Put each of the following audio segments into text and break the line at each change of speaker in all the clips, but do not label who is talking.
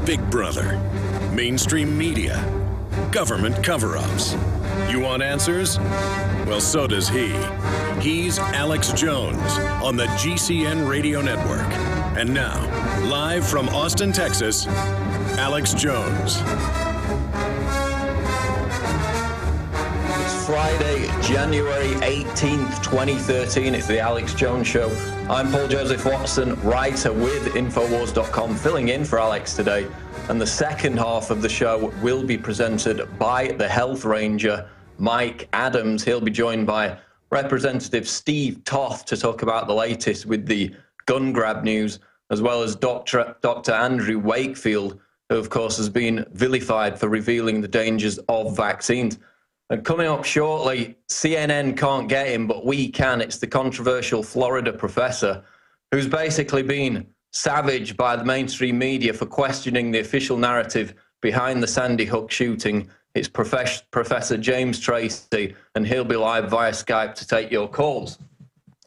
Big Brother, mainstream media, government cover-ups. You want answers? Well, so does he. He's Alex Jones on the GCN Radio Network. And now, live from Austin, Texas, Alex Jones.
It's Friday, January 18th, 2013. It's the Alex Jones Show. I'm Paul Joseph Watson, writer with Infowars.com, filling in for Alex today. And the second half of the show will be presented by the Health Ranger, Mike Adams. He'll be joined by Representative Steve Toth to talk about the latest with the gun grab news, as well as Dr. Andrew Wakefield, who, of course, has been vilified for revealing the dangers of vaccines. And coming up shortly, CNN can't get him, but we can. It's the controversial Florida professor who's basically been savaged by the mainstream media for questioning the official narrative behind the Sandy Hook shooting. It's Professor James Tracy, and he'll be live via Skype to take your calls.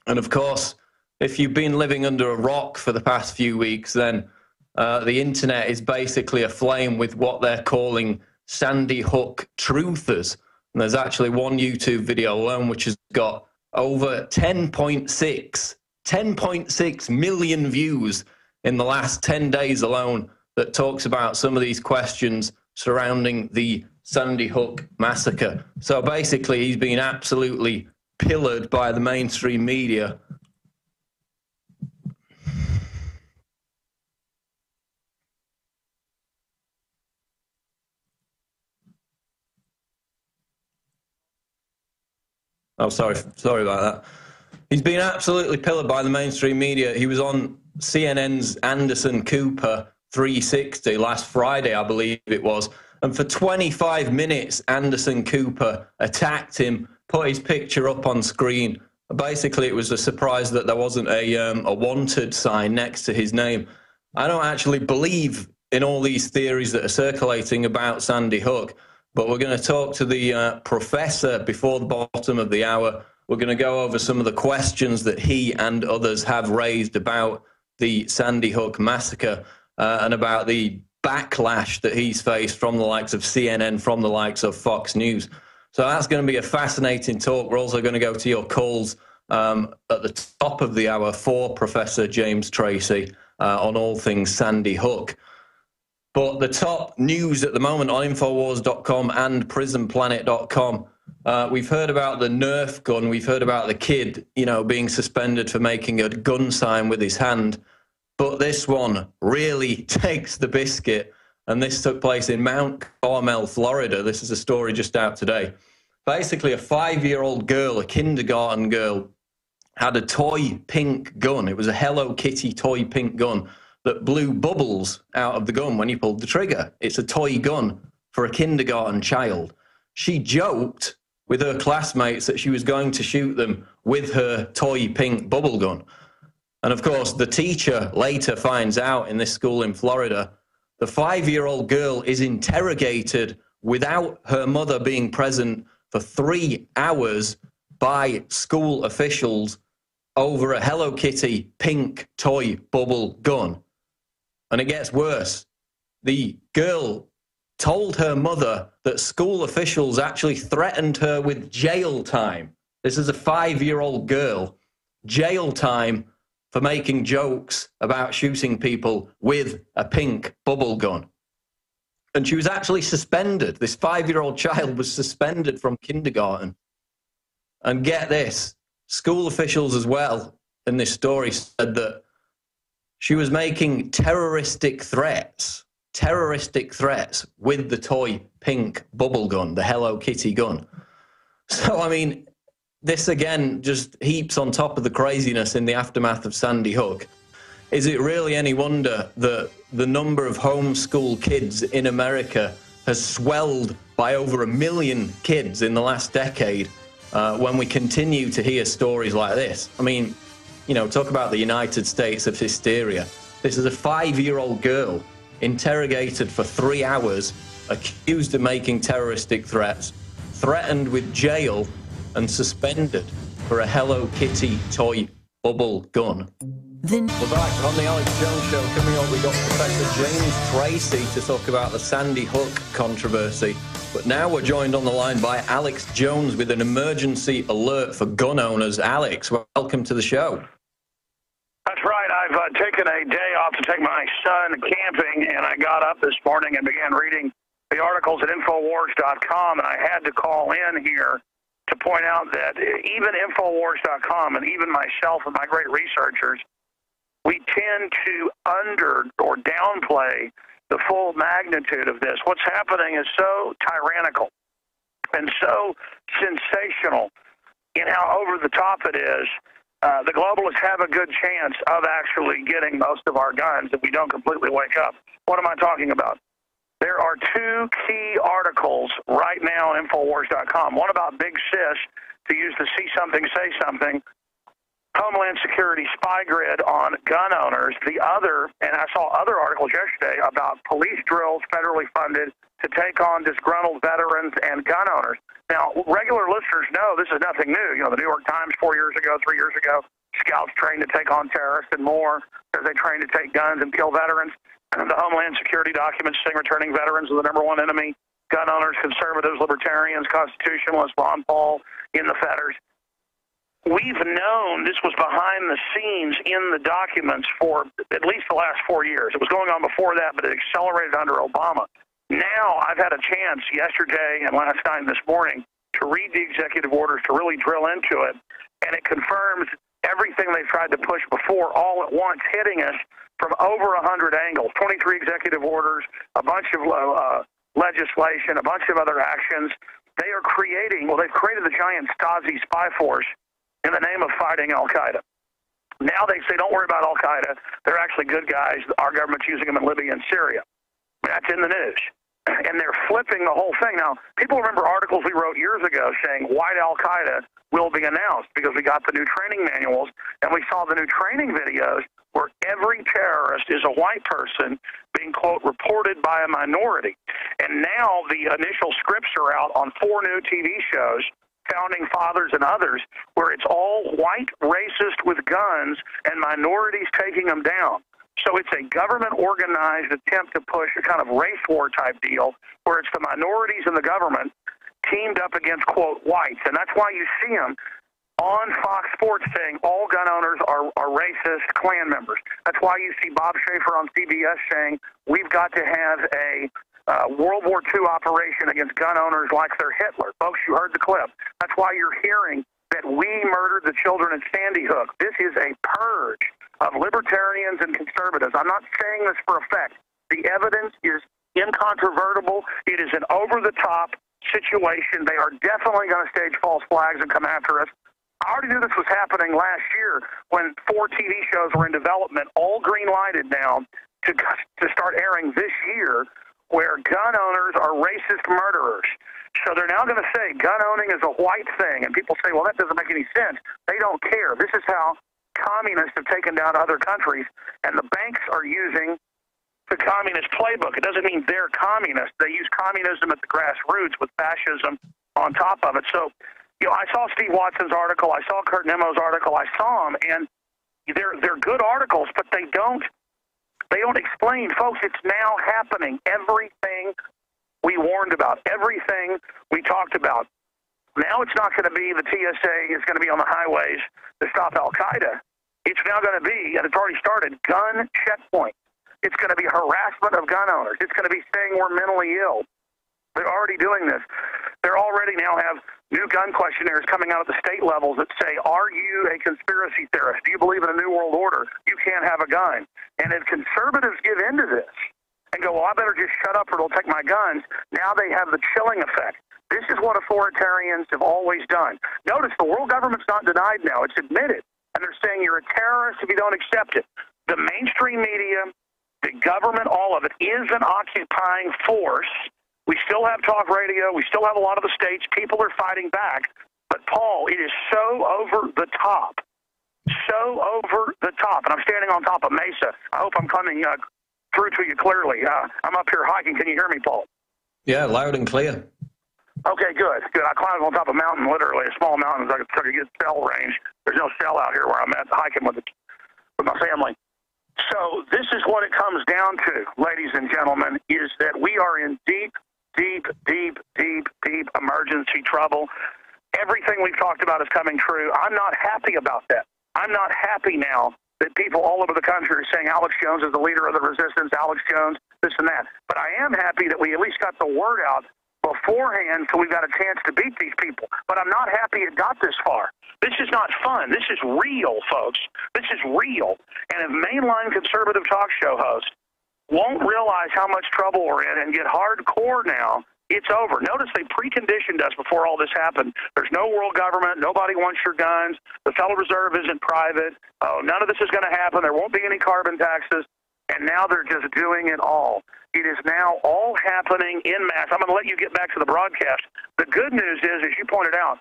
And of course, if you've been living under a rock for the past few weeks, then the internet is basically aflame with what they're calling Sandy Hook truthers. And there's actually one YouTube video alone which has got over 10.6 million views in the last 10 days alone that talks about some of these questions surrounding the Sandy Hook massacre. So basically, he's been absolutely pillared by the mainstream media. Oh, sorry about that. He's been absolutely pillared by the mainstream media. He was on CNN's Anderson Cooper 360 last Friday, I believe it was. And for 25 minutes, Anderson Cooper attacked him, put his picture up on screen. Basically, it was a surprise that there wasn't a wanted sign next to his name. I don't actually believe in all these theories that are circulating about Sandy Hook, but we're going to talk to the professor before the bottom of the hour. We're going to go over some of the questions that he and others have raised about the Sandy Hook massacre and about the backlash that he's faced from the likes of CNN, from the likes of Fox News. So that's going to be a fascinating talk. We're also going to go to your calls at the top of the hour for Professor James Tracy on all things Sandy Hook. But the top news at the moment on Infowars.com and PrisonPlanet.com, we've heard about the Nerf gun. We've heard about the kid, being suspended for making a gun sign with his hand. But this one really takes the biscuit, and this took place in Mount Carmel, Florida. This is a story just out today. Basically, a 5-year-old girl, a kindergarten girl, had a toy pink gun. It was a Hello Kitty toy pink gun that blew bubbles out of the gun when you pulled the trigger. It's a toy gun for a kindergarten child. She joked with her classmates that she was going to shoot them with her toy pink bubble gun. And of course, the teacher later finds out in this school in Florida, the 5-year-old girl is interrogated without her mother being present for 3 hours by school officials over a Hello Kitty pink toy bubble gun. And it gets worse. The girl told her mother that school officials actually threatened her with jail time. This is a 5-year-old girl. Jail time for making jokes about shooting people with a pink bubble gun. And she was actually suspended. This 5-year-old child was suspended from kindergarten. And get this, school officials as well in this story said that she was making terroristic threats with the toy pink bubble gun, the Hello Kitty gun. So, I mean, this again just heaps on top of the craziness in the aftermath of Sandy Hook. Is it really any wonder that the number of homeschool kids in America has swelled by over 1 million kids in the last decade when we continue to hear stories like this? I mean, talk about the United States of hysteria. This is a 5-year-old girl interrogated for 3 hours, accused of making terroristic threats, threatened with jail, and suspended for a Hello Kitty toy bubble gun. We're back on the Alex Jones Show. Coming up, we got Professor James Tracy to talk about the Sandy Hook controversy. But now we're joined on the line by Alex Jones with an emergency alert for gun owners. Alex, welcome to the show.
That's right. I've taken a day off to take my son camping, and I got up this morning and began reading the articles at Infowars.com, and I had to call in here to point out that even Infowars.com and even myself and my great researchers, we tend to under or downplay the full magnitude of this. What's happening is so tyrannical and so sensational in how over the top it is. The globalists have a good chance of actually getting most of our guns if we don't completely wake up. What am I talking about? There are two key articles right now on Infowars.com. One about Big Sis, to use the see something, say something, Homeland Security spy grid on gun owners. The other, and I saw other articles yesterday about police drills federally funded to take on disgruntled veterans and gun owners. Now, regular listeners know this is nothing new. You know, the New York Times 4 years ago, 3 years ago, scouts trained to take on terrorists and more because they trained to take guns and kill veterans. And the Homeland Security documents saying returning veterans are the number one enemy. Gun owners, conservatives, libertarians, constitutionalists, Ron Paul in the fetters. We've known this was behind the scenes in the documents for at least the last 4 years. It was going on before that, but it accelerated under Obama. Now I've had a chance yesterday and last night and this morning to read the executive orders, to really drill into it, and it confirms everything they've tried to push before all at once, hitting us from over 100 angles, 23 executive orders, a bunch of legislation, a bunch of other actions. They are creating, well, they've created the giant Stasi spy force in the name of fighting al-Qaeda. Now they say, don't worry about al-Qaeda. They're actually good guys. Our government's using them in Libya and Syria. That's in the news. And they're flipping the whole thing. Now, people remember articles we wrote years ago saying white al-Qaeda will be announced because we got the new training manuals and we saw the new training videos where every terrorist is a white person being, quote, reported by a minority. And now the initial scripts are out on 4 new TV shows, Founding Fathers and others, where it's all white racist with guns and minorities taking them down. So it's a government-organized attempt to push a kind of race war type deal where it's the minorities in the government teamed up against, quote, whites. And that's why you see them on Fox Sports saying all gun owners are racist Klan members. That's why you see Bob Schaefer on CBS saying we've got to have a World War II operation against gun owners like they're Hitler. Folks, you heard the clip. That's why you're hearing that we murdered the children at Sandy Hook. This is a purge of libertarians and conservatives. I'm not saying this for effect. The evidence is incontrovertible. It is an over-the-top situation. They are definitely going to stage false flags and come after us. I already knew this was happening last year when 4 TV shows were in development, all green-lighted now to start airing this year, where gun owners are racist murderers. So they're now going to say gun owning is a white thing. And people say, well, that doesn't make any sense. They don't care. This is how communists have taken down other countries. And the banks are using the communist playbook. It doesn't mean they're communists. They use communism at the grassroots with fascism on top of it. So, you know, I saw Steve Watson's article. I saw Kurt Nemo's article. I saw them, and they're good articles, but they don't explain, folks, it's now happening. Everything we warned about, everything we talked about. Now it's not going to be the TSA is going to be on the highways to stop al-Qaeda. It's now going to be, and it's already started, gun checkpoints. It's going to be harassment of gun owners. It's going to be saying we're mentally ill. They're already doing this. They're already now have new gun questionnaires coming out at the state levels that say, are you a conspiracy theorist? Do you believe in a new world order? You can't have a gun. And if conservatives give into this and go, well, I better just shut up or they'll take my guns, now they have the chilling effect. This is what authoritarians have always done. Notice the world government's not denied now. It's admitted. And they're saying you're a terrorist if you don't accept it. The mainstream media, the government, all of it, is an occupying force. We still have talk radio. We still have a lot of the states. People are fighting back. But, Paul, it is so over the top. So over the top. And I'm standing on top of Mesa. I hope I'm coming through to you clearly. I'm up here hiking. Can you hear me, Paul?
Yeah, loud and clear.
Okay, good. I climbed on top of a mountain, literally, a small mountain, so I could get cell range. There's no cell out here where I'm at hiking with with my family. So this is what it comes down to, ladies and gentlemen, is that we are in deep emergency trouble. Everything we've talked about is coming true. I'm not happy about that. I'm not happy now that people all over the country are saying Alex Jones is the leader of the resistance, Alex Jones, this and that. But I am happy that we at least got the word out beforehand so we've got a chance to beat these people. But I'm not happy it got this far. This is not fun. This is real, folks. This is real. And if mainline conservative talk show hosts won't realize how much trouble we're in and get hardcore now, it's over. Notice they preconditioned us before all this happened. There's no world government. Nobody wants your guns. The Federal Reserve isn't private. Oh, none of this is going to happen. There won't be any carbon taxes. And now they're just doing it all. It is now all happening en masse. I'm going to let you get back to the broadcast. The good news is, as you pointed out,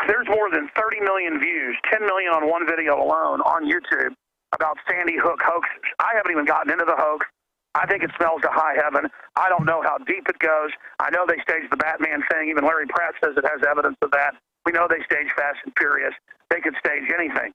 there's more than 30 million views, 10 million on one video alone on YouTube about Sandy Hook hoaxes. I haven't even gotten into the hoax. I think it smells to high heaven. I don't know how deep it goes. I know they staged the Batman thing. Even Larry Pratt says it has evidence of that. We know they staged Fast and Furious. They could stage anything.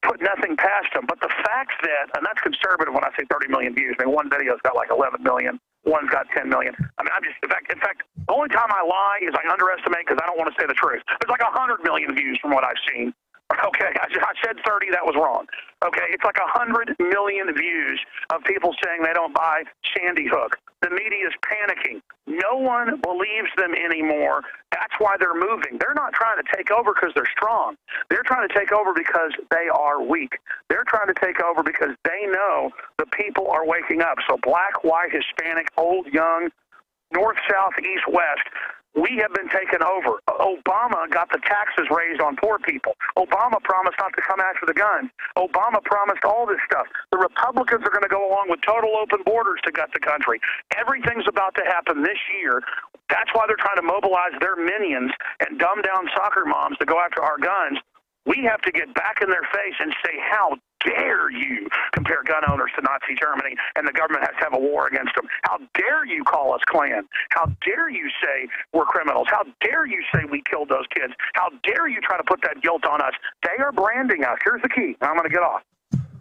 Put nothing past them. But the fact that, and that's conservative when I say 30 million views. I mean, one video's got like 11 million. One's got 10 million. I mean, in fact, the only time I lie is I underestimate because I don't want to say the truth. There's like 100 million views from what I've seen. Okay, I said 30, that was wrong. Okay, it's like 100 million views of people saying they don't buy Sandy Hook. The media is panicking. No one believes them anymore. That's why they're moving. They're not trying to take over because they're strong. They're trying to take over because they are weak. They're trying to take over because they know the people are waking up. So black, white, Hispanic, old, young, north, south, east, west, we have been taken over. Obama got the taxes raised on poor people. Obama promised not to come after the guns. Obama promised all this stuff. The Republicans are going to go along with total open borders to gut the country. Everything's about to happen this year. That's why they're trying to mobilize their minions and dumb down soccer moms to go after our guns. We have to get back in their face and say, how dare you compare gun owners to Nazi Germany and the government has to have a war against them? How dare you call us Klan? How dare you say we're criminals? How dare you say we killed those kids? How dare you try to put that guilt on us? They are branding us. Here's the key. I'm going to get off.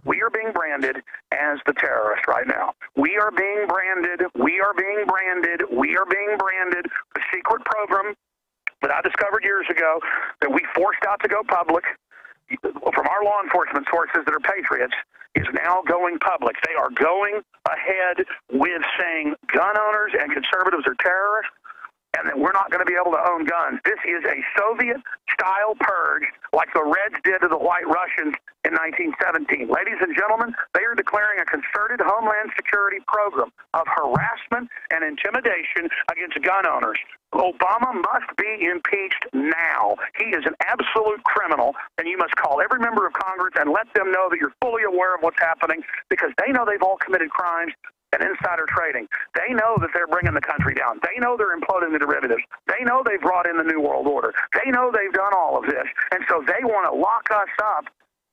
We are being branded as the terrorists right now. We are being branded. We are being branded. We are being branded. The secret program that I discovered years ago that we forced out to go public from our law enforcement sources that are patriots is now going public. They are going ahead with saying gun owners and conservatives are terrorists and that we're not going to be able to own guns. This is a Soviet-style purge like the Reds did to the White Russians in 1917. Ladies and gentlemen, they are declaring a concerted homeland security program of harassment and intimidation against gun owners. Obama must be impeached now. He is an absolute criminal, and you must call every member of Congress and let them know that you're fully aware of what's happening because they know they've all committed crimes and insider trading. They know that they're bringing the country down. They know they're imploding the derivatives. They know they've brought in the New World Order. They know they've done all of this, and so they want to lock us up,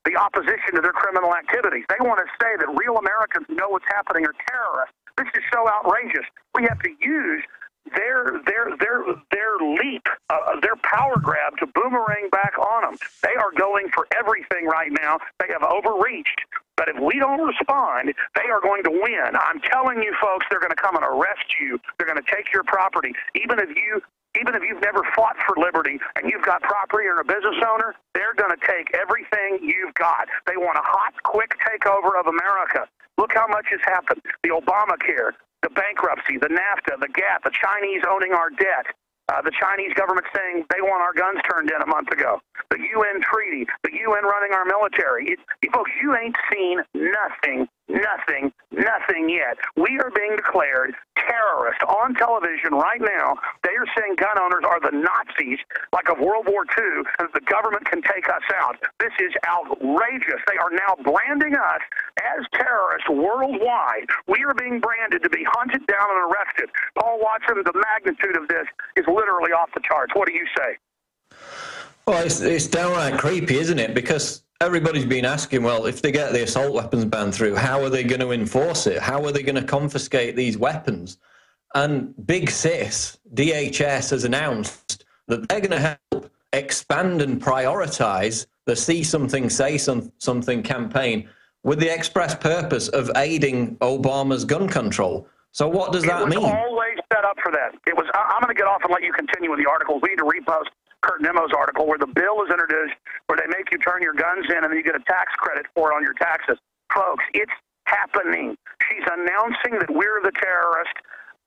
the opposition to their criminal activities. They want to say that real Americans who know what's happening are terrorists. This is so outrageous. We have to use their leap, their power grab to boomerang back on them. They are going for everything right now. They have overreached. But if we don't respond, they are going to win. I'm telling you, folks, they're going to come and arrest you. They're going to take your property. Even if you've never fought for liberty and you've got property or a business owner, they're going to take everything you've got. They want a hot, quick takeover of America. Look how much has happened. The Obamacare, the bankruptcy, the NAFTA, the GATT, the Chinese owning our debt, the Chinese government saying they want our guns turned in a month ago, the UN treaty, the UN running our military. Folks, you ain't seen nothing yet. We are being declared terrorists on television right now. They are saying gun owners are the Nazis, like of World War II, and the government can take us out. This is outrageous. They are now branding us as terrorists worldwide. We are being branded to be hunted down and arrested. Paul Watson, the magnitude of this is literally off the charts. What do you say?
Well, it's downright creepy, isn't it? Because everybody's been asking, well, if they get the assault weapons ban through, how are they going to enforce it? How are they going to confiscate these weapons? And Big Sis, DHS, has announced that they're going to help expand and prioritize the See Something, Say Something campaign with the express purpose of aiding Obama's gun control. So what does that mean?
It was always set up for that. It was. I'm going to get off and let you continue with the article. We need to repost Kurt Nemo's article where the bill is introduced, where they make you turn your guns in and then you get a tax credit for it on your taxes. Folks, it's happening. She's announcing that we're the terrorist.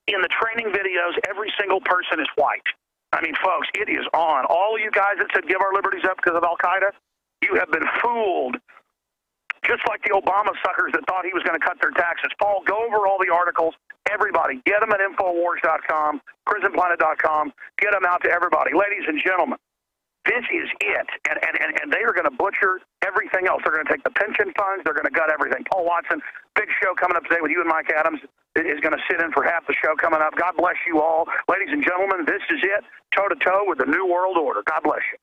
In the training videos, every single person is white. I mean, folks, it is on. All of you guys that said give our liberties up because of Al-Qaeda, you have been fooled. Just like the Obama suckers that thought he was going to cut their taxes. Paul, go over all the articles. Everybody, get them at Infowars.com, PrisonPlanet.com. Get them out to everybody. Ladies and gentlemen, this is it. And they are going to butcher everything else. They're going to take the pension funds. They're going to gut everything. Paul Watson, big show coming up today with you and Mike Adams, is going to sit in for half the show coming up. God bless you all. Ladies and gentlemen, this is it. Toe-to-toe with the New World Order. God bless you.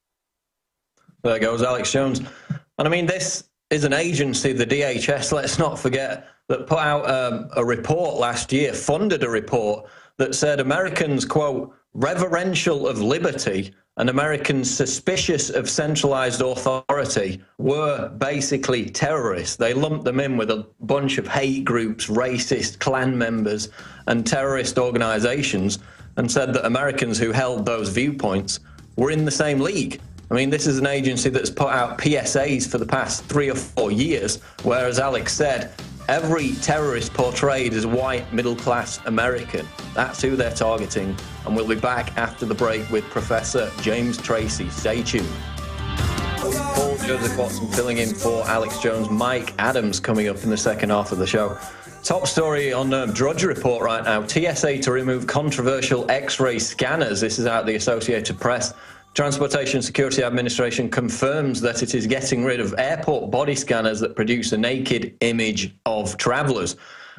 There goes Alex Jones. And I mean, this is an agency, the DHS, let's not forget, that put out a report last year, funded a report that said Americans, quote, reverential of liberty and Americans suspicious of centralized authority were basically terrorists. They lumped them in with a bunch of hate groups, racist Klan members and terrorist organizations, and said that Americans who held those viewpoints were in the same league. I mean, this is an agency that's put out PSAs for the past 3 or 4 years, where, as Alex said, every terrorist portrayed as white, middle-class American. That's who they're targeting. And we'll be back after the break with Professor James Tracy. Stay tuned. Paul Joseph Watson filling in for Alex Jones. Mike Adams coming up in the second half of the show. Top story on Drudge Report right now. TSA to remove controversial X-ray scanners. This is out of the Associated Press. Transportation Security Administration confirms that it is getting rid of airport body scanners that produce a naked image of travelers.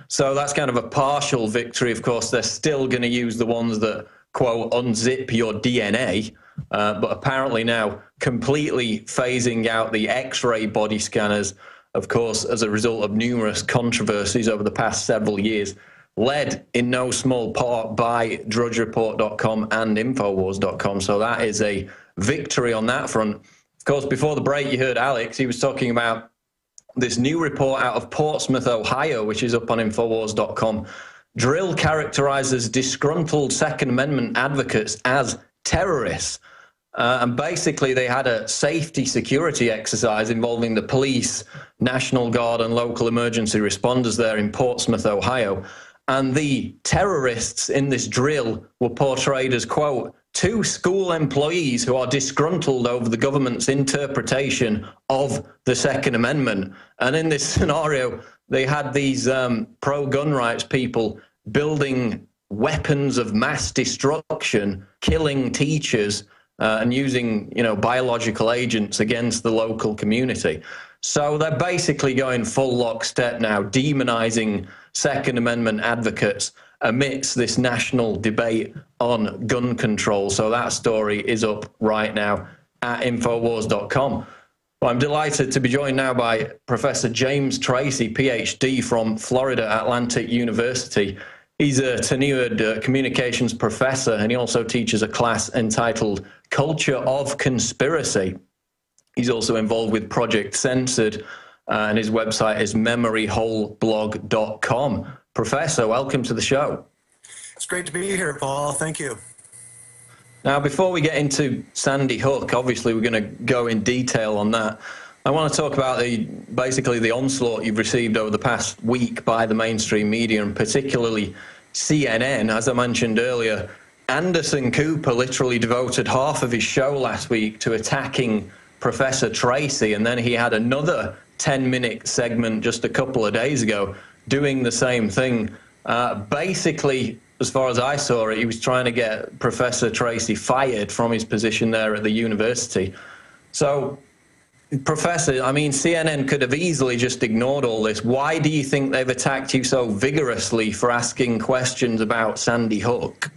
So that's kind of a partial victory. Of course, they're still going to use the ones that, quote, unzip your DNA, but apparently now completely phasing out the X-ray body scanners, of course, as a result of numerous controversies over the past several years, led in no small part by drudgereport.com and Infowars.com. So that is a victory on that front. Of course, before the break, you heard Alex. He was talking about this new report out of Portsmouth, Ohio, which is up on Infowars.com. Drill characterizes disgruntled Second Amendment advocates as terrorists. And basically, they had a safety security exercise involving the police, National Guard, and local emergency responders there in Portsmouth, Ohio. And the terrorists in this drill were portrayed as, quote, 2 school employees who are disgruntled over the government's interpretation of the Second Amendment. And in this scenario, they had these pro-gun rights people building weapons of mass destruction, killing teachers, and using, biological agents against the local community. So they're basically going full lockstep now, demonizing Second Amendment advocates amidst this national debate on gun control. So that story is up right now at Infowars.com. Well, I'm delighted to be joined now by Professor James Tracy, PhD from Florida Atlantic University. He's a tenured communications professor, and he also teaches a class entitled Culture of Conspiracy. He's also involved with Project Censored, and his website is memoryholeblog.com. Professor, welcome to the show.
It's great to be here, Paul. Thank you.
Now, before we get into Sandy Hook, obviously we're going to go in detail on that. I want to talk about basically the onslaught you've received over the past week by the mainstream media, and particularly CNN. As I mentioned earlier, Anderson Cooper literally devoted half of his show last week to attacking Professor Tracy, and then he had another 10-minute segment just a couple of days ago doing the same thing. Basically, as far as I saw it, he was trying to get Professor Tracy fired from his position there at the university. So, Professor, I mean, CNN could have easily just ignored all this. Why do you think they've attacked you so vigorously for asking questions about Sandy Hook?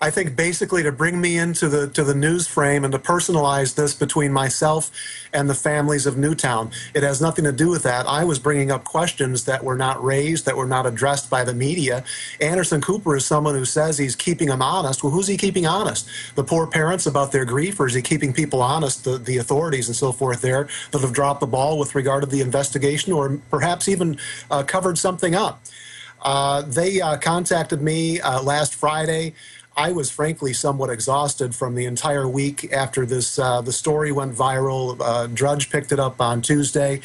I think basically to bring me into the news frame and to personalize this between myself and the families of Newtown. It has nothing to do with that. I was bringing up questions that were not raised, that were not addressed by the media. Anderson Cooper is someone who says he's keeping them honest. Well, who's he keeping honest? The poor parents about their grief, or is he keeping people honest, the authorities and so forth there that have dropped the ball with regard to the investigation, or perhaps even covered something up? They contacted me last Friday. I was frankly somewhat exhausted from the entire week after this. The story went viral. Drudge picked it up on Tuesday.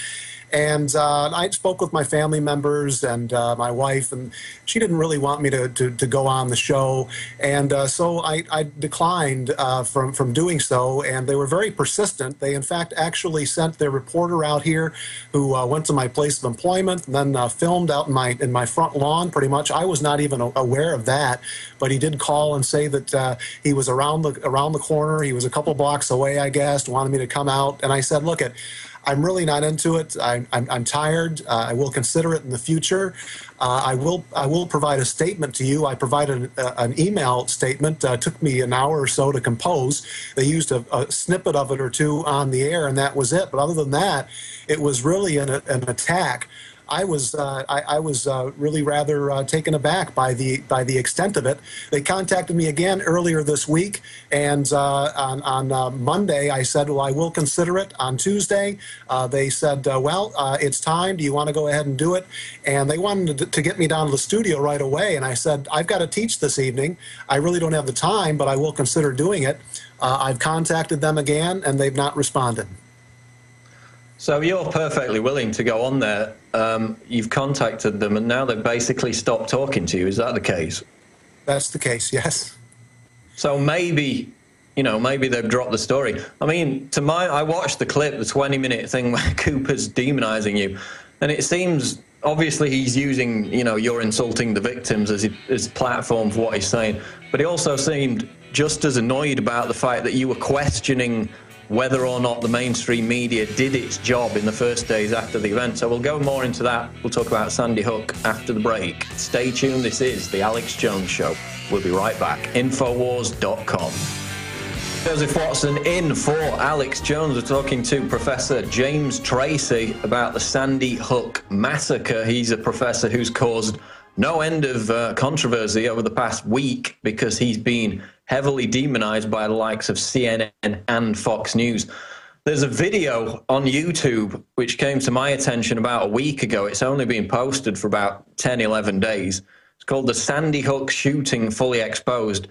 And I spoke with my family members and my wife, and she didn't really want me to go on the show. And so I declined from doing so, and they were very persistent. They, in fact, actually sent their reporter out here who went to my place of employment and then filmed out in my front lawn, pretty much. I was not even aware of that, but he did call and say that he was around the corner. He was a couple blocks away, I guess, wanted me to come out. And I said, look, I'm really not into it. I'm tired. I will consider it in the future. I will provide a statement to you. I provided an email statement. Took me an hour or so to compose. They used a snippet of it or two on the air, and that was it. But other than that, it was really an attack. I was really rather taken aback by the extent of it. They contacted me again earlier this week, and on Monday I said, well, I will consider it. On Tuesday, they said, well, it's time. Do you want to go ahead and do it? And they wanted to get me down to the studio right away, and I said, I've got to teach this evening. I really don't have the time, but I will consider doing it. I've contacted them again, and they've not responded.
So you're perfectly willing to go on there. You've contacted them, and now they've basically stopped talking to you. Is that the case?
That's the case, yes.
So maybe, maybe they've dropped the story. I mean, I watched the clip, the 20-minute thing where Cooper's demonizing you, and it seems obviously he's using, you're insulting the victims as his platform for what he's saying. But he also seemed just as annoyed about the fact that you were questioning whether or not the mainstream media did its job in the first days after the event. So we'll go more into that. We'll talk about Sandy Hook after the break. Stay tuned. This is The Alex Jones Show. We'll be right back. Infowars.com. Joseph Watson in for Alex Jones. We're talking to Professor James Tracy about the Sandy Hook massacre. He's a professor who's caused no end of controversy over the past week because he's been heavily demonized by the likes of CNN and Fox News. There's a video on YouTube which came to my attention about a week ago. It's only been posted for about 10, 11 days. It's called The Sandy Hook Shooting Fully Exposed.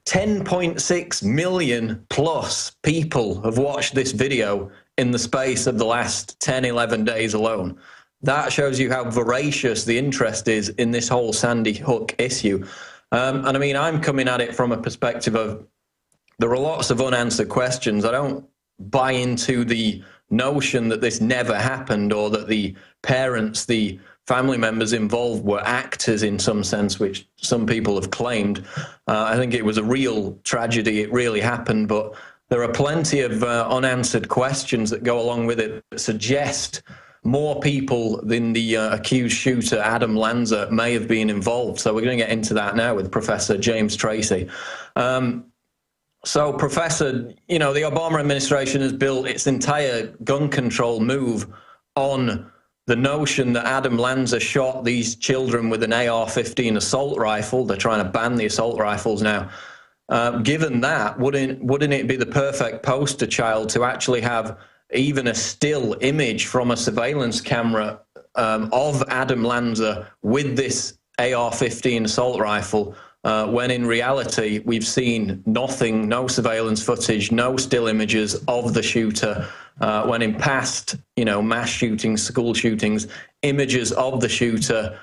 10.6 million plus people have watched this video in the space of the last 10, 11 days alone. That shows you how voracious the interest is in this whole Sandy Hook issue. And I mean, I'm coming at it from a perspective of there are lots of unanswered questions. I don't buy into the notion that this never happened or that the parents, the family members involved were actors in some sense, which some people have claimed. I think it was a real tragedy. It really happened, but there are plenty of unanswered questions that go along with it that suggest more people than the accused shooter, Adam Lanza, may have been involved. So we're going to get into that now with Professor James Tracy. So, Professor, the Obama administration has built its entire gun control move on the notion that Adam Lanza shot these children with an AR-15 assault rifle. They're trying to ban the assault rifles now. Given that, wouldn't it be the perfect poster child to actually have even a still image from a surveillance camera of Adam Lanza with this AR-15 assault rifle, when in reality we've seen nothing, no surveillance footage, no still images of the shooter, when in past, mass shootings, school shootings, images of the shooter,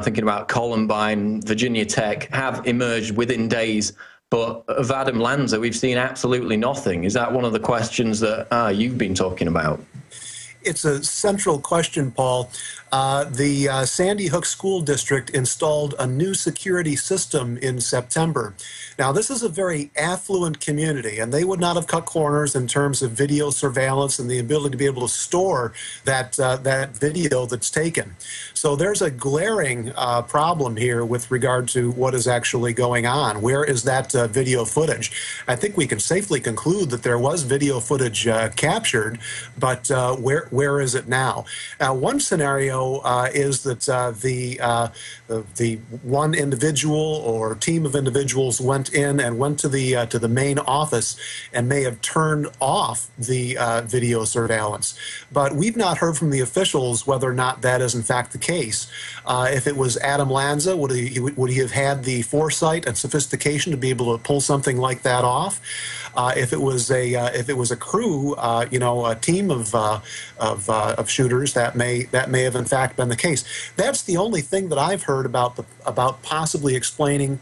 thinking about Columbine, Virginia Tech, have emerged within days. But of Adam Lanza, we've seen absolutely nothing. Is that one of the questions that you've been talking about?
It's a central question, Paul. The Sandy Hook School District installed a new security system in September. Now, this is a very affluent community, and they would not have cut corners in terms of video surveillance and the ability to be able to store that video that's taken. So there's a glaring problem here with regard to what is actually going on. Where is that video footage? I think we can safely conclude that there was video footage captured, but where is it now? One scenario is that the one individual or team of individuals went in and went to the main office and may have turned off the video surveillance. But we've not heard from the officials whether or not that is in fact the case. If it was Adam Lanza, would he have had the foresight and sophistication to be able to pull something like that off? If it was a crew, a team of shooters, that may have in fact been the case. That's the only thing that I've heard about possibly explaining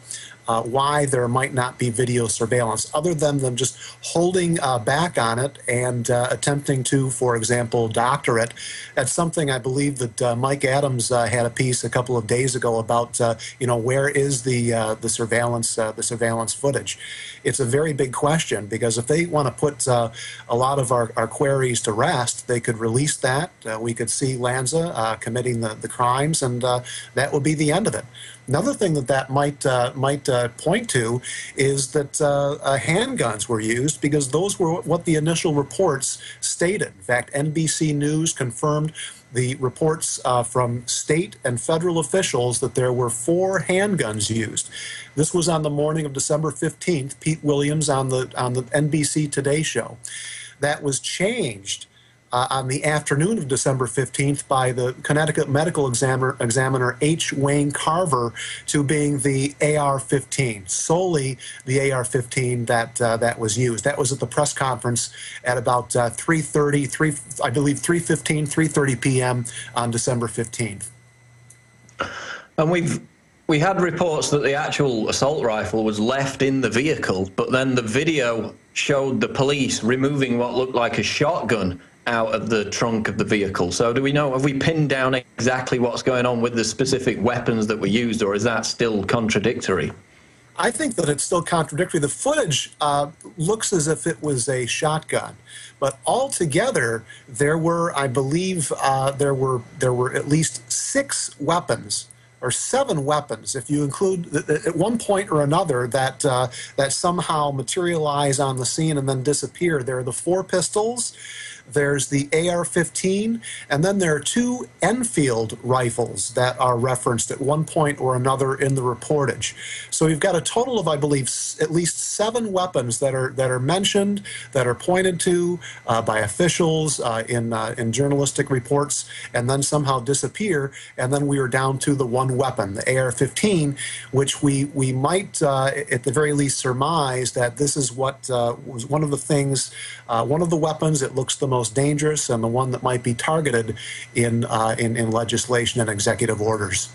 why there might not be video surveillance, other than them just holding back on it and attempting to, for example, doctor it. That's something I believe that Mike Adams had a piece a couple of days ago about. Where is the surveillance footage? It's a very big question, because if they want to put a lot of our queries to rest, they could release that. We could see Lanza committing the crimes, and that would be the end of it. Another thing that might point to is that handguns were used, because those were what the initial reports stated. In fact, NBC News confirmed the reports from state and federal officials that there were 4 handguns used. This was on the morning of December 15th, Pete Williams on the NBC Today show. That was changed on the afternoon of December 15th by the Connecticut medical examiner H. Wayne Carver to being the AR-15, solely the AR-15 that was used. That was at the press conference at about 3:30 p.m. on December 15th.
And we had reports that the actual assault rifle was left in the vehicle, but then the video showed the police removing what looked like a shotgun out of the trunk of the vehicle. So do we know, have we pinned down exactly what's going on with the specific weapons that were used, or is that still contradictory?
I think that it's still contradictory. The footage looks as if it was a shotgun, but altogether there were, I believe, there were at least 6 weapons, or 7 weapons, if you include at one point or another that somehow materialize on the scene and then disappear. There are the 4 pistols. There's the AR-15, and then there are 2 Enfield rifles that are referenced at one point or another in the reportage. So we've got a total of, I believe, at least 7 weapons that are mentioned, that are pointed to by officials in journalistic reports, and then somehow disappear. And then we are down to the 1 weapon, the AR-15, which we might, at the very least, surmise that this is what was one of the things, one of the weapons that looks the most dangerous, and the one that might be targeted in legislation and executive orders.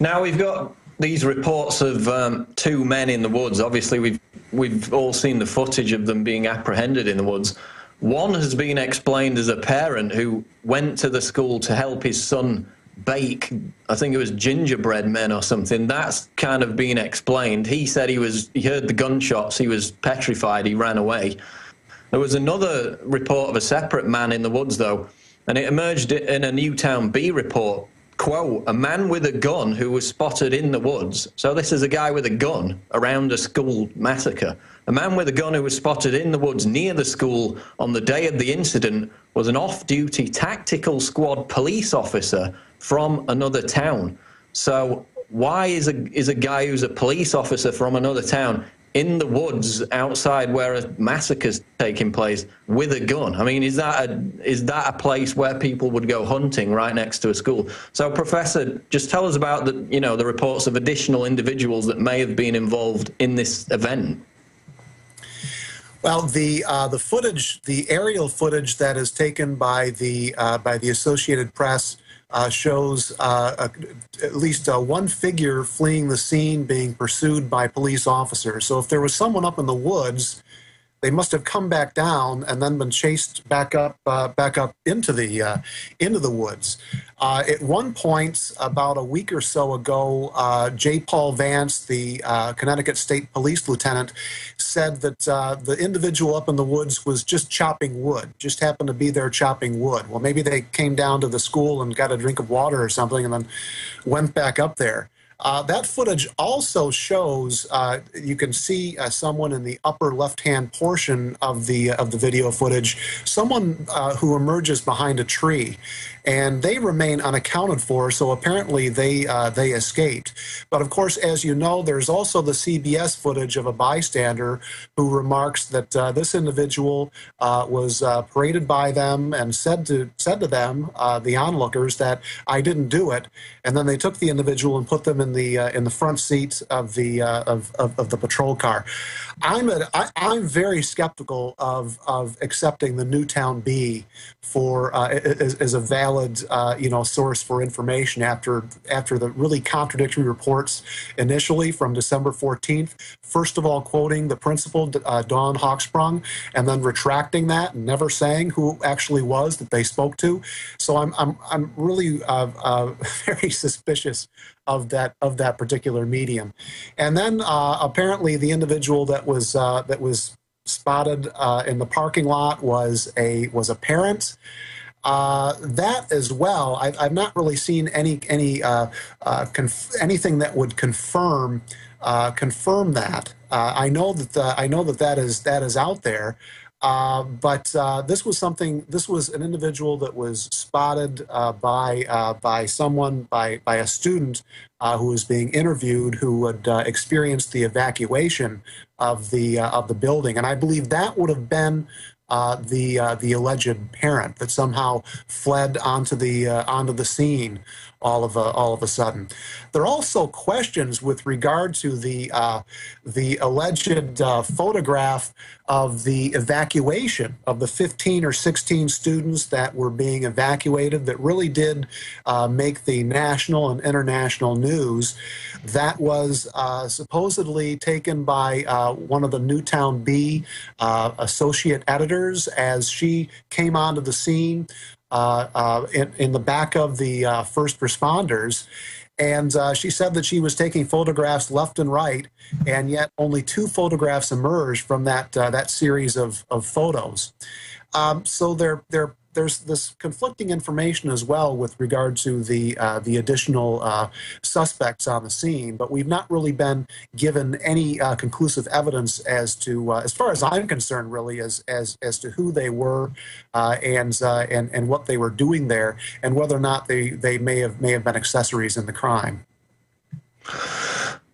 Now we've got these reports of 2 men in the woods. Obviously, we've all seen the footage of them being apprehended in the woods. One has been explained as a parent who went to the school to help his son bake, I think it was gingerbread men or something. That's kind of been explained. He said he heard the gunshots, he was petrified, he ran away. There was another report of a separate man in the woods, though, and it emerged in a Newtown B report. Quote, a man with a gun who was spotted in the woods. So this is a guy with a gun around a school massacre. A man with a gun who was spotted in the woods near the school on the day of the incident was an off-duty tactical squad police officer from another town. So why is a guy who's a police officer from another town in the woods outside where a massacre's taking place with a gun? I mean, is that a place where people would go hunting right next to a school? So, Professor, just tell us about the reports of additional individuals that may have been involved in this event.
Well, the footage, the aerial footage that is taken by the Associated Press shows at least one figure fleeing the scene being pursued by police officers. So if there was someone up in the woods, they must have come back down and then been chased back up into the woods. At one point, about a week or so ago, J. Paul Vance, the Connecticut State Police Lieutenant, said that the individual up in the woods was just chopping wood, just happened to be there chopping wood. Well, maybe they came down to the school and got a drink of water or something and then went back up there. That footage also shows, you can see someone in the upper left-hand portion of the video footage, someone who emerges behind a tree, and they remain unaccounted for, so apparently they escaped. But of course, as you know, there's also the CBS footage of a bystander who remarks that this individual was paraded by them and said to them, the onlookers, that I didn't do it, and then they took the individual and put them in the front seat of the patrol car. I'm very skeptical of accepting the Newtown Bee for as a valid source for information after the really contradictory reports initially from December 14th. First of all, quoting the principal, Dawn Hawksprung, and then retracting that and never saying who actually was that they spoke to. So I'm really very suspicious of that particular medium. And then apparently the individual that was spotted in the parking lot was a parent. That as well, I've not really seen anything that would confirm that. I know that is out there. But this was an individual that was spotted by a student who was being interviewed, who had experienced the evacuation of the building, and I believe that would have been the alleged parent that somehow fled onto the scene all of a sudden. There are also questions with regard to the alleged photograph of the evacuation of the 15 or 16 students that were being evacuated that really did make the national and international news. That was supposedly taken by one of the Newtown Bee associate editors as she came onto the scene in the back of the first responders. And she said that she was taking photographs left and right, and yet only 2 photographs emerged from that series of photos. So there's this conflicting information as well with regard to the additional suspects on the scene, but we've not really been given any conclusive evidence as far as I'm concerned, really, as to who they were and what they were doing there, and whether or not they may have been accessories in the crime.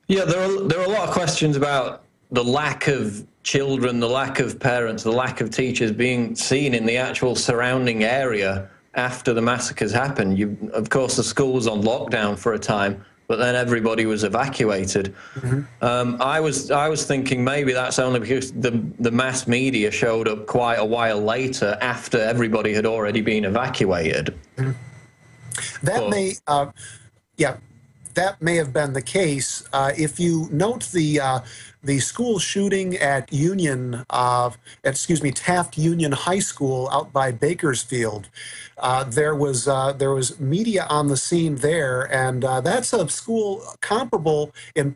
Yeah, there are a lot of questions about the lack of children, the lack of parents, the lack of teachers being seen in the actual surrounding area after the massacres happened. Of course, the school was on lockdown for a time, but then everybody was evacuated. Mm-hmm. I was thinking maybe that's only because the mass media showed up quite a while later after everybody had already been evacuated.
Mm-hmm. That may have been the case. If you note the school shooting at Taft Union High School out by Bakersfield, there was media on the scene there, and that's a school comparable in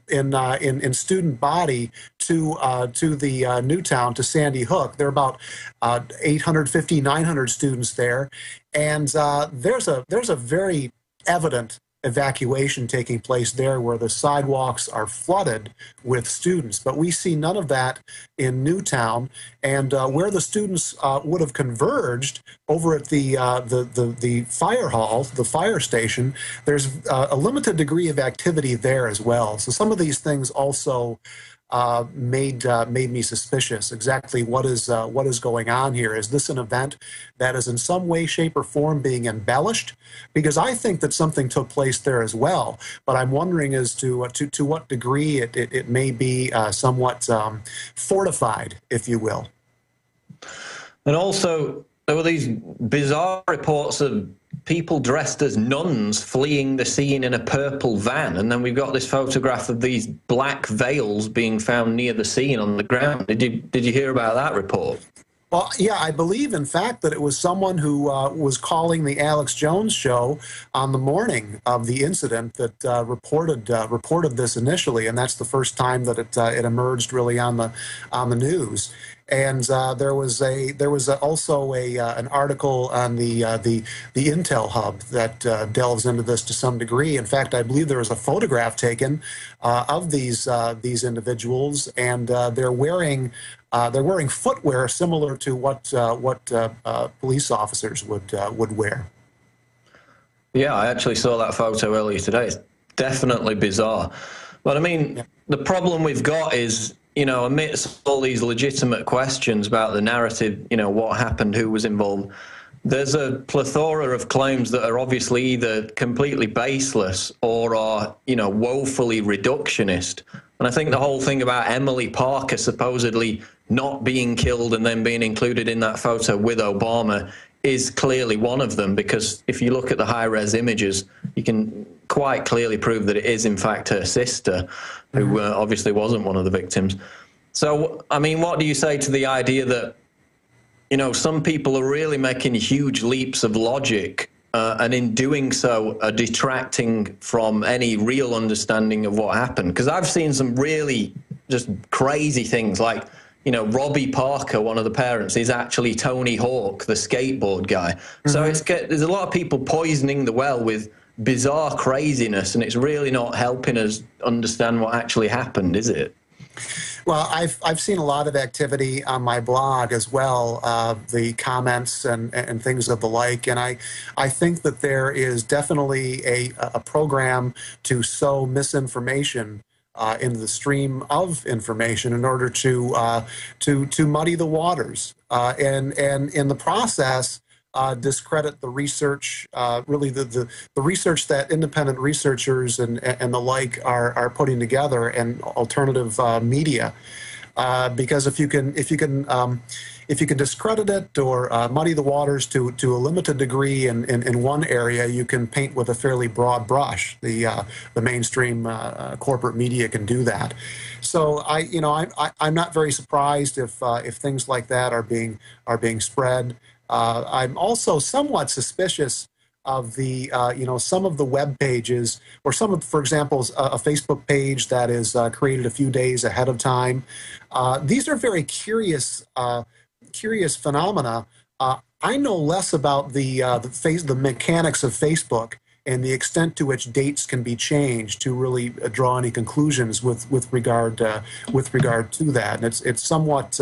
student body to the Newtown, to Sandy Hook. There are about 850, 900 students there, and there's a very evident evacuation taking place there where the sidewalks are flooded with students. But we see none of that in Newtown, and where the students would have converged over at the fire hall, the fire station, there's a limited degree of activity there as well. So some of these things also made me suspicious. Exactly what is going on here? Is this an event that is in some way, shape, or form being embellished? Because I think that something took place there as well, but I'm wondering as to what degree it may be somewhat fortified, if you will.
And also, There were these bizarre reports of people dressed as nuns fleeing the scene in a purple van, and then we've got this photograph of these black veils being found near the scene on the ground. Did you hear about that report?
Well, yeah, I believe, in fact, that it was someone who was calling the Alex Jones show on the morning of the incident that reported this initially, and that's the first time that it emerged really on the news. And there was also an article on the Intel Hub that delves into this to some degree. In fact, I believe there was a photograph taken of these individuals, and they're wearing footwear similar to what police officers would wear.
Yeah, I actually saw that photo earlier today. It's definitely bizarre. But I mean, the problem we've got is, amidst all these legitimate questions about the narrative, what happened, who was involved, there's a plethora of claims that are obviously either completely baseless or are, woefully reductionist. And I think the whole thing about Emily Parker supposedly not being killed and then being included in that photo with Obama is clearly one of them, because if you look at the high-res images, you can quite clearly prove that it is, in fact, her sister, who obviously wasn't one of the victims. So, I mean, what do you say to the idea that, some people are really making huge leaps of logic and in doing so are detracting from any real understanding of what happened? Because I've seen some really just crazy things like, Robbie Parker, one of the parents, is actually Tony Hawk, the skateboard guy. So there's a lot of people poisoning the well with bizarre craziness, and it's really not helping us understand what actually happened, is it?
Well, I've seen a lot of activity on my blog as well, the comments and things of the like, and I think that there is definitely a program to sow misinformation into the stream of information in order to muddy the waters, and in the process discredit the research, really the research that independent researchers and the like are putting together, and alternative media, because if you can discredit it or muddy the waters to a limited degree in one area, you can paint with a fairly broad brush. The mainstream corporate media can do that. So I'm not very surprised if things like that are being spread. I'm also somewhat suspicious of the some of the web pages, or for example, a Facebook page that is created a few days ahead of time. These are very curious phenomena. I know less about the mechanics of Facebook and the extent to which dates can be changed to really draw any conclusions with regard to that. And it's somewhat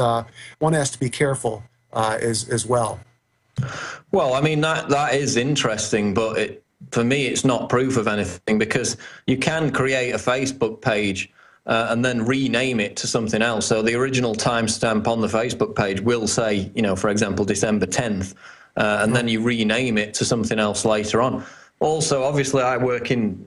one has to be careful as well.
Well, I mean, that is interesting, but for me, it's not proof of anything, because you can create a Facebook page and then rename it to something else. So the original timestamp on the Facebook page will say, for example, December 10th, and then you rename it to something else later on. Also, obviously, I work in,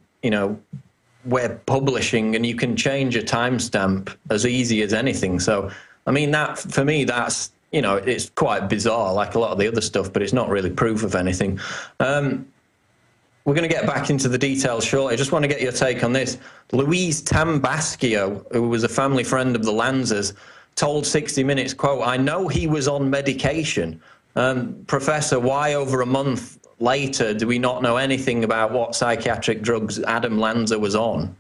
web publishing, and you can change a timestamp as easy as anything. So, I mean, that for me, that's, it's quite bizarre, like a lot of the other stuff, but it's not really proof of anything. We're going to get back into the details shortly. I just want to get your take on this. Louise Tambaschio, who was a family friend of the Lanzas, told 60 Minutes, quote, "I know he was on medication. Professor, why over a month later do we not know anything about what psychiatric drugs Adam Lanza was on?"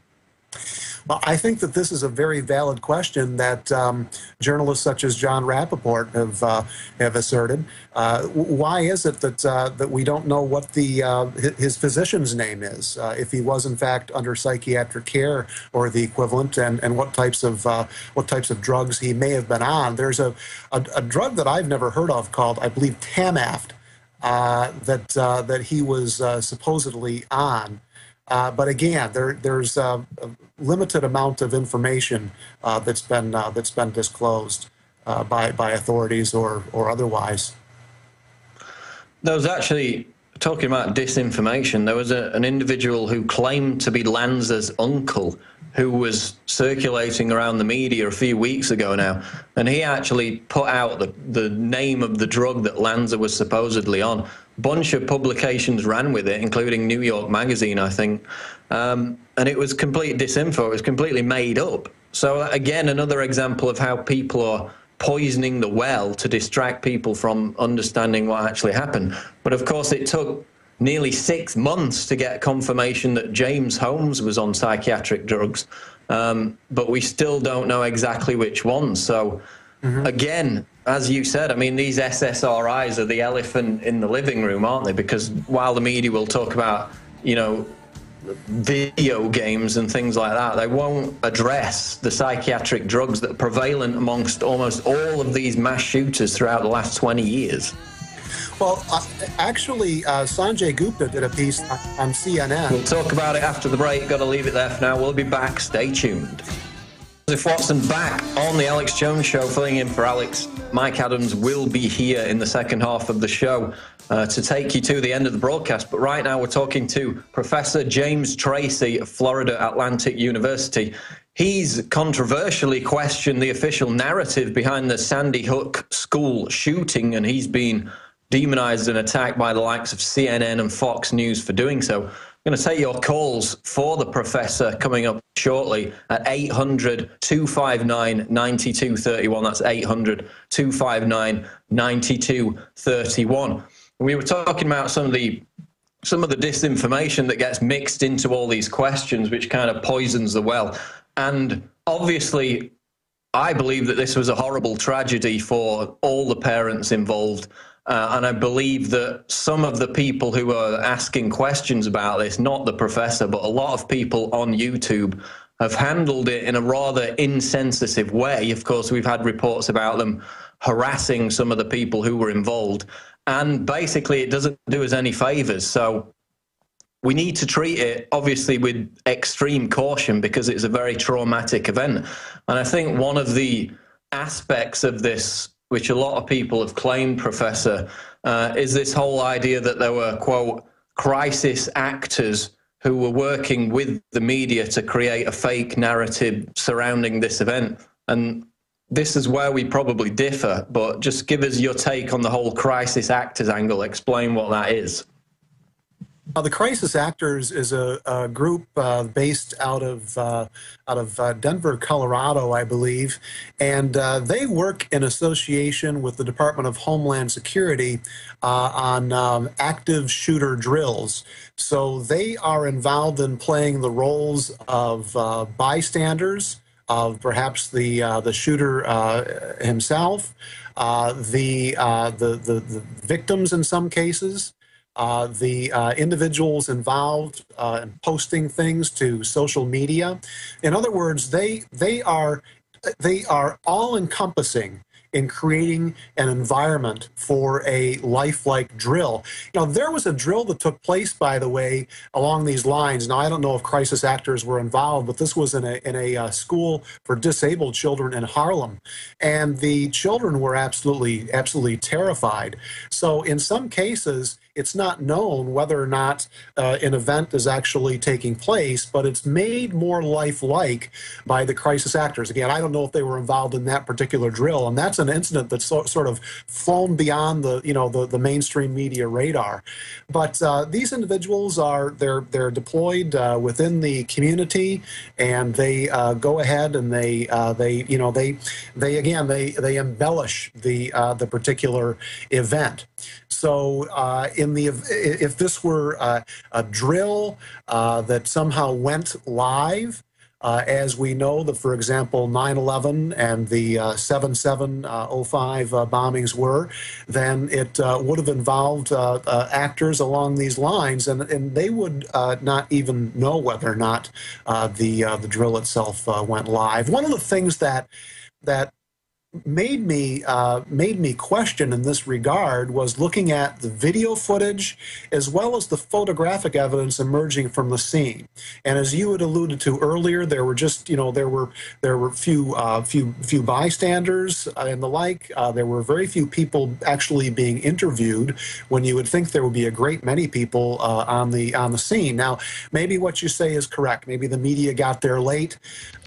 Well, I think that this is a very valid question that journalists such as John Rappaport have asserted. Why is it that we don't know what his physician's name is, if he was in fact under psychiatric care or the equivalent, and what types of drugs he may have been on? There's a drug that I've never heard of called, I believe, Tamaft, that he was supposedly on. But again, there's a limited amount of information that's been disclosed by authorities or otherwise.
There was actually, talking about disinformation, there was an individual who claimed to be Lanza's uncle, who was circulating around the media a few weeks ago now, and he actually put out the name of the drug that Lanza was supposedly on. A bunch of publications ran with it, including New York Magazine, I think, and it was complete disinfo. It was completely made up. So again, another example of how people are poisoning the well to distract people from understanding what actually happened. But of course, it took nearly 6 months to get confirmation that James Holmes was on psychiatric drugs, but we still don't know exactly which ones. So again, as you said, I mean, these SSRIs are the elephant in the living room, aren't they? Because while the media will talk about, you know, video games and things like that, they won't address the psychiatric drugs that are prevalent amongst almost all of these mass shooters throughout the last 20 years.
Well, actually, Sanjay Gupta did a piece on CNN.
We'll talk about it after the break. Got to leave it there for now. We'll be back. Stay tuned. Joseph Watson back on the Alex Jones Show, filling in for Alex. Mike Adams will be here in the second half of the show to take you to the end of the broadcast. But right now we're talking to Professor James Tracy of Florida Atlantic University. He's controversially questioned the official narrative behind the Sandy Hook school shooting, and he's been demonized and attacked by the likes of CNN and Fox News for doing so. I'm going to take your calls for the professor coming up shortly at 800-259-9231. That's 800-259-9231. We were talking about some of the disinformation that gets mixed into all these questions, which kind of poisons the well. And obviously, I believe that this was a horrible tragedy for all the parents involved. And I believe that some of the people who are asking questions about this, not the professor, but a lot of people on YouTube, have handled it in a rather insensitive way. Of course, we've had reports about them harassing some of the people who were involved. And basically, it doesn't do us any favors. So we need to treat it, obviously, with extreme caution because it's a very traumatic event. And I think one of the aspects of this, which a lot of people have claimed, Professor, is this whole idea that there were, quote, crisis actors who were working with the media to create a fake narrative surrounding this event. And this is where we probably differ, but just give us your take on the whole crisis actors angle. Explain what that is.
The Crisis Actors is a group based out of Denver, Colorado, I believe, and they work in association with the Department of Homeland Security on active shooter drills. So they are involved in playing the roles of bystanders, of perhaps the shooter himself, the victims in some cases. The individuals involved in posting things to social media. In other words, they are all-encompassing in creating an environment for a lifelike drill. You know, there was a drill that took place, by the way, along these lines. Now, I don't know if crisis actors were involved, but this was in a school for disabled children in Harlem, and the children were absolutely terrified. So in some cases, it's not known whether or not an event is actually taking place, but it's made more lifelike by the crisis actors. Again, I don't know if they were involved in that particular drill, and that's an incident that's sort of flown beyond the mainstream media radar. But these individuals they're deployed within the community, and they go ahead and they embellish the particular event. So if this were a drill that somehow went live, as we know that, for example, 9/11 and the 7/7/05 bombings were, then it would have involved actors along these lines, and they would not even know whether or not the drill itself went live. One of the things that made me question in this regard was looking at the video footage as well as the photographic evidence emerging from the scene. And as you had alluded to earlier, there were just there were few bystanders and the like. There were very few people actually being interviewed when you would think there would be a great many people on the scene. Now, maybe what you say is correct. Maybe the media got there late,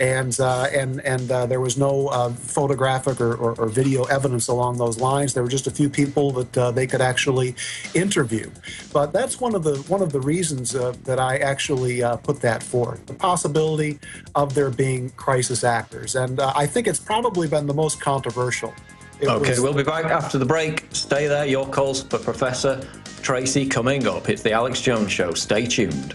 and there was no photographic or video evidence along those lines. There were just a few people that they could actually interview. But that's one of the reasons that I actually put that forth, the possibility of there being crisis actors. And I think it's probably been the most controversial.
We'll be back after the break. Stay there. Your calls for Professor Tracy coming up. It's the Alex Jones Show. Stay tuned.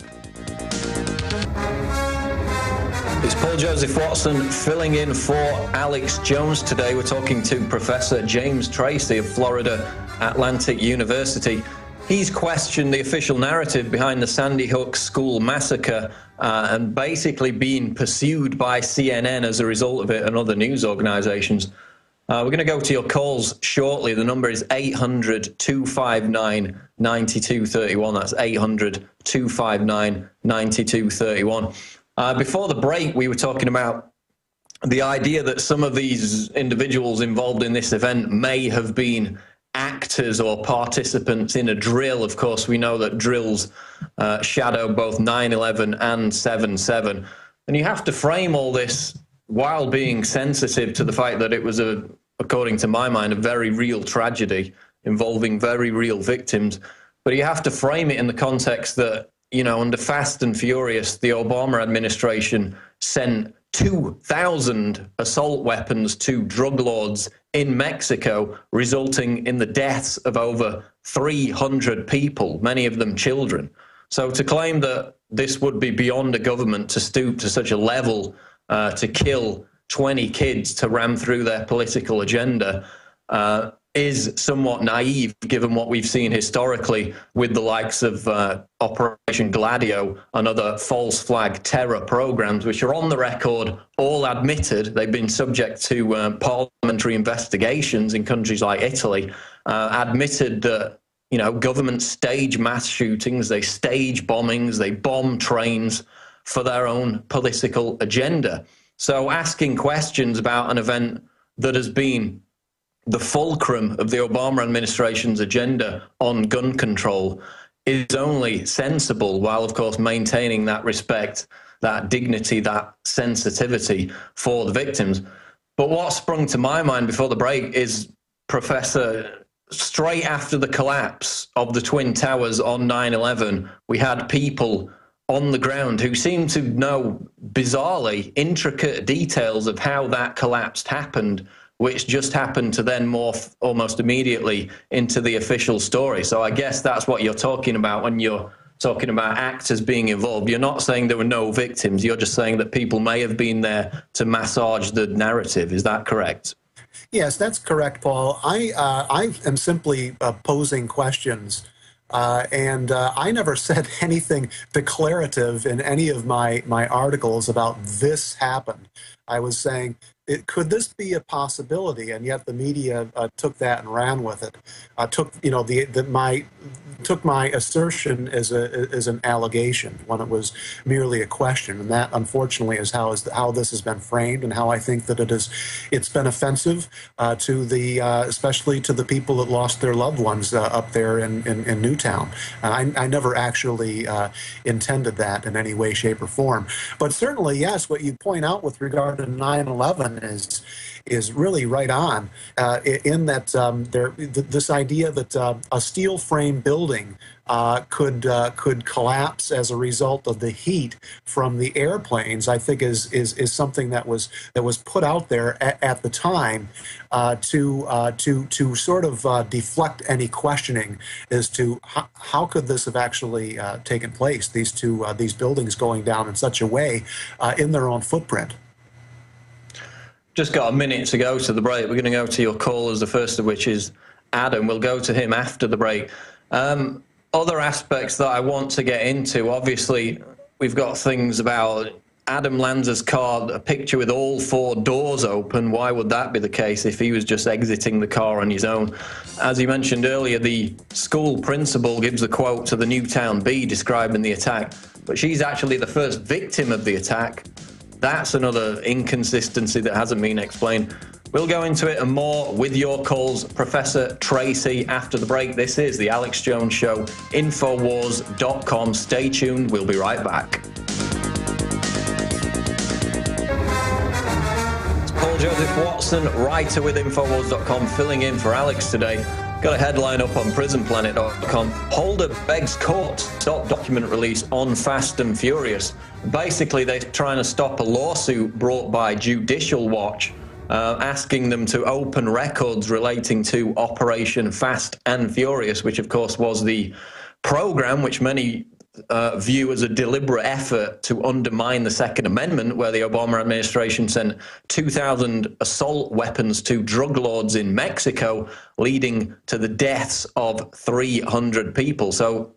It's Paul Joseph Watson filling in for Alex Jones today. We're talking to Professor James Tracy of Florida Atlantic University. He's questioned the official narrative behind the Sandy Hook school massacre and basically being pursued by CNN as a result of it and other news organizations. We're going to go to your calls shortly. The number is 800-259-9231. That's 800-259-9231. Before the break, we were talking about the idea that some of these individuals involved in this event may have been actors or participants in a drill. Of course, we know that drills shadow both 9/11 and 7/7. And you have to frame all this while being sensitive to the fact that it was, according to my mind, a very real tragedy involving very real victims. But you have to frame it in the context that, under Fast and Furious, the Obama administration sent 2,000 assault weapons to drug lords in Mexico, resulting in the deaths of over 300 people, many of them children. So to claim that this would be beyond a government to stoop to such a level to kill 20 kids to ram through their political agenda is somewhat naive, given what we've seen historically with the likes of Operation Gladio and other false flag terror programs, which are on the record, all admitted. They've been subject to parliamentary investigations in countries like Italy, admitted that, governments stage mass shootings, they stage bombings, they bomb trains for their own political agenda. So asking questions about an event that has been the fulcrum of the Obama administration's agenda on gun control is only sensible, while, of course, maintaining that respect, that dignity, that sensitivity for the victims. But what sprung to my mind before the break is, Professor, straight after the collapse of the Twin Towers on 9/11, we had people on the ground who seemed to know, bizarrely, intricate details of how that collapse happened, which just happened to then morph almost immediately into the official story. So I guess that's what you're talking about when you're talking about actors being involved. You're not saying there were no victims. You're just saying that people may have been there to massage the narrative. Is that correct?
Yes, that's correct, Paul. I am simply posing questions. And I never said anything declarative in any of my articles about this happened. I was saying, could this be a possibility? And yet the media took that and ran with it. Took my assertion as an allegation when it was merely a question, and that unfortunately is how this has been framed, and how I think that it's been offensive especially to the people that lost their loved ones up there in Newtown. I never actually intended that in any way, shape, or form. But certainly, yes, what you point out with regard to 9/11 is really right on, in that this idea that a steel frame building could collapse as a result of the heat from the airplanes, I think is something that was put out there at the time to sort of deflect any questioning as to how could this have actually taken place, these buildings going down in such a way in their own footprint.
Just got a minute to go to the break. We're going to go to your callers, the first of which is Adam. We'll go to him after the break. Other aspects that I want to get into, obviously, we've got things about Adam Lanza's car, a picture with all 4 doors open. Why would that be the case if he was just exiting the car on his own? As you mentioned earlier, the school principal gives a quote to the Newtown Bee describing the attack, but she's actually the first victim of the attack. That's another inconsistency that hasn't been explained. We'll go into it and more with your calls, Professor Tracy, after the break. This is the Alex Jones Show, Infowars.com. Stay tuned. We'll be right back. Paul Joseph Watson, writer with Infowars.com, filling in for Alex today. Got a headline up on prisonplanet.com. Holder begs court stop document release on Fast and Furious. Basically, they're trying to stop a lawsuit brought by Judicial Watch, asking them to open records relating to Operation Fast and Furious, which, of course, was the program which many view as a deliberate effort to undermine the Second Amendment, where the Obama administration sent 2,000 assault weapons to drug lords in Mexico, leading to the deaths of 300 people. So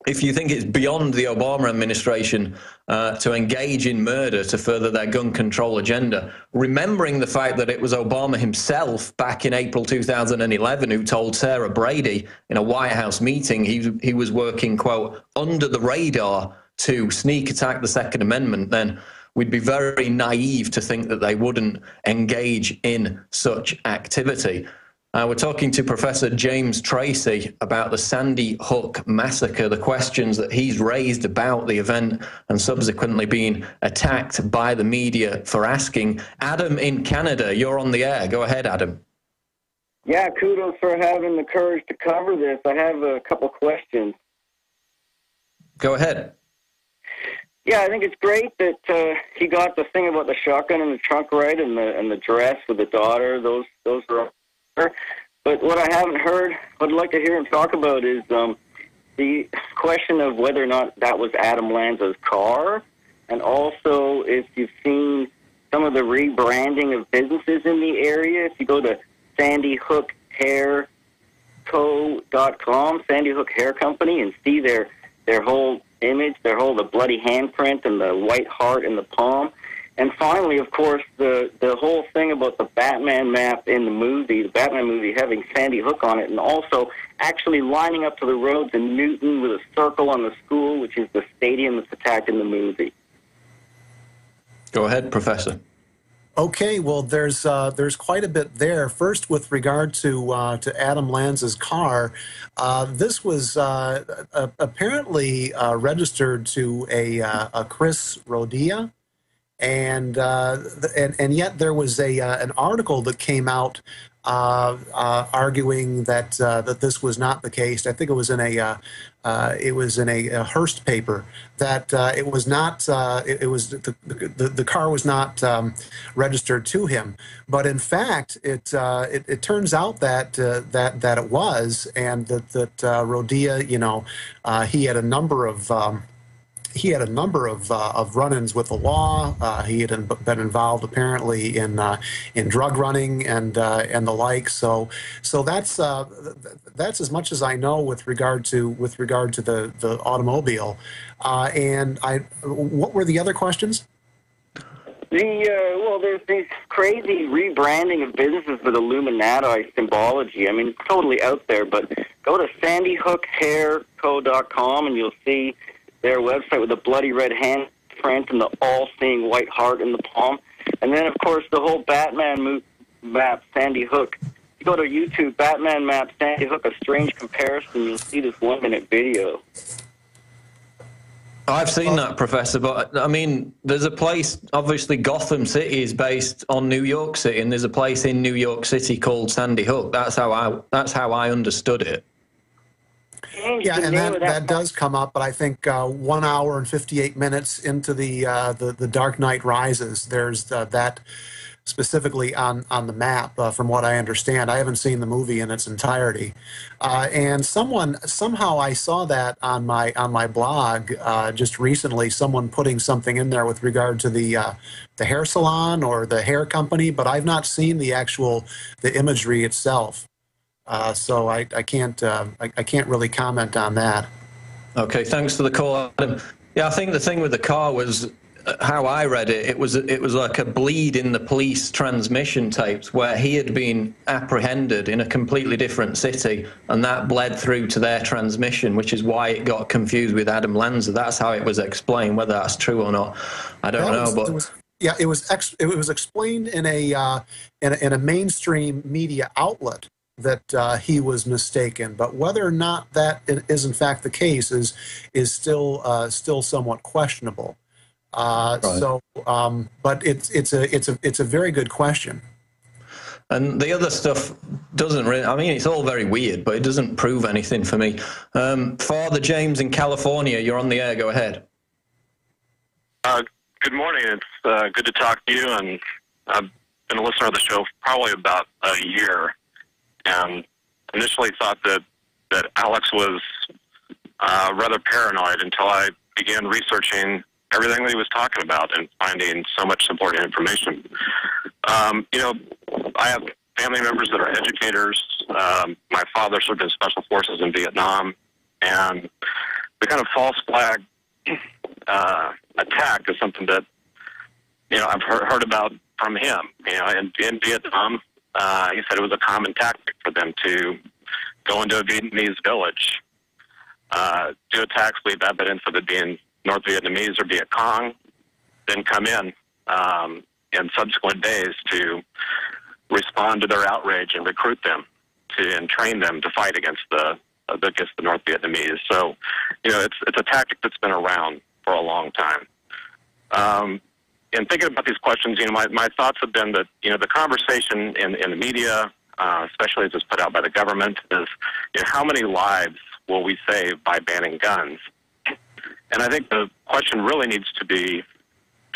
if you think it's beyond the Obama administration to engage in murder to further their gun control agenda, remembering the fact that it was Obama himself back in April 2011 who told Sarah Brady in a White House meeting he was working, quote, under the radar to sneak attack the Second Amendment, then we'd be very naive to think that they wouldn't engage in such activity. We're talking to Professor James Tracy about the Sandy Hook massacre, the questions that he's raised about the event and subsequently being attacked by the media for asking. Adam in Canada, you're on the air. Go ahead, Adam.
Yeah, kudos for having the courage to cover this. I have a couple questions.
Go ahead.
Yeah, I think it's great that he got the thing about the shotgun in the trunk right, and the dress with the daughter. Those are. But what I haven't heard, what I'd like to hear him talk about is the question of whether or not that was Adam Lanza's car, and also if you've seen some of the rebranding of businesses in the area. If you go to sandyhookhairco.com, Sandy Hook Hair Company, and see their whole image, the bloody handprint and the white heart in the palm. And finally, of course, the whole thing about the Batman map in the Batman movie having Sandy Hook on it, and also actually lining up to the roads in Newton with a circle on the school, which is the stadium that's attacked in the movie.
Go ahead, Professor.
Okay, well, there's quite a bit there. First, with regard to Adam Lanza's car, this was apparently registered to a Chris Rodia. And yet there was an article that came out arguing that this was not the case. I think it was in a Hearst paper that it was not. The car was not registered to him, but in fact it turns out that it was, and that Rodia, he had a number of. He had a number of run-ins with the law. He had been involved apparently in drug running and the like. So that's as much as I know with regard to the automobile. And what were the other questions? Well,
there's these crazy rebranding of businesses with Illuminati symbology. I mean, it's totally out there. But go to sandyhookhairco.com and you'll see their website with the bloody red handprint and the all-seeing white heart in the palm. And then, of course, the whole Batman map, Sandy Hook. If you go to YouTube, Batman map, Sandy Hook, a strange comparison, you'll see this 1-minute video.
I've seen that, Professor, but, I mean, there's a place, obviously Gotham City is based on New York City, and there's a place in New York City called Sandy Hook. That's how I understood it.
Yeah, and that does come up, but I think 1 hour and 58 minutes into the Dark Knight Rises, there's that specifically on the map, from what I understand. I haven't seen the movie in its entirety, and somehow I saw that on my blog just recently. Someone putting something in there with regard to the hair salon or the hair company, but I've not seen the imagery itself. So I can't really comment on that.
Okay, thanks for the call, Adam. Yeah, I think the thing with the car was how I read it, it was like a bleed in the police transmission tapes where he had been apprehended in a completely different city, and that bled through to their transmission, which is why it got confused with Adam Lanza. That's how it was explained. Whether that's true or not, I don't know.
It was explained in a mainstream media outlet that he was mistaken, but whether or not that is in fact the case is still somewhat questionable.
Right.
So, but it's a very good question.
And the other stuff doesn't really, I mean, it's all very weird, but it doesn't prove anything for me. Father James in California, you're on the air. Go ahead.
Good morning. It's good to talk to you, and I've been a listener of the show for probably about a year, and initially thought that Alex was rather paranoid until I began researching everything that he was talking about and finding so much important information. You know, I have family members that are educators. My father served in special forces in Vietnam, and the kind of false flag attack is something that, you know, I've heard about from him. You know, in Vietnam, he said it was a common tactic for them to go into a Vietnamese village, do attacks, leave evidence of it being North Vietnamese or Viet Cong, then come in subsequent days to respond to their outrage and recruit them and train them to fight against the North Vietnamese. So, you know, it's a tactic that's been around for a long time. And thinking about these questions, you know, my thoughts have been that, you know, the conversation in the media, especially as it's put out by the government, is, you know, how many lives will we save by banning guns? And I think the question really needs to be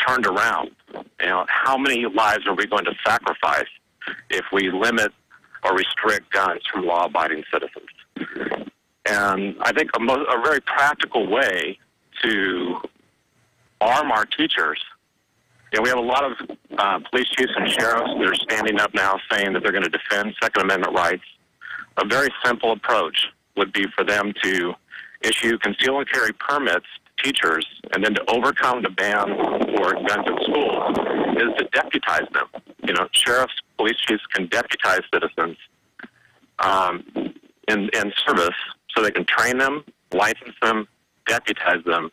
turned around. You know, how many lives are we going to sacrifice if we limit or restrict guns from law-abiding citizens? And I think a very practical way to arm our teachers. You know, we have a lot of police chiefs and sheriffs that are standing up now saying that they're going to defend Second Amendment rights. A very simple approach would be for them to issue conceal and carry permits to teachers, and then to overcome the ban for guns in schools is to deputize them. You know, sheriffs, police chiefs can deputize citizens in service, so they can train them, license them, deputize them,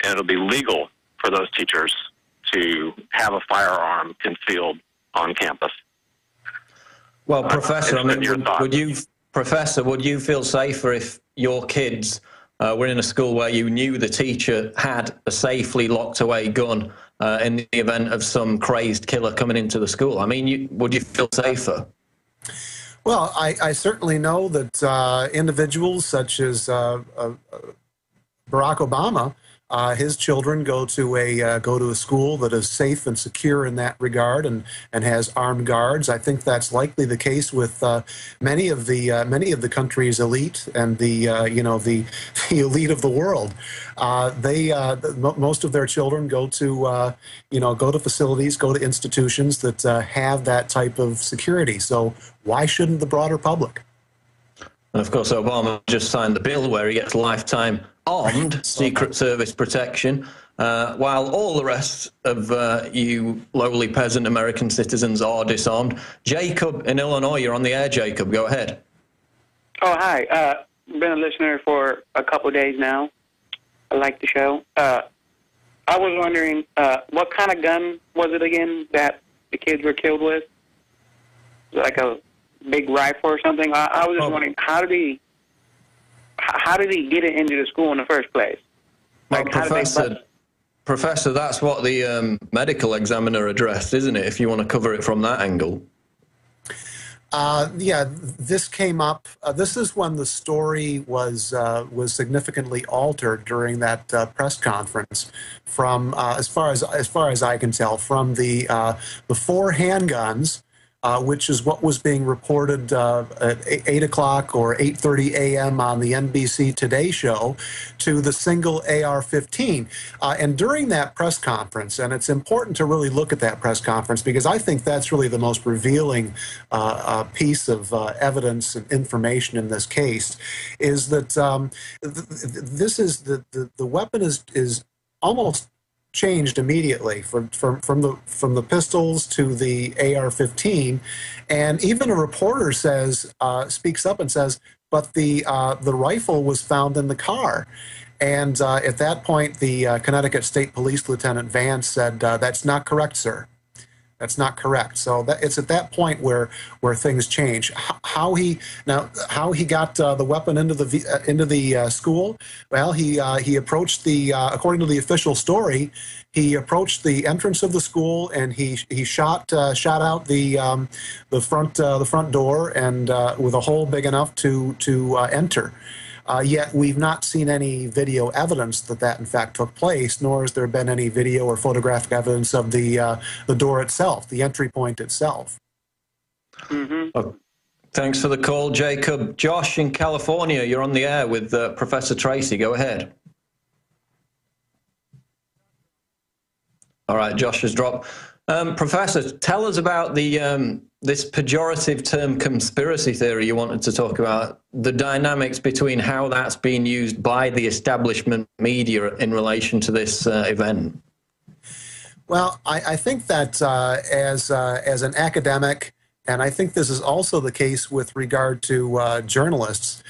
and it'll be legal for those teachers to have a firearm concealed on campus.
Well, Professor, I mean, would you feel safer if your kids were in a school where you knew the teacher had a safely locked away gun in the event of some crazed killer coming into the school? I mean, would you feel safer?
Well, I certainly know that individuals such as Barack Obama, his children go to a school that is safe and secure in that regard, and has armed guards. I think that's likely the case with many of the country's elite and the elite of the world. Most of their children go to facilities, go to institutions that have that type of security. So why shouldn't the broader public?
And of course, Obama just signed the bill where he gets lifetime armed Secret Service protection, while all the rest of you lowly peasant American citizens are disarmed. Jacob in Illinois, you're on the air, Jacob. Go ahead.
Oh, hi. Been a listener for a couple of days now. I like the show. I was wondering, what kind of gun was it again that the kids were killed with? Like a big rifle or something? I was just wondering, how did he get it into the school in the first place?
Well, Professor, that's what the medical examiner addressed, isn't it, if you want to cover it from that angle?
Yeah, this came up. This is when the story was significantly altered during that press conference. From as far as I can tell, from the 4 handguns, which is what was being reported at 8 o'clock or 8:30 a.m. on the NBC Today show, to the single AR-15. And during that press conference, and it's important to really look at that press conference because I think that's really the most revealing piece of evidence and information in this case, is that the weapon is almost changed immediately from the pistols to the AR-15, and even a reporter speaks up and says, but the rifle was found in the car. And at that point, the Connecticut State Police Lieutenant Vance said, "That's not correct, sir. That's not correct." So it's at that point where things change. How he got the weapon into the school? Well, he approached according to the official story, he approached the entrance of the school and he shot out the front door and with a hole big enough to enter. Yet we've not seen any video evidence that in fact took place, nor has there been any video or photographic evidence of the door itself, the entry point itself.
Mm-hmm.
Oh, thanks for the call, Jacob. Josh in California, you're on the air with Professor Tracy. Go ahead. All right, Josh has dropped. Professor, tell us about this pejorative term conspiracy theory you wanted to talk about, the dynamics between how that's being used by the establishment media in relation to this event.
Well, I think that as an academic, and I think this is also the case with regard to journalists,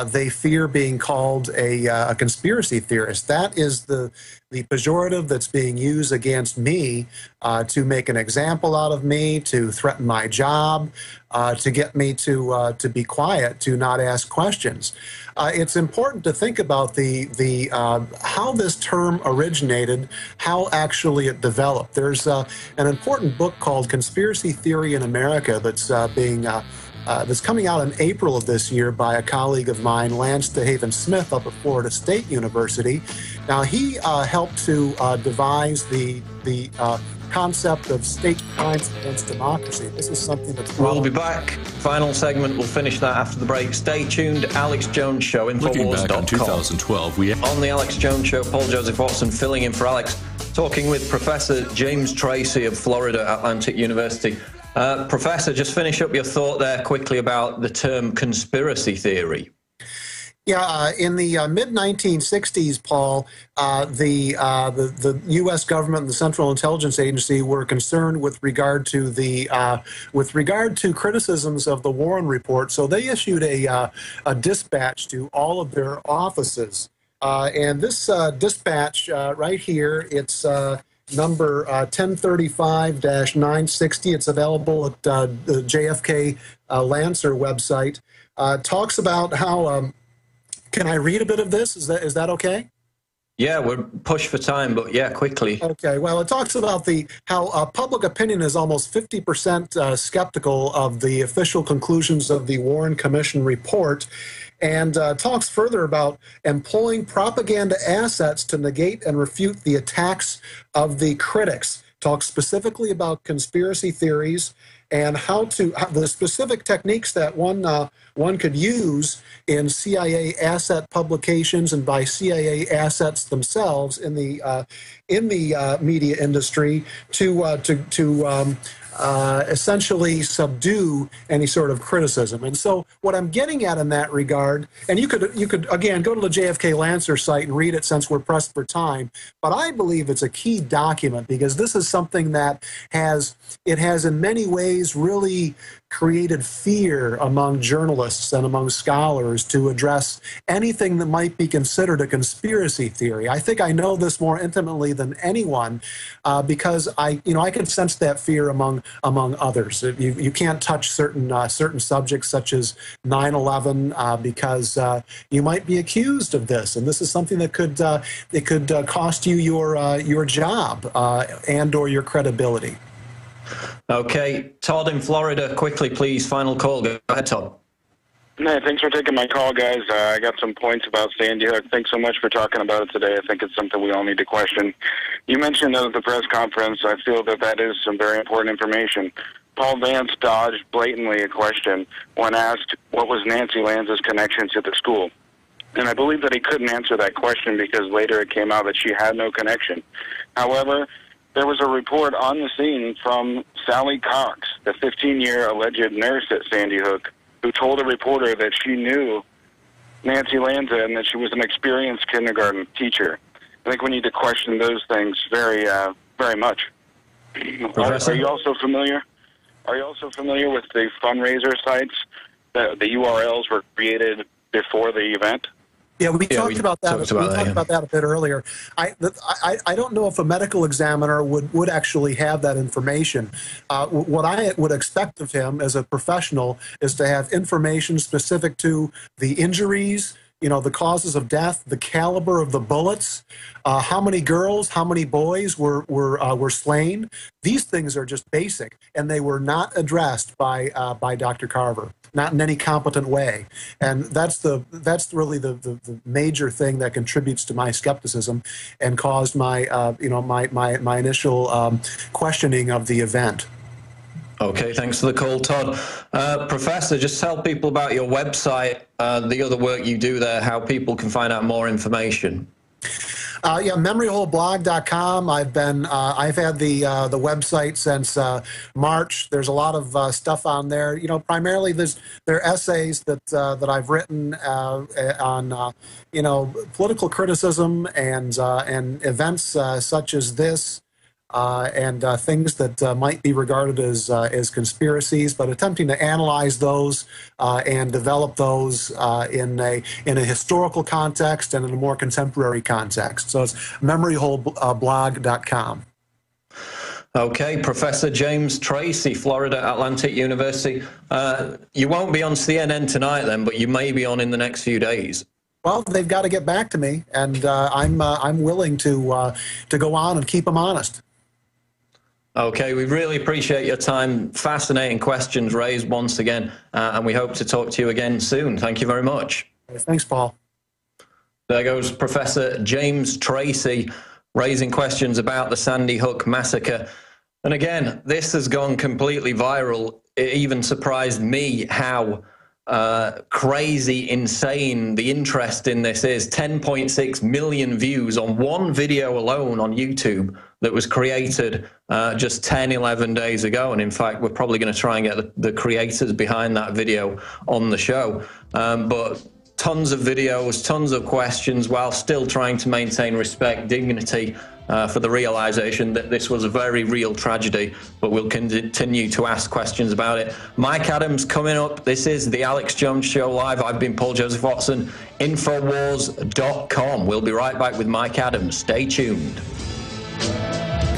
they fear being called a conspiracy theorist. That is the pejorative that's being used against me to make an example out of me, to threaten my job, to get me to be quiet, to not ask questions. It's important to think about how this term originated, how actually it developed. There's an important book called Conspiracy Theory in America that's coming out in April of this year by a colleague of mine, Lance DeHaven Smith, up at Florida State University. Now, he helped to devise the concept of state crimes against democracy. This is something that's...
We'll be back. Final segment. We'll finish that after the break. Stay tuned. Alex Jones Show, Infowars.com.
Looking back on 2012,
on the Alex Jones Show, Paul Joseph Watson filling in for Alex, talking with Professor James Tracy of Florida Atlantic University. Professor, just finish up your thought there quickly about the term conspiracy theory.
Yeah, in the mid-1960s, Paul, the U.S. government and the Central Intelligence Agency were concerned with regard to criticisms of the Warren Report. So they issued a dispatch to all of their offices, and this dispatch right here, it's number 1035-960. It's available at the JFK Lancer website. Talks about how. Can I read a bit of this? Is that okay?
Yeah, we're pushed for time, but yeah, quickly.
Okay, well, it talks about how public opinion is almost 50% skeptical of the official conclusions of the Warren Commission report, and talks further about employing propaganda assets to negate and refute the attacks of the critics. Talks specifically about conspiracy theories and the specific techniques that one could use in CIA asset publications and by CIA assets themselves in the media industry to essentially subdue any sort of criticism. And so what I'm getting at in that regard, and you could again go to the JFK Lancer site and read it since we're pressed for time, but I believe it's a key document because this is something that has in many ways really created fear among journalists and among scholars to address anything that might be considered a conspiracy theory. I think I know this more intimately than anyone because I can sense that fear among others. You can't touch certain subjects such as 9/11 because you might be accused of this, and this is something that could cost you your job and or your credibility.
Okay, Todd in Florida, quickly, please. Final call. Go ahead, Todd.
No, thanks for taking my call, guys. I got some points about Sandy Hook. Thanks so much for talking about it today. I think it's something we all need to question. You mentioned at the press conference, I feel that is some very important information. Paul Vance dodged blatantly a question when asked what was Nancy Lanza's connection to the school. And I believe that he couldn't answer that question because later it came out that she had no connection. However, there was a report on the scene from Sally Cox, the 15-year alleged nurse at Sandy Hook, who told a reporter that she knew Nancy Lanza and that she was an experienced kindergarten teacher. I think we need to question those things very much. Are you also familiar? Are you also familiar with the fundraiser sites? The URLs were created before the event.
Yeah, we talked about that. We talked about that a bit earlier. I don't know if a medical examiner would actually have that information. What I would expect of him as a professional is to have information specific to the injuries, you know, the causes of death, the caliber of the bullets, how many girls, how many boys were slain. These things are just basic, and they were not addressed by Dr. Carver, not in any competent way. And that's really the major thing that contributes to my skepticism and caused my my initial questioning of the event.
Okay, thanks for the call, Todd. Professor, just tell people about your website, the other work you do there, how people can find out more information.
Yeah, memoryholeblog.com. I've had the website since March. There's a lot of stuff on there. You know, primarily there are essays that I've written on you know, political criticism and events such as this. And things that might be regarded as conspiracies, but attempting to analyze those and develop those in a historical context and in a more contemporary context. So it's memoryholeblog.com.
Okay, Professor James Tracy, Florida Atlantic University. You won't be on CNN tonight then, but you may be on in the next few days.
Well, they've got to get back to me, and I'm willing to go on and keep them honest.
Okay, we really appreciate your time. Fascinating questions raised once again, and we hope to talk to you again soon. Thank you very much.
Thanks, Paul.
There goes Professor James Tracy raising questions about the Sandy Hook massacre. And again, this has gone completely viral. It even surprised me how crazy, insane the interest in this is. 10.6 million views on one video alone on YouTube that was created just 10, 11 days ago. And in fact, we're probably going to try and get the creators behind that video on the show. But tons of videos, tons of questions, while still trying to maintain respect, dignity, for the realization that this was a very real tragedy, but we'll continue to ask questions about it. Mike Adams coming up. This is the Alex Jones Show Live. I've been Paul Joseph Watson, Infowars.com. We'll be right back with Mike Adams. Stay tuned.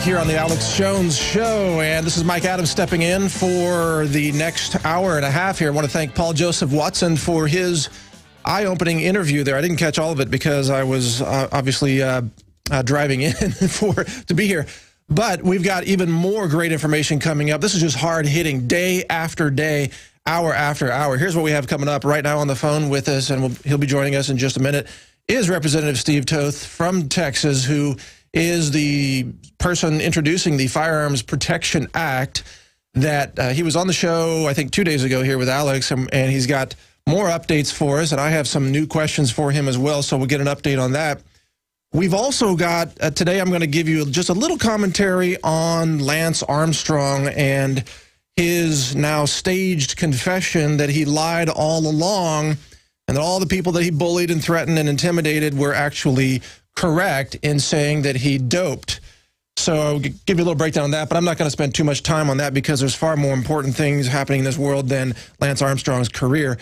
Here on the Alex Jones Show, and this is Mike Adams stepping in for the next hour and a half here. I want to thank Paul Joseph Watson for his eye-opening interview there. I didn't catch all of it because I was obviously driving in to be here. But we've got even more great information coming up. This is just hard-hitting, day after day, hour after hour. Here's what we have coming up right now on the phone with us, and he'll be joining us in just a minute, is Representative Steve Toth from Texas, who is the person introducing the Firearms Protection Act that he was on the show, I think, 2 days ago here with Alex, and he's got more updates for us, and I have some new questions for him as well, so we'll get an update on that. We've also got, today I'm going to give you just a little commentary on Lance Armstrong and his now staged confession that he lied all along and that all the people that he bullied and threatened and intimidated were actually correct in saying that he doped. So I'll give you a little breakdown on that, but I'm not going to spend too much time on that because there's far more important things happening in this world than Lance Armstrong's career.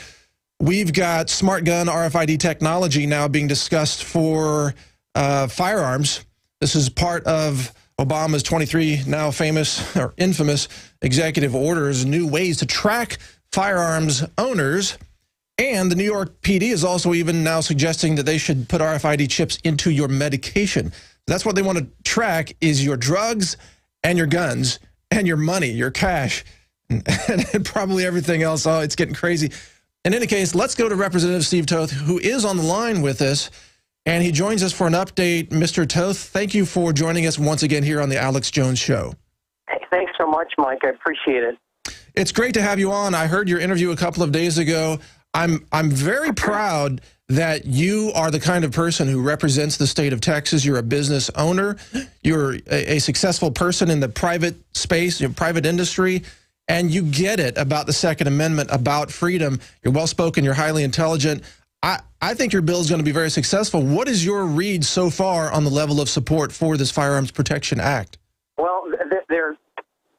We've got smart gun RFID technology now being discussed for firearms. This is part of Obama's 23 now famous or infamous executive orders, new ways to track firearms owners. And the New York PD is also even now suggesting that they should put RFID chips into your medication. That's what they want to track, is your drugs and your guns and your money, your cash, and probably everything else. Oh, it's getting crazy. In any case, let's go to Representative Steve Toth, who is on the line with us. And he joins us for an update. Mr. Toth, thank you for joining us once again here on the Alex Jones Show.
Hey, thanks so much, Mike. I appreciate it.
It's great to have you on. I heard your interview a couple of days ago. I'm very proud that you are the kind of person who represents the state of Texas. You're a business owner. You're a successful person in the private space, private industry, and you get it about the Second Amendment, about freedom. You're well-spoken. You're highly intelligent. I think your bill is going to be very successful. What is your read so far on the level of support for this Firearms Protection Act?
Well,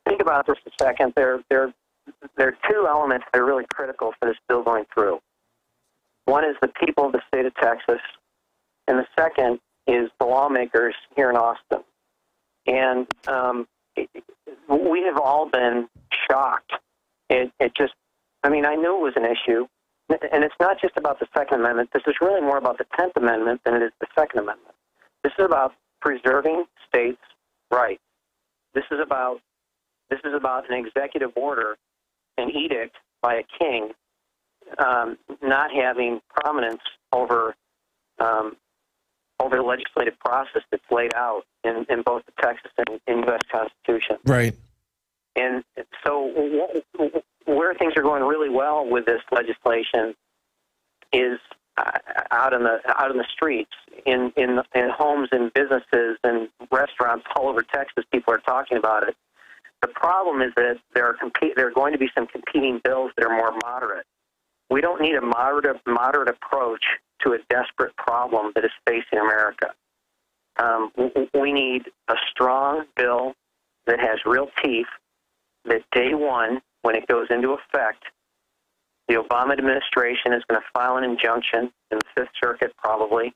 think about this a second. There are two elements that are really critical for this bill going through. One is the people of the state of Texas, and the second is the lawmakers here in Austin. And we have all been shocked. I knew it was an issue. And it's not just about the Second Amendment. This is really more about the 10th Amendment than it is the Second Amendment. This is about preserving states' rights. This is about an executive order, an edict by a king, not having prominence over the legislative process that's laid out in both the Texas and U.S. Constitution.
Right.
And so where things are going really well with this legislation is out in the streets, in homes and businesses and restaurants all over Texas. People are talking about it. The problem is that there are going to be some competing bills that are more moderate. We don't need a moderate approach to a desperate problem that is facing America. We need a strong bill that has real teeth, that day one, when it goes into effect, the Obama administration is going to file an injunction in the Fifth Circuit probably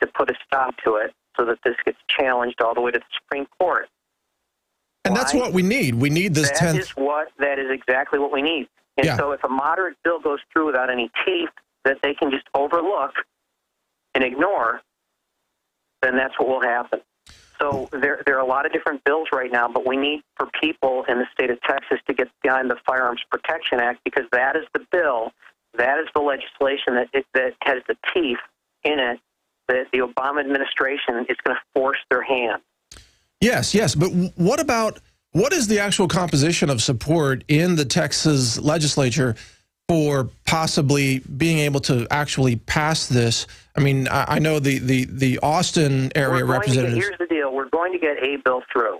to put a stop to it so that this gets challenged all the way to the Supreme Court.
And that's what we need. We need this 10th.
That is exactly what we need. And so if a moderate bill goes through without any teeth that they can just overlook and ignore, then that's what will happen. So there are a lot of different bills right now, but we need for people in the state of Texas to get behind the Firearms Protection Act, because that is the bill, that is the legislation that has the teeth in it that the Obama administration is going to force their hand.
Yes, but what is the actual composition of support in the Texas legislature for possibly being able to actually pass this? I mean, I know the Austin area representatives.
Here's the deal. We're going to get a bill through.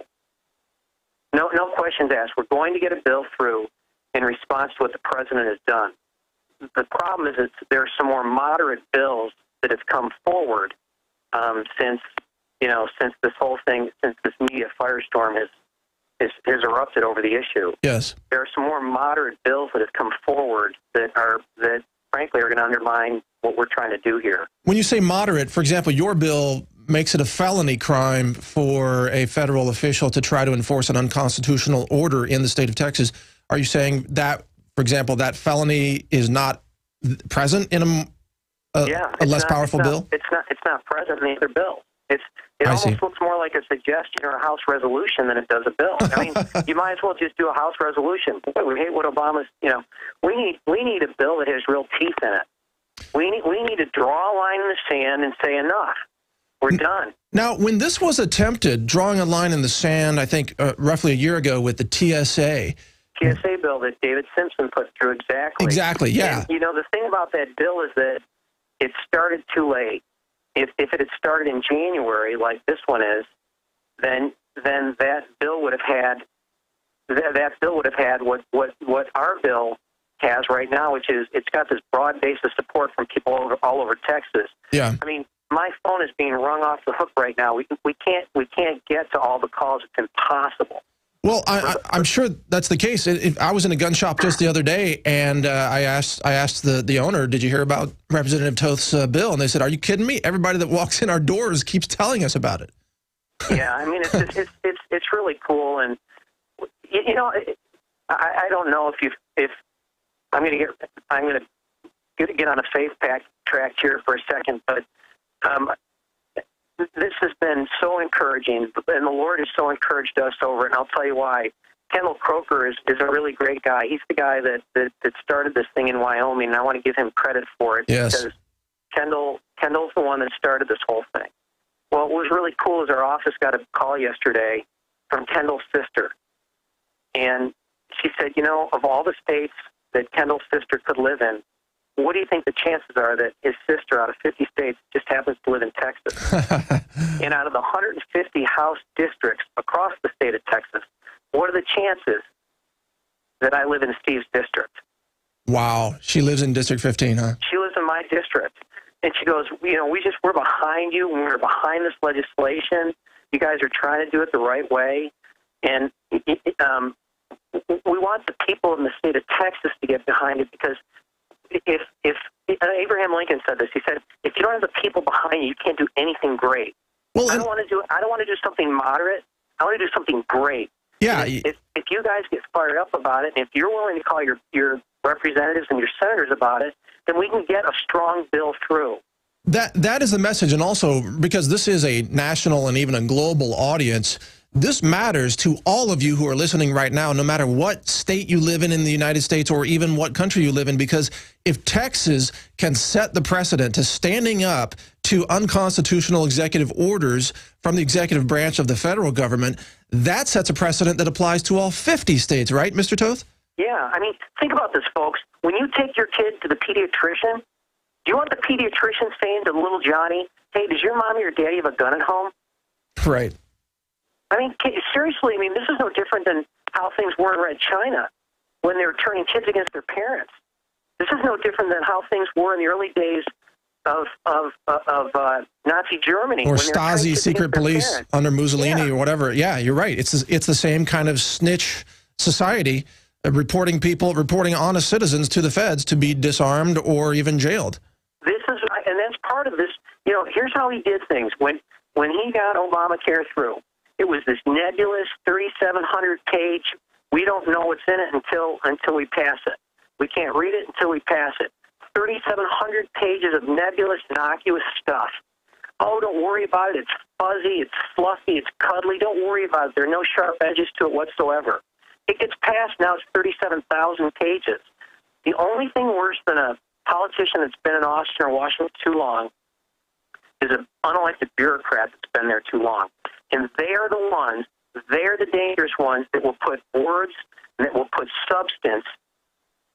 No questions asked. We're going to get a bill through in response to what the president has done. The problem is that there are some more moderate bills that have come forward since this whole thing, since this media firestorm has erupted over the issue.
Yes.
There are some more moderate bills that have come forward that frankly are going to undermine what we're trying to do here.
When you say moderate, for example, your bill makes it a felony crime for a federal official to try to enforce an unconstitutional order in the state of Texas. Are you saying that, for example, that felony is not present in a less powerful bill?
It's not present in the other bill. It almost looks more like a suggestion or a House resolution than it does a bill. I mean, you might as well just do a House resolution. Boy, we hate what Obama's, we need a bill that has real teeth in it. We need to draw a line in the sand and say enough. We're done.
Now, when this was attempted, drawing a line in the sand, I think roughly a year ago with the TSA
bill that David Simpson put through,
Exactly, yeah.
And, the thing about that bill is that it started too late. If it had started in January, like this one is, then that bill would have had what our bill has right now, which is it's got this broad base of support from people all over Texas.
Yeah.
I mean, my phone is being rung off the hook right now. We can't get to all the calls. It's impossible.
Well, I'm sure that's the case. I was in a gun shop just the other day, and I asked the owner, "Did you hear about Representative Toth's bill?" And they said, "Are you kidding me? Everybody that walks in our doors keeps telling us about it."
Yeah, I mean, it's really cool, and I don't know if I'm going to get on a faith track here for a second, but this has been so encouraging, and the Lord has so encouraged us over it, and I'll tell you why. Kendall Croker is a really great guy. He's the guy that started this thing in Wyoming, and I want to give him credit for it.
Yes.
Because Kendall's the one that started this whole thing. Well, what was really cool is our office got a call yesterday from Kendall's sister, and she said, of all the states that Kendall's sister could live in, what do you think the chances are that his sister out of 50 states just happens to live in Texas? And out of the 150 House districts across the state of Texas, what are the chances that I live in Steve's district?
Wow. She lives in District 15, huh?
She lives in my district. And she goes, we're behind you. We're behind this legislation. You guys are trying to do it the right way. And we want the people in the state of Texas to get behind it, because if Abraham Lincoln said this, he said, if you don't have the people behind you, you can't do anything great.
Well,
I don't want to do something moderate. I want to do something great.
Yeah.
If you guys get fired up about it, and if you're willing to call your representatives and your senators about it, then we can get a strong bill through.
That is the message. And also, because this is a national and even a global audience, this matters to all of you who are listening right now, no matter what state you live in the United States or even what country you live in, because if Texas can set the precedent to standing up to unconstitutional executive orders from the executive branch of the federal government, that sets a precedent that applies to all 50 states, right, Mr. Toth?
Yeah, I mean, think about this, folks. When you take your kid to the pediatrician, do you want the pediatrician saying to little Johnny, hey, does your mommy or daddy have a gun at home?
Right.
I mean, seriously, I mean, this is no different than how things were in Red China when they were turning kids against their parents. This is no different than how things were in the early days of Nazi Germany.
Or Stasi secret police under Mussolini or whatever. Yeah, you're right. It's the same kind of snitch society, reporting honest citizens to the feds to be disarmed or even jailed.
And that's part of this. You know, here's how he did things. When he got Obamacare through, it was this nebulous 3,700-page, we don't know what's in it until we pass it. We can't read it until we pass it. 3,700 pages of nebulous, innocuous stuff. Oh, don't worry about it. It's fuzzy, it's fluffy, it's cuddly. Don't worry about it. There are no sharp edges to it whatsoever. It gets passed now. It's 37,000 pages. The only thing worse than a politician that's been in Austin or Washington too long is an unelected bureaucrat that's been there too long. And they're the dangerous ones that will put words and that will put substance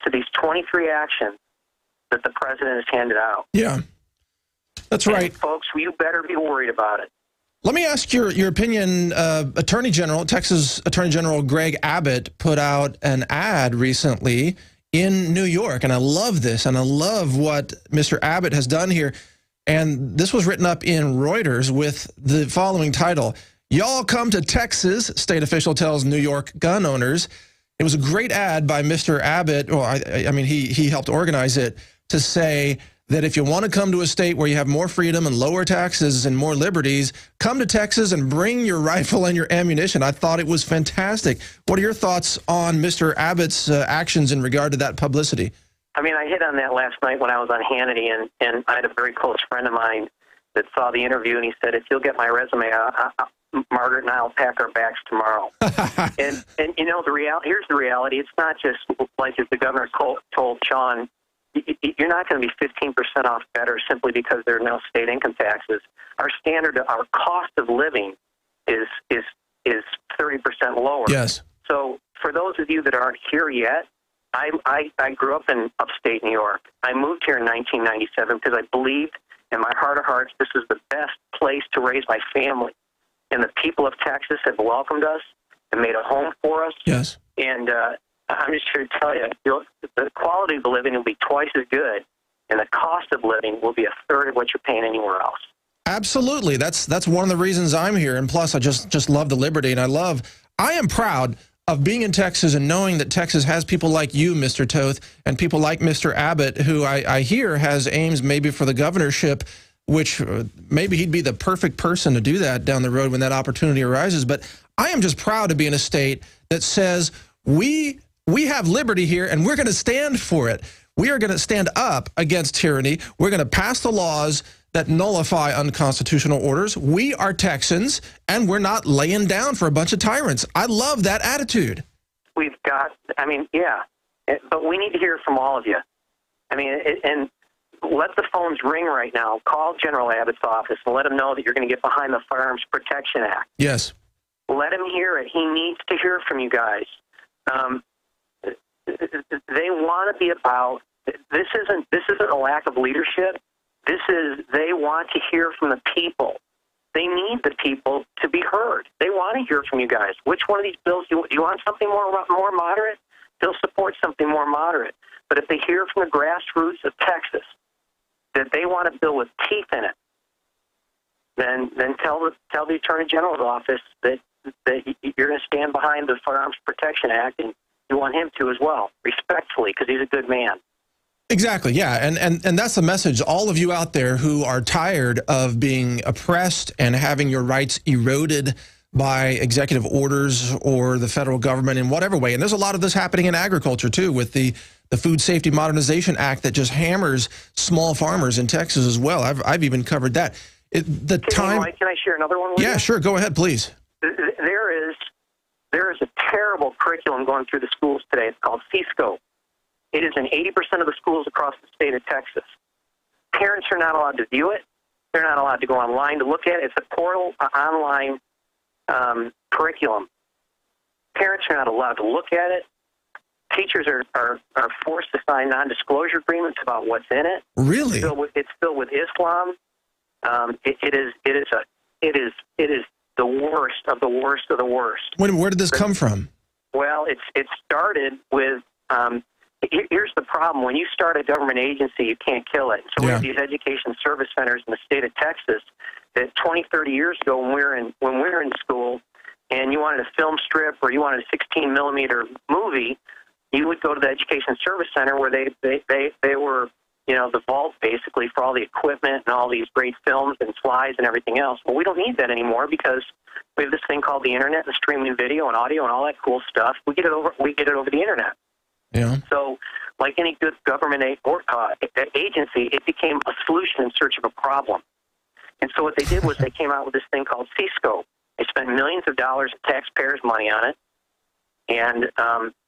to these 23 actions that the president has handed out.
Yeah, that's right.
And folks, you better be worried about it.
Let me ask your opinion. Texas Attorney General Greg Abbott put out an ad recently in New York, and I love this, and I love what Mr. Abbott has done here. And this was written up in Reuters with the following title: "Y'all come to Texas," state official tells New York gun owners. It was a great ad by Mr. Abbott. Well, I mean, he helped organize it to say that if you want to come to a state where you have more freedom and lower taxes and more liberties, come to Texas and bring your rifle and your ammunition. I thought it was fantastic. What are your thoughts on Mr. Abbott's actions in regard to that publicity?
I mean, I hit on that last night when I was on Hannity, and I had a very close friend of mine that saw the interview, and he said, if you'll get my resume, Margaret and I will pack our bags tomorrow. and you know, here's the reality. It's not just like as the governor told Sean, you're not going to be 15% off better simply because there are no state income taxes. Our cost of living is 30% lower.
Yes.
So for those of you that aren't here yet, I grew up in upstate New York. I moved here in 1997 because I believed in my heart of hearts this is the best place to raise my family. And the people of Texas have welcomed us and made a home for us.
Yes.
And I'm just here to tell you, the quality of the living will be twice as good, and the cost of living will be a third of what you're paying anywhere else.
Absolutely. That's one of the reasons I'm here. And plus, I just love the liberty. And I am proud of being in Texas and knowing that Texas has people like you, Mr. Toth, and people like Mr. Abbott, who I hear has aims maybe for the governorship, which maybe he'd be the perfect person to do that down the road when that opportunity arises. But I am just proud to be in a state that says we have liberty here, and we're going to stand for it. We are going to stand up against tyranny. We're going to pass the laws that nullify unconstitutional orders. We are Texans, and we're not laying down for a bunch of tyrants. I love that attitude.
We've got, I mean, yeah, but we need to hear from all of you. I mean, and let the phones ring right now. Call General Abbott's office and let him know that you're going to get behind the Firearms Protection Act.
Yes.
Let him hear it. He needs to hear from you guys. They want to be about, this isn't a lack of leadership. They want to hear from the people. They need the people to be heard. They want to hear from you guys. Which one of these bills do you want? Something more moderate they'll support something more moderate. But if they hear from the grassroots of Texas that they want a bill with teeth in it, then tell the Attorney General's office that you're going to stand behind the Firearms Protection Act, and you want him to as well, respectfully, because he's a good man.
Exactly, yeah, and that's the message. All of you out there who are tired of being oppressed and having your rights eroded by executive orders or the federal government in whatever way, and there's a lot of this happening in agriculture too, with the Food Safety Modernization Act that just hammers small farmers in Texas as well. I've even covered that. Can
I share another one with you?
Yeah, sure, go ahead, please.
There is a terrible curriculum going through the schools today. It's called CSCO. It is in 80% of the schools across the state of Texas. Parents are not allowed to view it. They're not allowed to go online to look at it. It's a portal online curriculum. Parents are not allowed to look at it. Teachers are forced to sign non-disclosure agreements about what's in it.
Really?
It's filled with Islam. It is the worst of the worst of the worst.
Where did this come from?
Well, it started with. Here's the problem: when you start a government agency, you can't kill it. So we have these education service centers in the state of Texas that 20, 30 years ago, when we were in school, and you wanted a film strip or you wanted a 16-millimeter movie, you would go to the education service center where they were, the vault basically for all the equipment and all these great films and slides and everything else. Well, we don't need that anymore because we have this thing called the internet and streaming video and audio and all that cool stuff. We get it over the internet.
Yeah.
So, like any good government agency, it became a solution in search of a problem. And so what they did was they came out with this thing called CSCO. They spent millions of dollars of taxpayers' money on it. And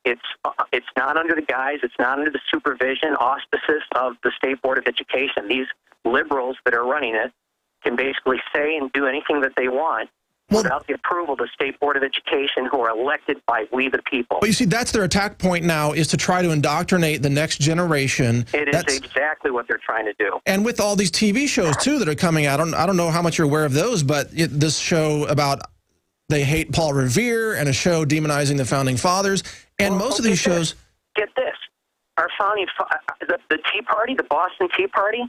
it's not under the guise, it's not under the supervision, auspices of the State Board of Education. These liberals that are running it can basically say and do anything that they want without the approval of the State Board of Education, who are elected by we the people.
But you see, that's their attack point now, is to try to indoctrinate the next generation.
It is exactly what they're trying to do.
And with all these TV shows, too, that are coming out, I don't know how much you're aware of those, but this show about they hate Paul Revere and a show demonizing the Founding Fathers. And most of these shows...
Get this. Our founding... The Tea Party, the Boston Tea Party,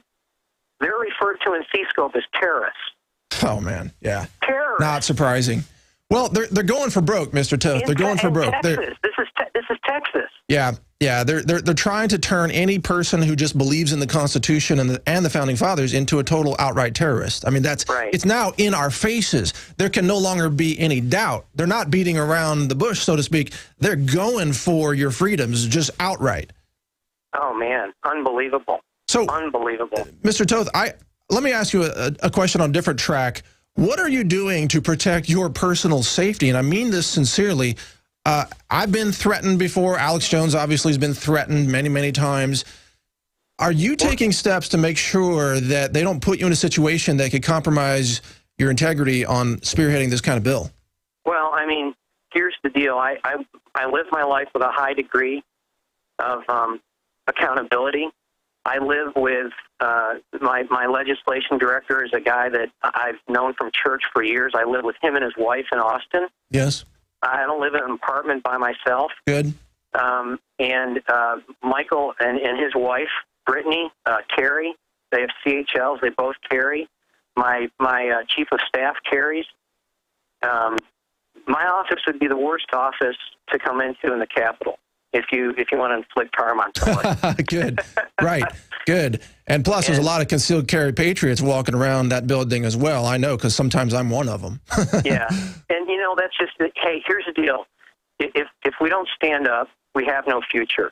they're referred to in C-Scope as terrorists.
Oh, man, yeah.
Terrorists.
Not surprising. Well, they're going for broke, Mr. Toth. They're going for broke.
This is Texas.
Yeah, yeah. They're trying to turn any person who just believes in the Constitution and the Founding Fathers into a total outright terrorist. I mean, that's right. It's now in our faces. There can no longer be any doubt. They're not beating around the bush, so to speak. They're going for your freedoms just outright.
Oh man, unbelievable.
So
unbelievable,
Mr. Toth. Let me ask you a question on a different track. What are you doing to protect your personal safety? And I mean this sincerely. I've been threatened before. Alex Jones obviously has been threatened many, many times. Are you taking steps to make sure that they don't put you in a situation that could compromise your integrity on spearheading this kind of bill? Well,
I mean, here's the deal. I live my life with a high degree of accountability. I live with my legislation director is a guy that I've known from church for years. I live with him and his wife in Austin.
Yes.
I don't live in an apartment by myself.
Good.
And Michael and his wife, Brittany, carry. They have CHLs. They both carry. My chief of staff carries. My office would be the worst office to come into in the Capitol if you want to inflict harm on someone.
Good. Right. Good. And plus, there's a lot of concealed carry patriots walking around that building as well. I know, because sometimes I'm one of them.
Yeah. And, that's just, hey, here's the deal. If we don't stand up, we have no future.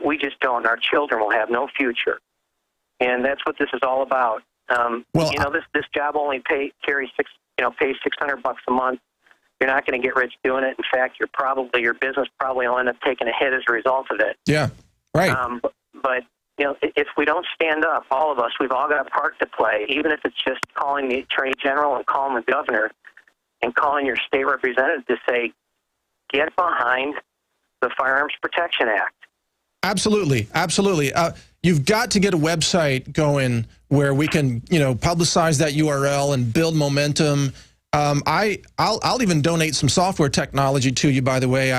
We just don't. Our children will have no future. And that's what this is all about. This job only pays $600 a month. You're not going to get rich doing it. In fact, your business probably will end up taking a hit as a result of it.
Yeah, right.
But if we don't stand up, all of us, we've all got a part to play. Even if it's just calling the Attorney General and calling the governor and calling your state representative to say, get behind the Firearms Protection Act.
Absolutely, absolutely. You've got to get a website going where we can, publicize that URL and build momentum. I'll even donate some software technology to you, by the way.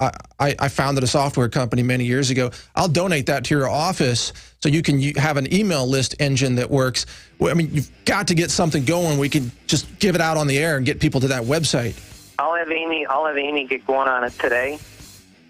I founded a software company many years ago. I'll donate that to your office so you can have an email list engine that works. I mean, you've got to get something going. We can just give it out on the air and get people to that website.
I'll have Amy get going on it today.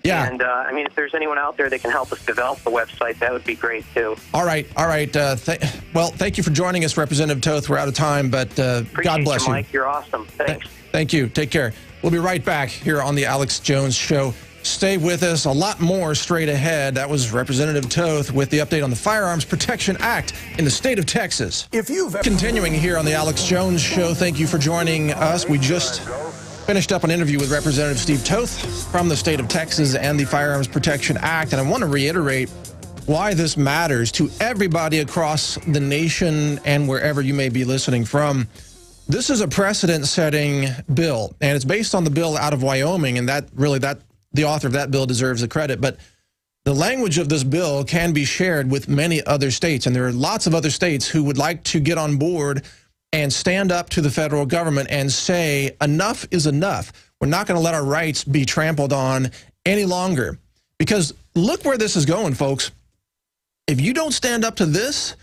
Yeah.
And, I mean, if there's anyone out there that can help us develop the website, that would be great, too.
All right. Well, thank you for joining us, Representative Toth. We're out of time, but God bless you.
Mike. You're awesome. Thanks.
Thank you. Take care. We'll be right back here on the Alex Jones Show. Stay with us. A lot more straight ahead. That was Representative Toth with the update on the Firearms Protection Act in the state of Texas. Continuing here on the Alex Jones Show, thank you for joining us. We just finished up an interview with Representative Steve Toth from the state of Texas and the Firearms Protection Act, and I want to reiterate why this matters to everybody across the nation and wherever you may be listening from. This is a precedent-setting bill, and it's based on the bill out of Wyoming, and the author of that bill deserves the credit, but the language of this bill can be shared with many other states, and there are lots of other states who would like to get on board and stand up to the federal government and say, enough is enough. We're not going to let our rights be trampled on any longer. Because look where this is going, folks. If you don't stand up to this,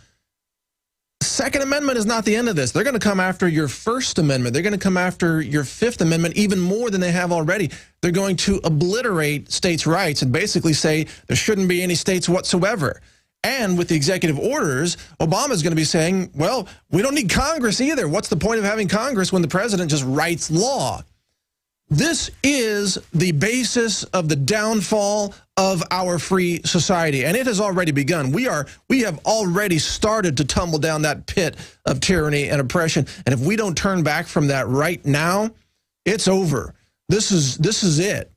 the Second Amendment is not the end of this. They're going to come after your First Amendment. They're going to come after your Fifth Amendment even more than they have already. They're going to obliterate states' rights and basically say there shouldn't be any states whatsoever. And with the executive orders, Obama's going to be saying, well, we don't need Congress either. What's the point of having Congress when the president just writes law? This is the basis of the downfall of our free society, and it has already begun. We have already started to tumble down that pit of tyranny and oppression, and if we don't turn back from that right now, it's over. This is it.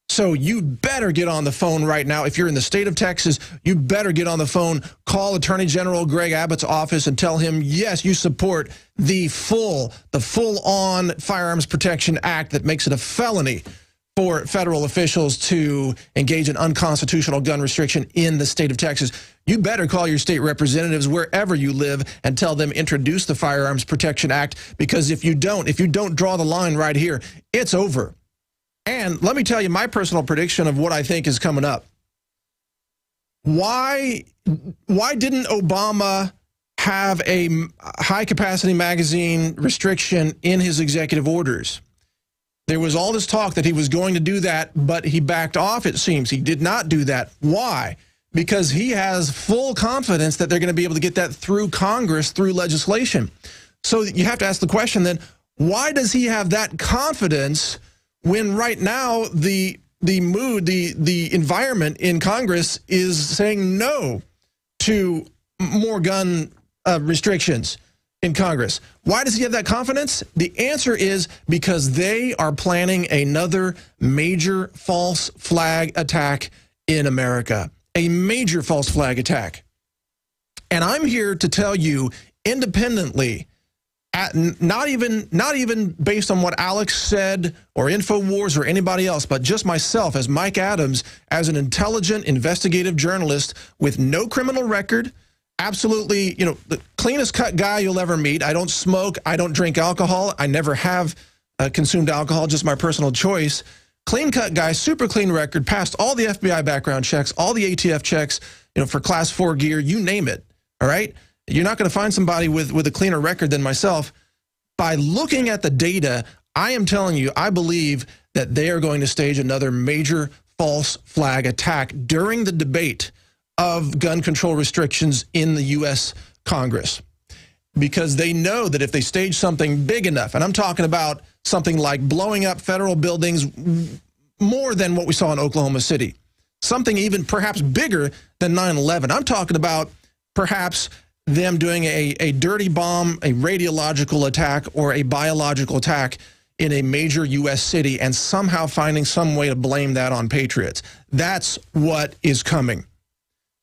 So you better get on the phone right now. If you're in the state of Texas, you better get on the phone, call Attorney General Greg Abbott's office and tell him, yes, you support the full-on Firearms Protection Act that makes it a felony for federal officials to engage in unconstitutional gun restriction in the state of Texas. You better call your state representatives wherever you live and tell them introduce the Firearms Protection Act, because if you don't draw the line right here, it's over. And let me tell you my personal prediction of what I think is coming up. Why didn't Obama have a high-capacity magazine restriction in his executive orders? There was all this talk that he was going to do that, but he backed off, it seems. He did not do that. Why? Because he has full confidence that they're going to be able to get that through Congress, through legislation. So you have to ask the question then, why does he have that confidence when right now the environment in Congress is saying no to more gun restrictions in Congress? Why does he have that confidence? The answer is because they are planning another major false flag attack in America. A major false flag attack. And I'm here to tell you independently, not even based on what Alex said or InfoWars or anybody else, but just myself as Mike Adams, as an intelligent investigative journalist with no criminal record, absolutely, the cleanest cut guy you'll ever meet. I don't smoke. I don't drink alcohol. I never have consumed alcohol, just my personal choice. Clean cut guy, super clean record, passed all the FBI background checks, all the ATF checks, for class 4 gear, you name it. All right. You're not going to find somebody with a cleaner record than myself. By looking at the data, I am telling you, I believe that they are going to stage another major false flag attack during the debate of gun control restrictions in the U.S. Congress. Because they know that if they stage something big enough, and I'm talking about something like blowing up federal buildings more than what we saw in Oklahoma City, something even perhaps bigger than 9/11. I'm talking about perhaps them doing a dirty bomb, a radiological attack, or a biological attack in a major U.S. city and somehow finding some way to blame that on patriots. That's what is coming.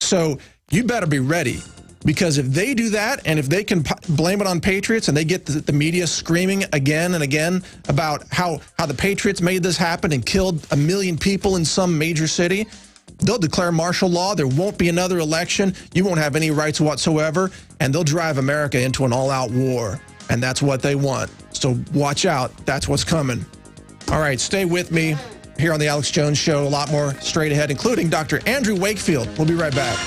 So you better be ready, because if they do that and if they can blame it on patriots and they get the media screaming again and again about how the patriots made this happen and killed 1 million people in some major city, they'll declare martial law. There won't be another election. You won't have any rights whatsoever, and they'll drive America into an all-out war, and that's what they want. So watch out. That's what's coming. All right, stay with me. here on the Alex Jones Show. A lot more straight ahead, including Dr. Andrew Wakefield. We'll be right back.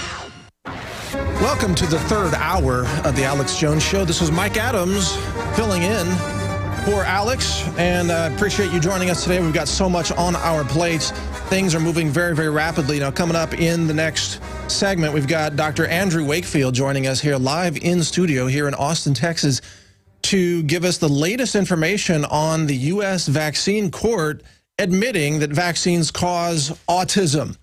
Welcome to the third hour of the Alex Jones Show. This is Mike Adams filling in for Alex, and I appreciate you joining us today. We've got so much on our plates. Things are moving very, very rapidly. Now, coming up in the next segment, we've got Dr. Andrew Wakefield joining us here live in studio here in Austin, Texas, to give us the latest information on the U.S. vaccine court admitting that vaccines cause autism.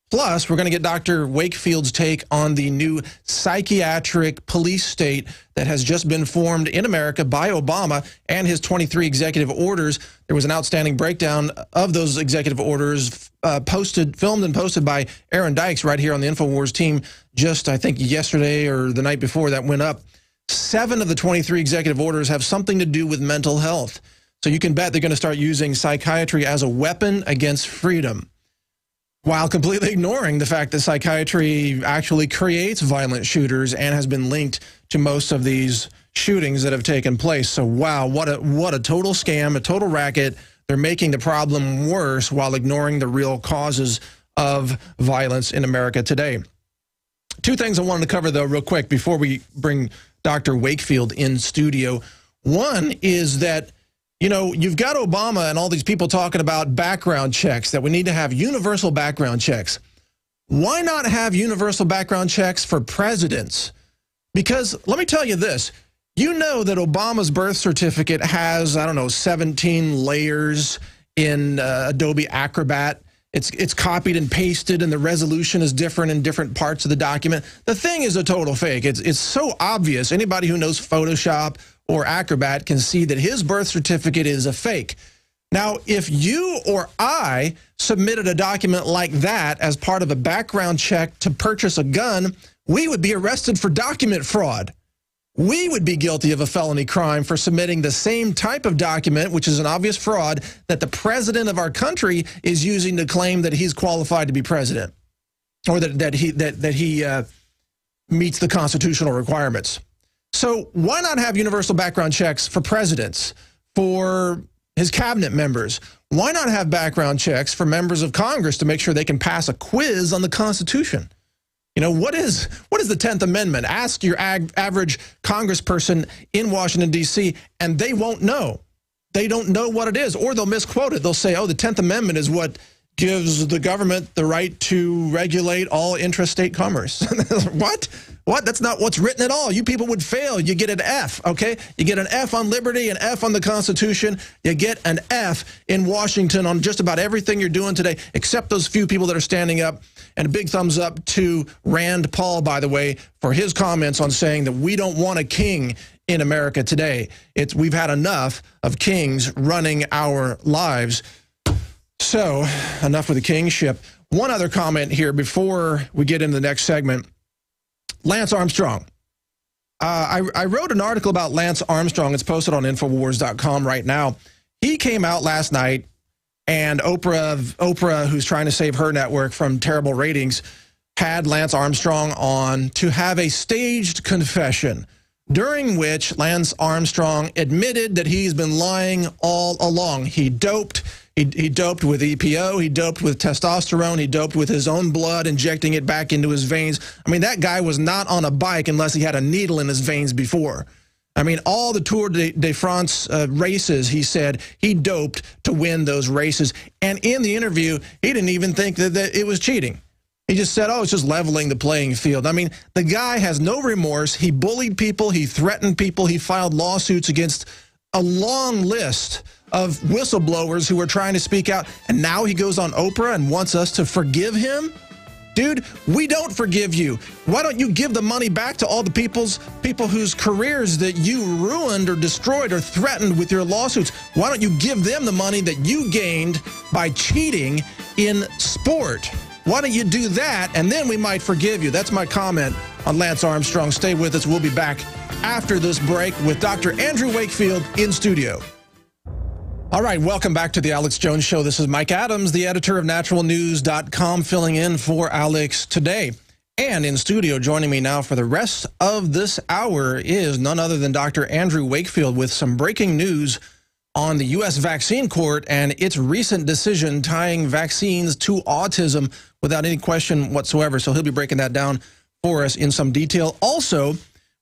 Plus, we're going to get Dr. Wakefield's take on the new psychiatric police state that has just been formed in America by Obama and his 23 executive orders. There was an outstanding breakdown of those executive orders filmed and posted by Aaron Dykes right here on the InfoWars team just, I think, yesterday or the night before that went up. 7 of the 23 executive orders have something to do with mental health. So you can bet they're going to start using psychiatry as a weapon against freedom, while completely ignoring the fact that psychiatry actually creates violent shooters and has been linked to most of these shootings that have taken place. So, wow, what a total scam, a total racket. They're making the problem worse while ignoring the real causes of violence in America today. 2 things I wanted to cover, though, real quick before we bring Dr. Wakefield in studio. One is that, you know, you've got Obama and all these people talking about background checks, that we need to have universal background checks. Why not have universal background checks for presidents? Because let me tell you this. You know that Obama's birth certificate has, I don't know, 17 layers in Adobe Acrobat. It's copied and pasted, and the resolution is different in different parts of the document. The thing is a total fake. It's so obvious. Anybody who knows Photoshop or Acrobat can see that his birth certificate is a fake. Now, if you or I submitted a document like that as part of a background check to purchase a gun, we would be arrested for document fraud. We would be guilty of a felony crime for submitting the same type of document, which is an obvious fraud, that the president of our country is using to claim that he's qualified to be president, or that he meets the constitutional requirements. So why not have universal background checks for presidents, for his cabinet members? Why not have background checks for members of Congress to make sure they can pass a quiz on the Constitution? You know, what is the 10th Amendment? Ask your average congressperson in Washington, D.C., and they won't know. They don't know what it is, or they'll misquote it. They'll say, oh, the 10th Amendment is what gives the government the right to regulate all intrastate commerce. What? What? That's not what's written at all. You people would fail. You get an F, okay? You get an F on liberty, an F on the Constitution. You get an F in Washington on just about everything you're doing today, except those few people that are standing up. And a big thumbs up to Rand Paul, by the way, for his comments on saying that we don't want a king in America today. We've had enough of kings running our lives. So, enough with the kingship. One other comment here before we get into the next segment. Lance Armstrong. I wrote an article about Lance Armstrong. It's posted on Infowars.com right now. He came out last night, and Oprah, who's trying to save her network from terrible ratings, had Lance Armstrong on to have a staged confession, during which Lance Armstrong admitted that he's been lying all along. He doped. He doped with EPO, he doped with testosterone, he doped with his own blood, injecting it back into his veins. I mean, that guy was not on a bike unless he had a needle in his veins before. I mean, all the Tour de France races, he said, he doped to win those races. And in the interview, he didn't even think that it was cheating. He just said, oh, it's just leveling the playing field. I mean, the guy has no remorse. He bullied people. He threatened people. He filed lawsuits against a long list of whistleblowers who were trying to speak out, and now he goes on Oprah and wants us to forgive him? Dude, we don't forgive you. Why don't you give the money back to all the people whose careers that you ruined or destroyed or threatened with your lawsuits? Why don't you give them the money that you gained by cheating in sport? Why don't you do that, and then we might forgive you? That's my comment on Lance Armstrong. Stay with us. We'll be back after this break with Dr. Andrew Wakefield in studio. All right, welcome back to the Alex Jones Show. This is Mike Adams, the editor of naturalnews.com, filling in for Alex today. And in studio, joining me now for the rest of this hour is none other than Dr. Andrew Wakefield with some breaking news on the U.S. Vaccine Court and its recent decision tying vaccines to autism without any question whatsoever. So he'll be breaking that down for us in some detail. Also,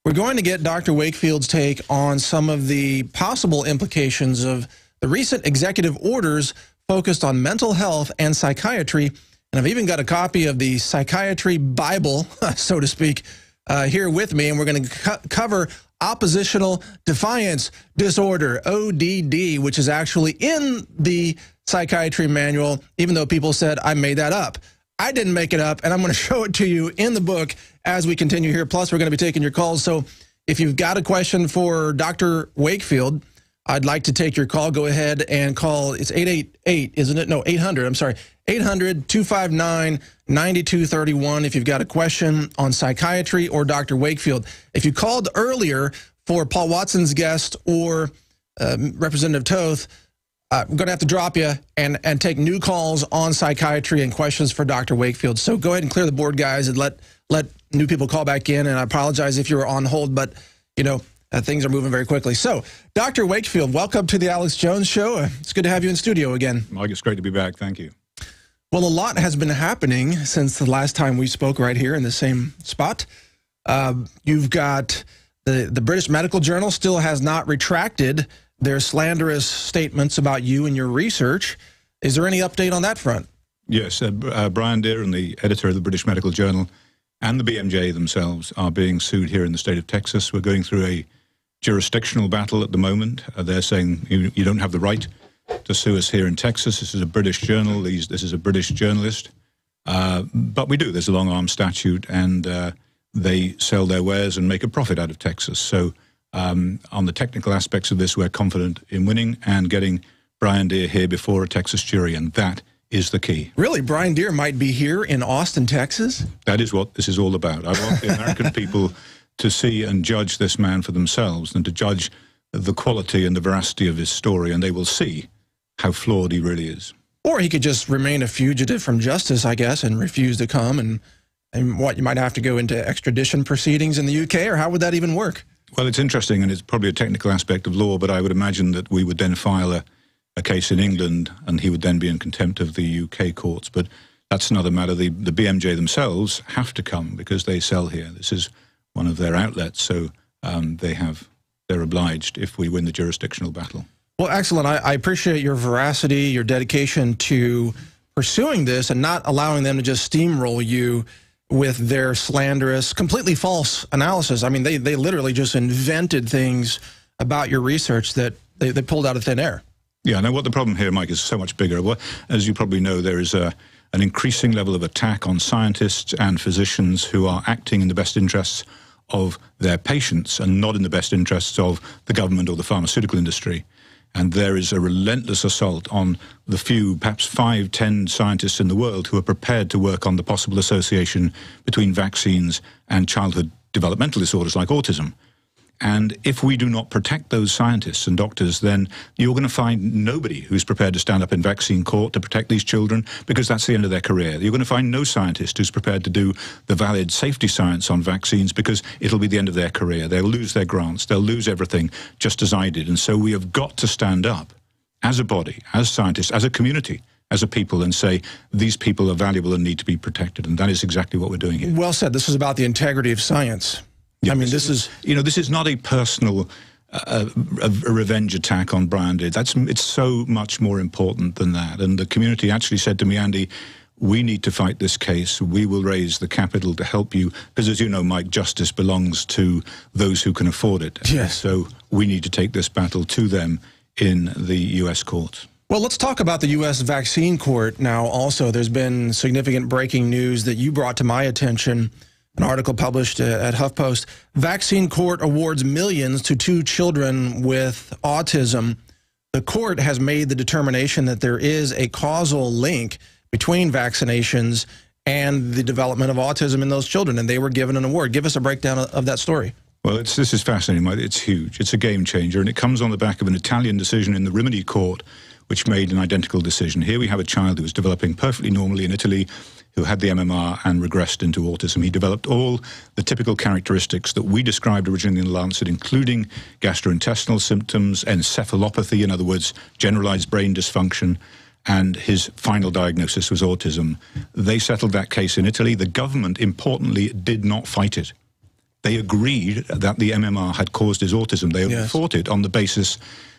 we're going to get Dr. Wakefield's take on some of the possible implications of the recent executive orders focused on mental health and psychiatry. And I've even got a copy of the Psychiatry Bible, so to speak, here with me. And we're going to cover oppositional defiance disorder, ODD, which is actually in the psychiatry manual, even though people said I made that up. I didn't make it up, and I'm going to show it to you in the book as we continue here. Plus, we're going to be taking your calls. So if you've got a question for Dr. Wakefield, I'd like to take your call. Go ahead and call. It's 888, isn't it? No, 800. I'm sorry. 800-259-9231 if you've got a question on psychiatry or Dr. Wakefield. If you called earlier for Paul Watson's guest or Representative Toth, we're going to have to drop you and take new calls on psychiatry and questions for Dr. Wakefield. So go ahead and clear the board, guys, and let new people call back in. And I apologize if you were on hold, but, you know, things are moving very quickly. So, Dr. Wakefield, welcome to the Alex Jones Show. It's good to have you in studio again.
Mike, it's great to be back. Thank you.
Well, a lot has been happening since the last time we spoke right here in the same spot. You've got the British Medical Journal still has not retracted their slanderous statements about you and your research. Is there any update on that front?
Yes, Brian Deere and the editor of the British Medical Journal and the BMJ themselves are being sued here in the state of Texas. We're going through a jurisdictional battle at the moment. They're saying you don't have the right to sue us here in Texas. This is a British journal. This is a British journalist. But we do. There's a long-arm statute, and they sell their wares and make a profit out of Texas. So on the technical aspects of this, we're confident in winning and getting Brian Deere here before a Texas jury, and that is the key.
Really? Brian Deere might be here in Austin, Texas?
That is what this is all about. I want the American people to see and judge this man for themselves and to judge the quality and the veracity of his story, and they will see how flawed he really is.
Or he could just remain a fugitive from justice, I guess, and refuse to come, and what, you might have to go into extradition proceedings in the UK, or how would that even work?
Well, it's interesting, and it's probably a technical aspect of law, but I would imagine that we would then file a case in England, and he would then be in contempt of the UK courts. But that's another matter. The BMJ themselves have to come because they sell here. This is one of their outlets, so they're obliged if we win the jurisdictional battle.
Well, excellent. I appreciate your veracity, your dedication to pursuing this and not allowing them to just steamroll you with their slanderous, completely false analysis. I mean, they literally just invented things about your research that they pulled out of thin air.
Yeah, now what the problem here, Mike, is so much bigger. Well, as you probably know, there is an increasing level of attack on scientists and physicians who are acting in the best interests of their patients and not in the best interests of the government or the pharmaceutical industry. And there is a relentless assault on the few, perhaps 5, 10 scientists in the world who are prepared to work on the possible association between vaccines and childhood developmental disorders like autism. And if we do not protect those scientists and doctors, then you're going to find nobody who's prepared to stand up in vaccine court to protect these children, because that's the end of their career. You're going to find no scientist who's prepared to do the valid safety science on vaccines, because it'll be the end of their career. They'll lose their grants. They'll lose everything, just as I did. And so we have got to stand up as a body, as scientists, as a community, as a people, and say these people are valuable and need to be protected. And that is exactly what we're doing here.
Well said. This is about the integrity of science.
Yeah,
I mean, this is...
You know, this is not a personal a revenge attack on Brian Deere. It's so much more important than that. And the community actually said to me, Andy, we need to fight this case. We will raise the capital to help you. Because as you know, Mike, justice belongs to those who can afford it.
Yes.
So we need to take this battle to them in the U.S. courts.
Well, let's talk about the U.S. Vaccine Court now. Also, there's been significant breaking news that you brought to my attention. An article published at HuffPost. Vaccine Court awards millions to 2 children with autism. The court has made the determination that there is a causal link between vaccinations and the development of autism in those children, and they were given an award. Give us a breakdown of that story.
Well, this is fascinating, Mike. It's huge. It's a game changer, and it comes on the back of an Italian decision in the Rimini Court, which made an identical decision. Here we have a child who was developing perfectly normally in Italy. who had the MMR and regressed into autism. He developed all the typical characteristics that we described originally in the Lancet, including gastrointestinal symptoms, encephalopathy, in other words, generalized brain dysfunction, and his final diagnosis was autism. They settled that case in Italy. The government, importantly, did not fight it. They agreed that the MMR had caused his autism. They only fought it on the basis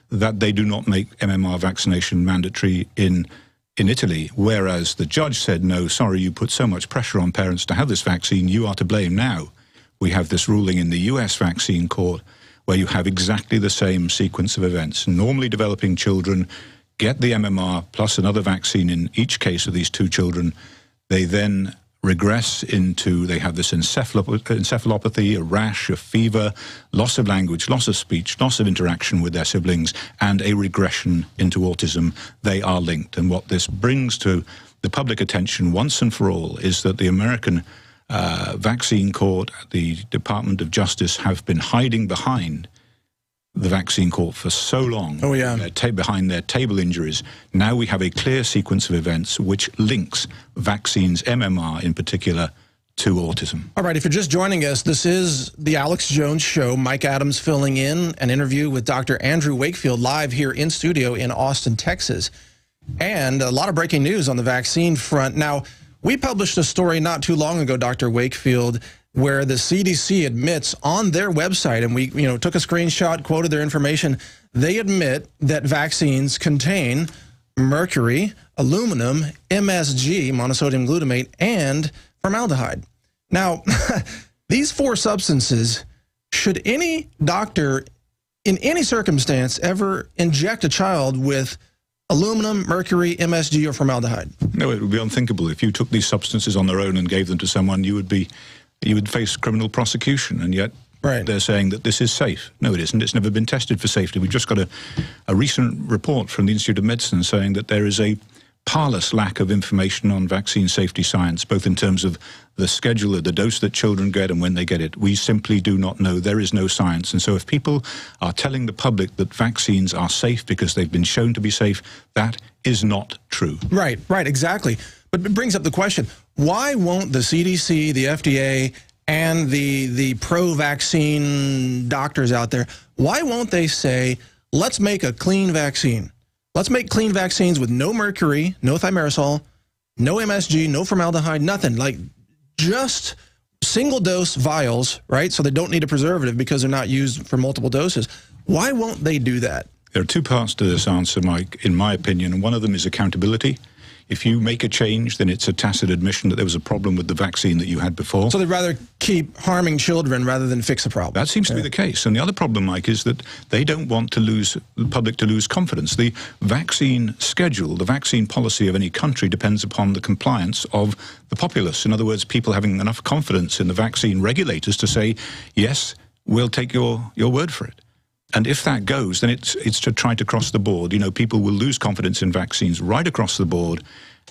that they do not make MMR vaccination mandatory in Italy, whereas the judge said, no, sorry, you put so much pressure on parents to have this vaccine, you are to blame now. We have this ruling in the US vaccine court where you have exactly the same sequence of events. Normally developing children get the MMR plus another vaccine in each case of these two children. They then regress into, they have this encephalopathy, a rash, a fever, loss of language, loss of speech, loss of interaction with their siblings, and a regression into autism. They are linked. And what this brings to the public attention once and for all is that the American vaccine court, the Department of Justice, have been hiding behind the vaccine court for so long, behind their table injuries. Now we have a clear sequence of events which links vaccines, MMR in particular, to autism.
All right, if you're just joining us, this is the Alex Jones Show. Mike Adams filling in an interview with Dr. Andrew Wakefield live here in studio in Austin, Texas. And a lot of breaking news on the vaccine front. Now, we published a story not too long ago, Dr. Wakefield, where the CDC admits on their website, and we took a screenshot, quoted their information, they admit that vaccines contain mercury, aluminum, MSG, monosodium glutamate, and formaldehyde. Now, these four substances, should any doctor in any circumstance ever inject a child with aluminum, mercury, MSG, or formaldehyde?
No, it would be unthinkable. If you took these substances on their own and gave them to someone, you would face criminal prosecution, and yet they're saying that this is safe. No, it isn't. It's never been tested for safety. We've just got a recent report from the Institute of Medicine saying that there is a parlous lack of information on vaccine safety science, both in terms of the schedule of the dose that children get and when they get it. We simply do not know. There is no science. And so if people are telling the public that vaccines are safe because they've been shown to be safe, that is not true.
Right, exactly. But it brings up the question, why won't the CDC, the FDA, and the pro-vaccine doctors out there, why won't they say, let's make a clean vaccine? Let's make clean vaccines with no mercury, no thimerosal, no MSG, no formaldehyde, nothing. Like just single-dose vials, right? So they don't need a preservative because they're not used for multiple doses. Why won't they do that?
There are two parts to this answer, Mike, in my opinion, and one of them is accountability. If you make a change, then it's a tacit admission that there was a problem with the vaccine that you had before.
So they'd rather keep harming children rather than fix a problem.
That seems to be the case. And the other problem, Mike, is that they don't want the public to lose confidence. The vaccine schedule, the vaccine policy of any country depends upon the compliance of the populace. In other words, people having enough confidence in the vaccine regulators to say, yes, we'll take your word for it. And if that goes, then it's to try to cross the board. You know, people will lose confidence in vaccines right across the board,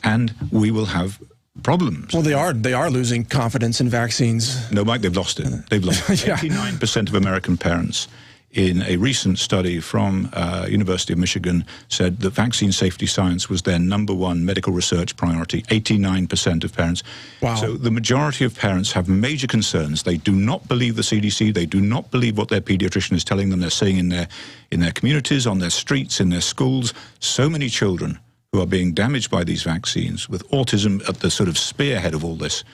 and we will have problems.
Well, they are losing confidence in vaccines.
No, Mike, they've lost it. They've lost it. 89% of American parents in a recent study from University of Michigan said that vaccine safety science was their #1 medical research priority. 89% of parents.
Wow.
So the majority of parents have major concerns. They do not believe the CDC. They do not believe what their pediatrician is telling them. They're seeing in their communities, on their streets, in their schools, so many children who are being damaged by these vaccines, with autism at the sort of spearhead of all this,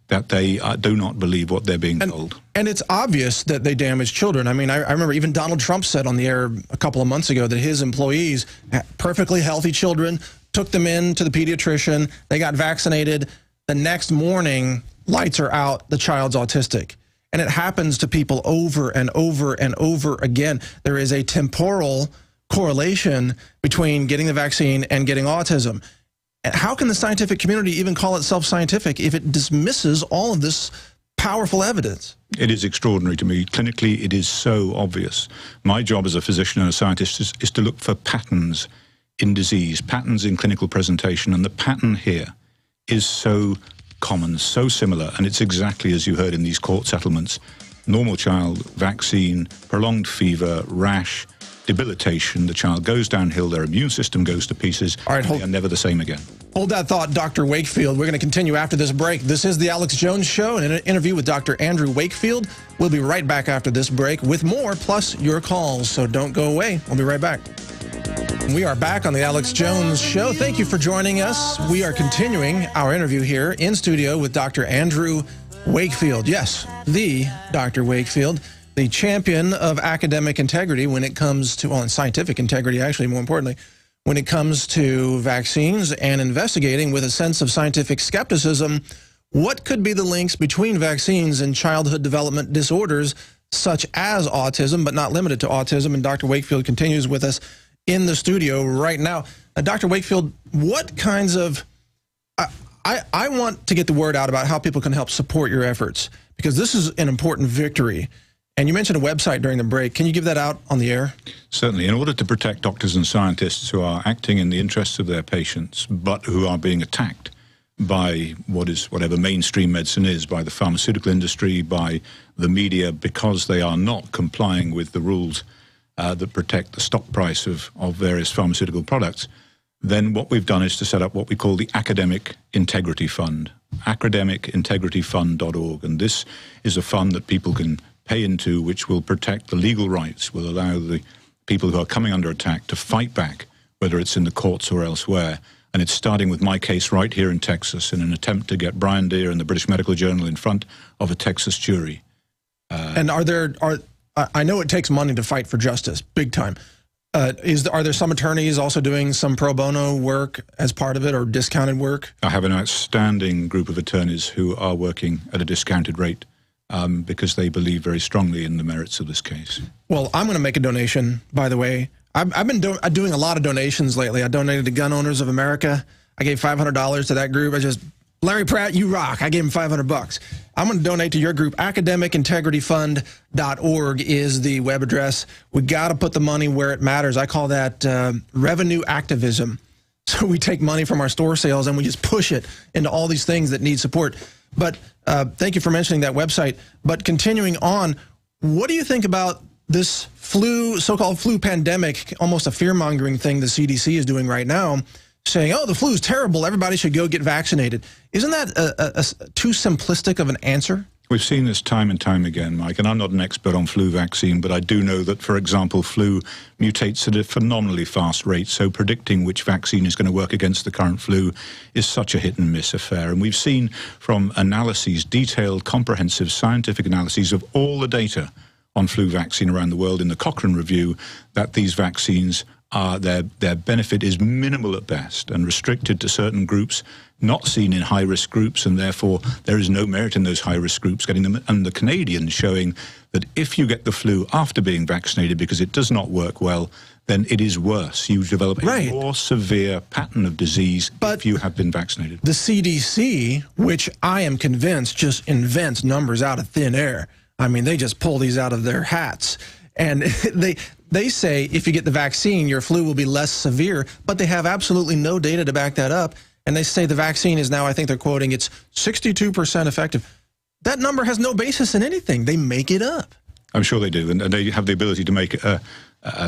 that they do not believe what they're being told.
And it's obvious that they damage children. I mean, I remember even Donald Trump said on the air a couple of months ago that his employees, perfectly healthy children, took them in to the pediatrician, they got vaccinated. The next morning, lights are out, the child's autistic. And it happens to people over and over and over again. There is a temporal correlation between getting the vaccine and getting autism. How can the scientific community even call itself scientific if it dismisses all of this powerful evidence?
It is extraordinary to me. Clinically, it is so obvious. My job as a physician and a scientist is to look for patterns in disease, patterns in clinical presentation, and the pattern here is so common, so similar, and it's exactly as you heard in these court settlements. Normal child, vaccine, prolonged fever, rash, debilitation. The child goes downhill, their immune system goes to pieces,
All right,
and they are never the same again.
Hold that thought, Dr. Wakefield. We're going to continue after this break. This is the Alex Jones Show, and an interview with Dr. Andrew Wakefield. We'll be right back after this break with more, plus your calls. So don't go away. We'll be right back. We are back on the Alex Jones Show. Thank you for joining us. We are continuing our interview here in studio with Dr. Andrew Wakefield. Yes, the Dr. Wakefield, the champion of academic integrity when it comes to, well, and scientific integrity, actually, more importantly, when it comes to vaccines and investigating with a sense of scientific skepticism what could be the links between vaccines and childhood development disorders such as autism, but not limited to autism. And Dr. Wakefield continues with us in the studio right now. Dr. Wakefield, what kinds of... I want to get the word out about how people can help support your efforts, because this is an important victory. And you mentioned a website during the break. Can you give that out on the air?
Certainly. In order to protect doctors and scientists who are acting in the interests of their patients, but who are being attacked by whatever mainstream medicine is, by the pharmaceutical industry, by the media, because they are not complying with the rules that protect the stock price of various pharmaceutical products, then what we've done is to set up what we call the Academic Integrity Fund, academicintegrityfund.org. And this is a fund that people can pay into, which will protect the legal rights, will allow the people who are coming under attack to fight back, whether it's in the courts or elsewhere. And it's starting with my case right here in Texas in an attempt to get Brian Deere and the British Medical Journal in front of a Texas jury.
And I know it takes money to fight for justice, big time. Are there some attorneys also doing some pro bono work as part of it, or discounted work?
I have an outstanding group of attorneys who are working at a discounted rate because they believe very strongly in the merits of this case.
Well, I'm going to make a donation, by the way. I've been doing a lot of donations lately. I donated to Gun Owners of America. I gave $500 to that group. Larry Pratt, you rock. I gave him $500. I'm going to donate to your group. academicintegrityfund.org is the web address. We got to put the money where it matters. I call that revenue activism. So we take money from our store sales and we just push it into all these things that need support. But thank you for mentioning that website. But continuing on, what do you think about this so-called flu pandemic, almost a fear-mongering thing the CDC is doing right now, saying, oh, the flu is terrible, everybody should go get vaccinated? Isn't that too simplistic of an answer?
We've seen this time and time again, Mike, and I'm not an expert on flu vaccine, but I do know that, for example, flu mutates at a phenomenally fast rate, so predicting which vaccine is going to work against the current flu is such a hit-and-miss affair. And we've seen from analyses, detailed, comprehensive scientific analyses of all the data on flu vaccine around the world in the Cochrane Review, that these vaccines their benefit is minimal at best and restricted to certain groups, not seen in high-risk groups, and therefore there is no merit in those high-risk groups getting them. And the Canadians showing that if you get the flu after being vaccinated because it does not work well, then it is worse. You develop a more severe pattern of disease if you have been vaccinated.
The CDC, which I am convinced just invents numbers out of thin air. I mean, they just pull these out of their hats. And they say if you get the vaccine, your flu will be less severe, but they have absolutely no data to back that up. And they say the vaccine is now, I think they're quoting, it's 62% effective. That number has no basis in anything. They make it up.
I'm sure they do. And they have the ability to make a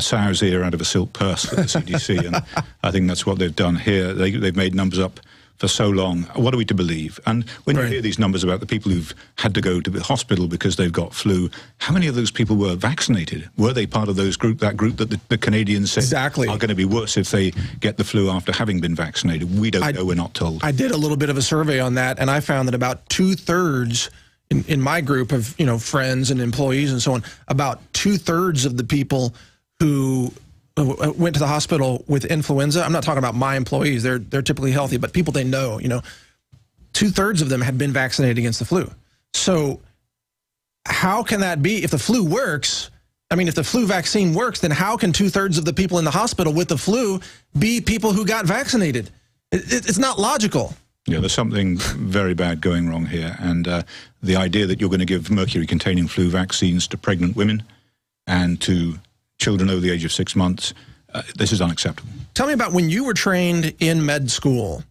sow's ear out of a silk purse for the CDC. And I think that's what they've done here. They've made numbers up for so long. What are we to believe? And when you hear these numbers about the people who've had to go to the hospital because they've got flu, how many of those people were vaccinated? Were they part of that group that the Canadians said are going to be worse if they get the flu after having been vaccinated? We don't know. We're not told.
I did a little bit of a survey on that, and I found that about 2/3 in my group of friends and employees and so on, about 2/3 of the people who went to the hospital with influenza. I'm not talking about my employees. They're typically healthy, but people they know, 2/3 of them had been vaccinated against the flu. So how can that be? If the flu works, I mean, if the flu vaccine works, then how can 2/3 of the people in the hospital with the flu be people who got vaccinated? It's not logical.
Yeah, there's something very bad going wrong here. And the idea that you're going to give mercury-containing flu vaccines to pregnant women and to children over the age of 6 months, this is unacceptable.
Tell me about when you were trained in med school.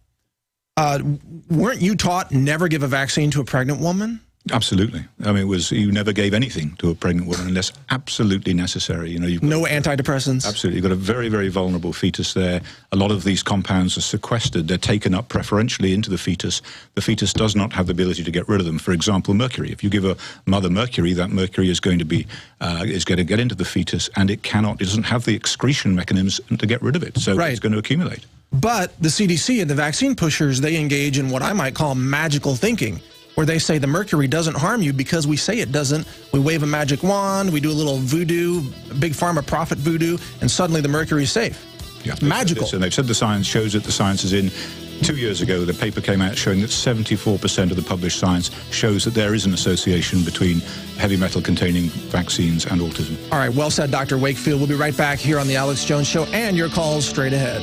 Weren't you taught never give a vaccine to a pregnant woman?
Absolutely. I mean, you never gave anything to a pregnant woman unless absolutely necessary. You know,
no antidepressants.
Absolutely. You've got a very, very vulnerable fetus there. A lot of these compounds are sequestered. They're taken up preferentially into the fetus. The fetus does not have the ability to get rid of them. For example, mercury. If you give a mother mercury, that mercury is going to be is going to get into the fetus, and it doesn't have the excretion mechanisms to get rid of it. So it's going to accumulate.
But the CDC and the vaccine pushers, they engage in what I might call magical thinking, where they say the mercury doesn't harm you because we say it doesn't. We wave a magic wand, we do a little voodoo, big pharma profit voodoo, and suddenly the mercury is safe.
Yeah,
magical.
And they've said the science shows it. The science is in. 2 years ago, the paper came out showing that 74% of the published science shows that there is an association between heavy metal-containing vaccines and autism.
All right, well said, Dr. Wakefield. We'll be right back here on The Alex Jones Show, and your calls straight ahead.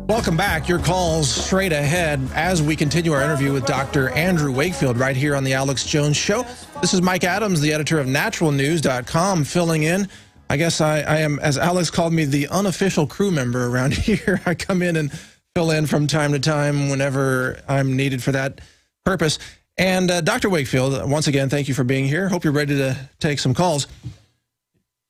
Welcome back. Your calls straight ahead as we continue our interview with Dr. Andrew Wakefield right here on The Alex Jones Show. This is Mike Adams, the editor of naturalnews.com, filling in. I guess I am, as Alex called me, the unofficial crew member around here. I come in and fill in from time to time whenever I'm needed for that purpose. And Dr. Wakefield, once again, thank you for being here. Hope you're ready to take some calls.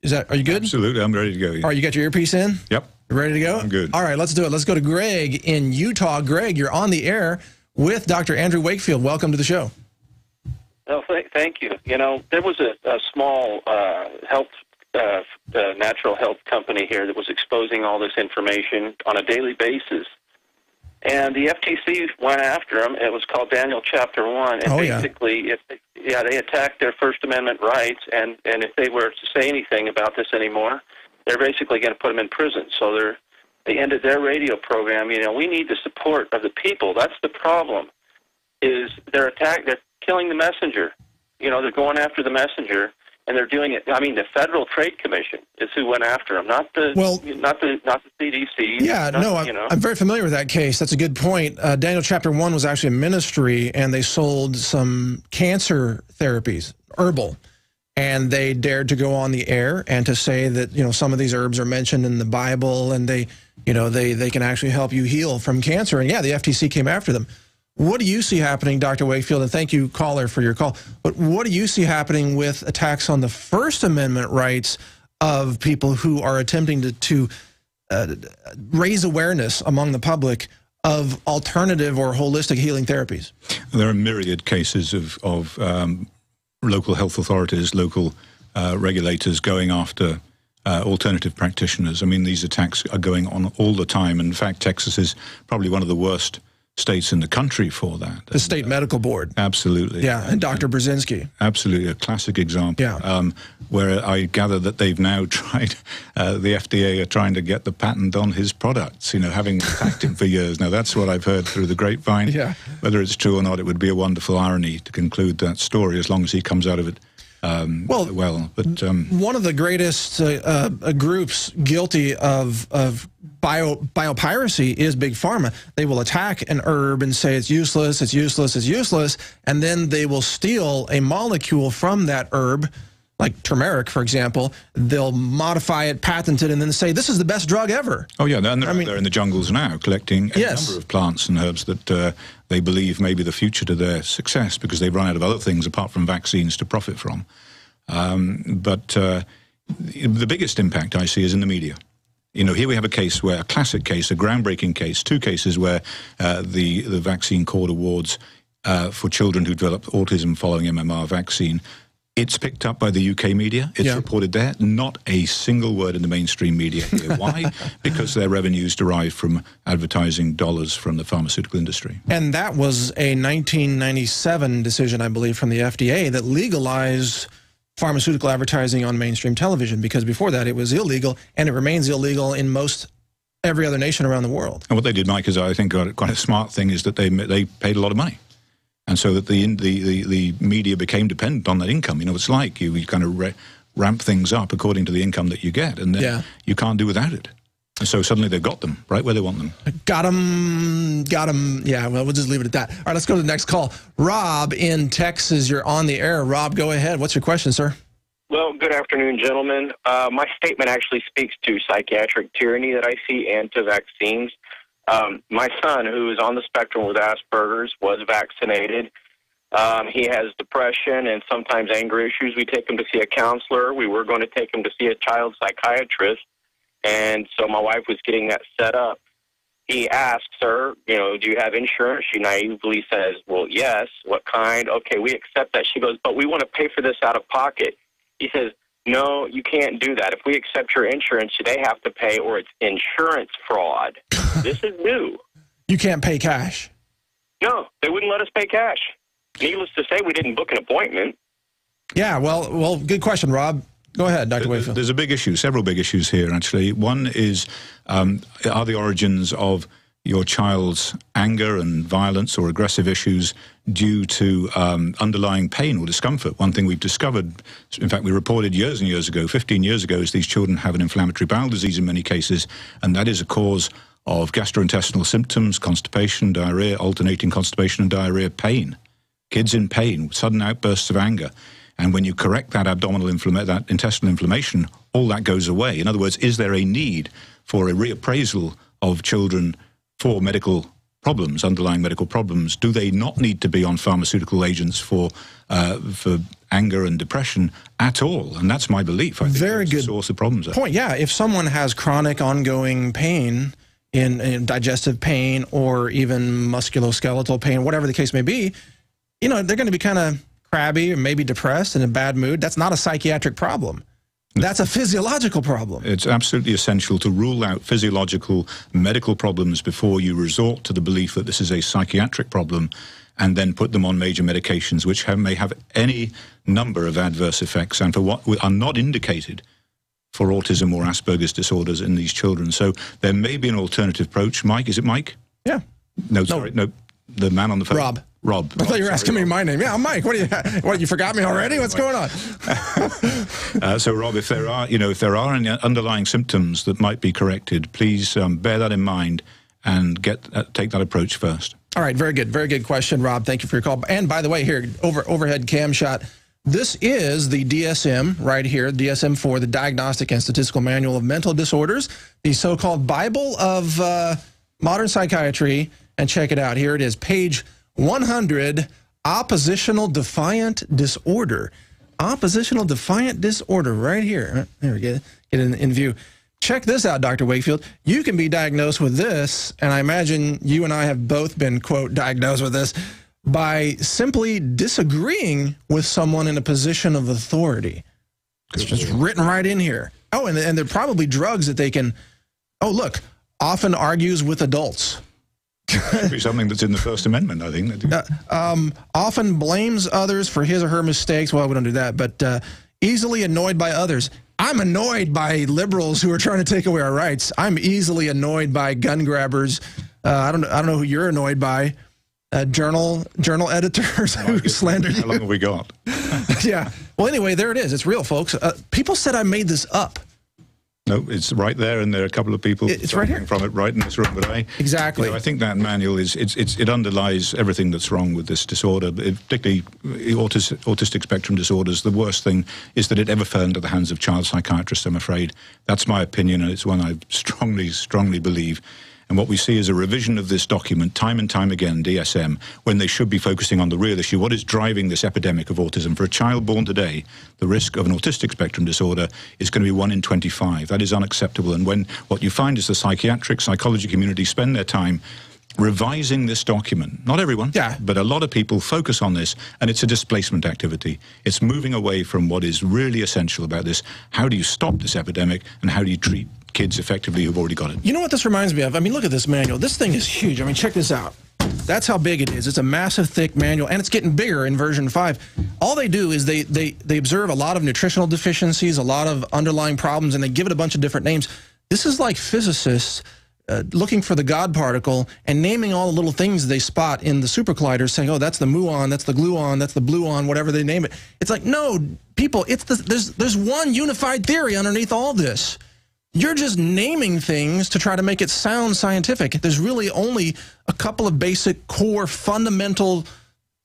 Are you good?
Absolutely, I'm ready to go. Yeah.
All right, you got your earpiece in?
Yep.
Ready to go?
I'm good.
All right, let's do it. Let's go to Greg in Utah. Greg, you're on the air with Dr. Andrew Wakefield. Welcome to the show.
Oh, thank you. You know, there was a small natural health company here that was exposing all this information on a daily basis. And the FTC went after them. It was called Daniel Chapter 1. And basically, they attacked their First Amendment rights. And if they were to say anything about this anymore, they're basically going to put them in prison. So they ended their radio program. You know, we need the support of the people. That's the problem, is they're killing the messenger. You know, they're going after the messenger, and they're doing it. I mean, the Federal Trade Commission is who went after them, not the CDC.
Yeah, I'm very familiar with that case. That's a good point. Daniel Chapter 1 was actually a ministry, and they sold some cancer therapies, herbal. And they dared to go on the air and to say that, you know, some of these herbs are mentioned in the Bible, and they can actually help you heal from cancer. And yeah, the FTC came after them. What do you see happening, Dr. Wakefield? And thank you, caller, for your call. But what do you see happening with attacks on the First Amendment rights of people who are attempting to raise awareness among the public of alternative or holistic healing therapies?
There are myriad cases of local health authorities, local regulators going after alternative practitioners. I mean, these attacks are going on all the time. In fact, Texas is probably one of the worst states in the country for that.
The state medical board.
Absolutely.
Yeah, and Dr. Brzezinski.
Absolutely, a classic example.
Yeah.
Where I gather that they've now tried, the FDA are trying to get the patent on his products, you know, having attacked him for years. Now, that's what I've heard through the grapevine.
Yeah.
Whether it's true or not, it would be a wonderful irony to conclude that story, as long as he comes out of it but
one of the greatest groups guilty of biopiracy is Big Pharma. They will attack an herb and say it's useless, it's useless, it's useless, and then they will steal a molecule from that herb, like turmeric, for example. They'll modify it, patent it, and then say, this is the best drug ever.
Oh, yeah, and they're in the jungles now collecting a number of plants and herbs that they believe may be the future to their success, because they've run out of other things apart from vaccines to profit from. But the biggest impact I see is in the media. You know, here we have a classic case, a groundbreaking case, two cases where the vaccine court awards for children who developed autism following MMR vaccine. It's picked up by the UK media. It's reported there. Not a single word in the mainstream media here. Why? Because their revenues derive from advertising dollars from the pharmaceutical industry.
And that was a 1997 decision, I believe, from the FDA that legalized pharmaceutical advertising on mainstream television, because before that it was illegal, and it remains illegal in every other nation around the world.
And what they did, Mike, is I think quite a smart thing, is that they paid a lot of money. And so that the media became dependent on that income. You know, it's like you kind of ramp things up according to the income that you get, and then you can't do without it. And so suddenly they've got them right where they want them.
Got them. Yeah, well, we'll just leave it at that. All right, let's go to the next call. Rob in Texas, you're on the air. Rob, go ahead. What's your question, sir?
Well, good afternoon, gentlemen. My statement actually speaks to psychiatric tyranny that I see and to vaccines. My son, who is on the spectrum with Asperger's, was vaccinated. He has depression and sometimes anger issues. We take him to see a counselor. We were going to take him to see a child psychiatrist. And so my wife was getting that set up. He asks her, you know, do you have insurance? She naively says, well, yes. What kind? Okay, we accept that. She goes, but we want to pay for this out of pocket. He says, no, you can't do that. If we accept your insurance, they have to pay or it's insurance fraud. This is new.
You can't pay cash.
No, they wouldn't let us pay cash. Needless to say, we didn't book an appointment.
Yeah, well, good question, Rob. Go ahead, Dr. Wakefield.
There's a big issue, several big issues here, actually. One is, are the origins of your child's anger and violence or aggressive issues due to underlying pain or discomfort? One thing we've discovered, in fact, we reported years and years ago, 15 years ago, is these children have an inflammatory bowel disease in many cases, and that is a cause of gastrointestinal symptoms, constipation, diarrhea, alternating constipation and diarrhea, pain. Kids in pain, sudden outbursts of anger. And when you correct that that intestinal inflammation, all that goes away. In other words, is there a need for a reappraisal of children for medical problems, underlying medical problems? Do they not need to be on pharmaceutical agents for anger and depression at all? And that's my belief. I think
very good
the source of problems.
Point. Yeah, if someone has chronic ongoing pain, in digestive pain or even musculoskeletal pain, whatever the case may be, you know, they're going to be kind of crabby or maybe depressed and in a bad mood. That's not a psychiatric problem. That's a physiological problem.
It's absolutely essential to rule out physiological medical problems before you resort to the belief that this is a psychiatric problem and then put them on major medications, which may have any number of adverse effects and for what are not indicated for autism or Asperger's disorders in these children. So there may be an alternative approach. Mike, is it Mike?
Yeah.
No, sorry, no, the man on the phone.
Rob.
Rob.
I thought you were asking me my name. Yeah, I'm Mike. What, you forgot me already? What's going on?
So, Rob, if there are any underlying symptoms that might be corrected, please bear that in mind and take that approach first.
All right, very good question, Rob. Thank you for your call. And by the way, here, overhead cam shot. This is the DSM right here, DSM-4, the Diagnostic and Statistical Manual of Mental Disorders, the so-called Bible of modern psychiatry. And check it out. Here it is, page 100, oppositional defiant disorder. Oppositional defiant disorder right here. There we go. Get it in view. Check this out, Dr. Wakefield. You can be diagnosed with this, and I imagine you and I have both been, quote, diagnosed with this, by simply disagreeing with someone in a position of authority. It's just written right in here. Oh, and there are probably drugs that they can, oh, look, often argues with adults.
Should be something that's in the First Amendment, I think.
Often blames others for his or her mistakes. Well, we don't do that, but easily annoyed by others. I'm annoyed by liberals who are trying to take away our rights. I'm easily annoyed by gun grabbers. I don't know who you're annoyed by. Journal editors who slander you.
How long have we got?
Yeah. Well, anyway, there it is. It's real, folks. People said I made this up.
No, it's right there, and there are a couple of people
it's right here
from it right in this room. But
exactly.
I think that manual it underlies everything that's wrong with this disorder, particularly autistic spectrum disorders. The worst thing is that it ever fell into the hands of child psychiatrists. I'm afraid that's my opinion, and it's one I strongly believe. And what we see is a revision of this document time and time again, DSM, when they should be focusing on the real issue. What is driving this epidemic of autism? For a child born today, the risk of an autistic spectrum disorder is going to be 1 in 25. That is unacceptable. And when what you find is the psychology community spend their time revising this document, not everyone, but a lot of people focus on this, and it's a displacement activity. It's moving away from what is really essential about this. How do you stop this epidemic, and how do you treat kids effectively who've already got it?
You know what this reminds me of? I mean, look at this manual. This thing is huge. I mean, check this out. That's how big it is. It's a massive, thick manual, and it's getting bigger in version 5. All they do is they observe a lot of nutritional deficiencies, a lot of underlying problems, and they give it a bunch of different names. This is like physicists looking for the God particle and naming all the little things they spot in the supercolliders, saying, oh, that's the muon, that's the gluon, that's the bluon, whatever they name it. It's like, no, people, there's one unified theory underneath all this. You're just naming things to try to make it sound scientific. There's really only a couple of basic, core, fundamental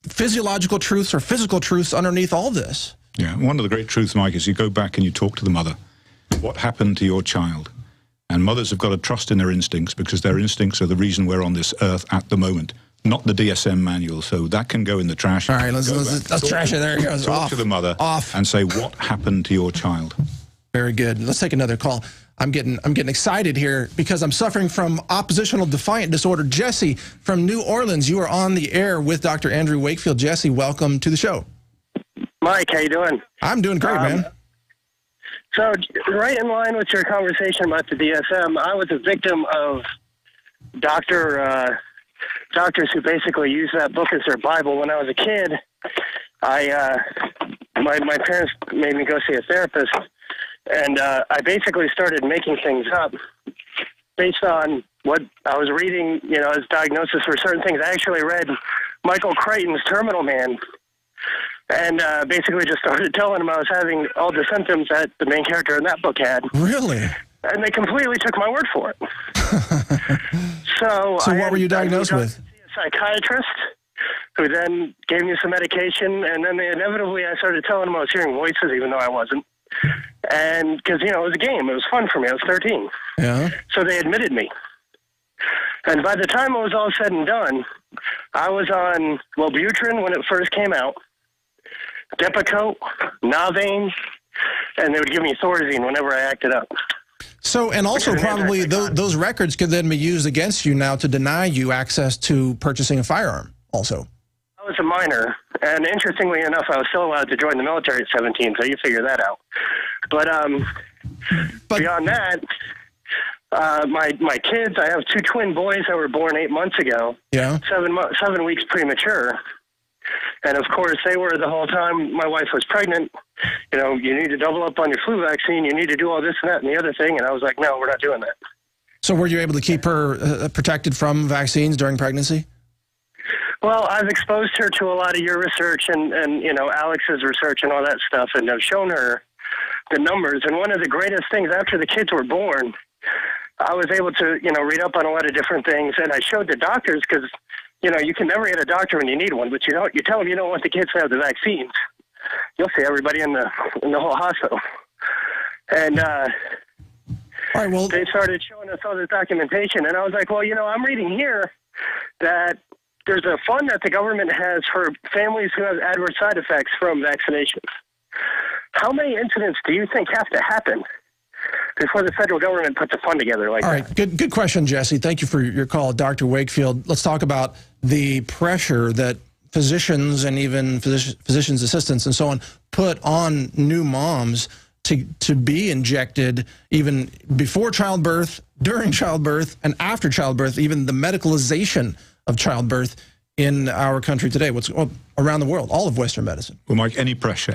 physiological truths or physical truths underneath all this.
Yeah, one of the great truths, Mike, is you go back and you talk to the mother. What happened to your child? And mothers have got to trust in their instincts, because their instincts are the reason we're on this earth at the moment. not the DSM manual. So that can go in the trash.
All right, let's trash it. There it goes.
Talk to the mother and say, what happened to your child?
Very good. Let's take another call. I'm getting excited here because I'm suffering from oppositional defiant disorder. Jesse from New Orleans, you are on the air with Dr. Andrew Wakefield. Jesse, welcome to the show.
Mike, how you doing?
I'm doing great, man.
So, right in line with your conversation about the DSM, I was a victim of doctors who basically used that book as their Bible. When I was a kid, my parents made me go see a therapist, and I basically started making things up based on what I was reading, as diagnosis for certain things. I actually read Michael Crichton's Terminal Man, and basically just started telling him I was having all the symptoms that the main character in that book had.
Really?
And they completely took my word for it.
So what were you diagnosed with?
A psychiatrist, who then gave me some medication, and then inevitably I started telling him I was hearing voices, even though I wasn't. And because, it was a game. It was fun for me. I was 13.
Yeah.
So they admitted me. And by the time it was all said and done, I was on Wellbutrin when it first came out, Depakote, Navain, and they would give me Thorazine whenever I acted up.
So, and also probably those records could then be used against you now to deny you access to purchasing a firearm also.
I was a minor, and interestingly enough, I was still allowed to join the military at 17, so you figure that out. But beyond that, my kids, I have 2 twin boys that were born 8 months ago.
Yeah.
7 weeks premature. And of course, they were the whole time my wife was pregnant. You need to double up on your flu vaccine. You need to do all this and that and the other thing. And I was like, no, we're not doing that.
So were you able to keep her protected from vaccines during pregnancy?
Well, I've exposed her to a lot of your research and Alex's research and all that stuff, and I've shown her the numbers. And one of the greatest things after the kids were born, I was able to, read up on a lot of different things, and I showed the doctors because, you can never get a doctor when you need one, but you tell them you don't want the kids to have the vaccines. You'll see everybody in the whole hospital. And
all right, well,
they started showing us all this documentation, and I was like, well, I'm reading here that there's a fund that the government has for families who have adverse side effects from vaccinations. How many incidents do you think have to happen before the federal government puts a fund together like that?
All right, good question, Jesse. Thank you for your call, Dr. Wakefield. Let's talk about the pressure that physicians and even physicians' assistants and so on put on new moms to be injected even before childbirth, during childbirth, and after childbirth, even the medicalization of childbirth in our country today, around the world, all of Western medicine.
Well, Mike, any pressure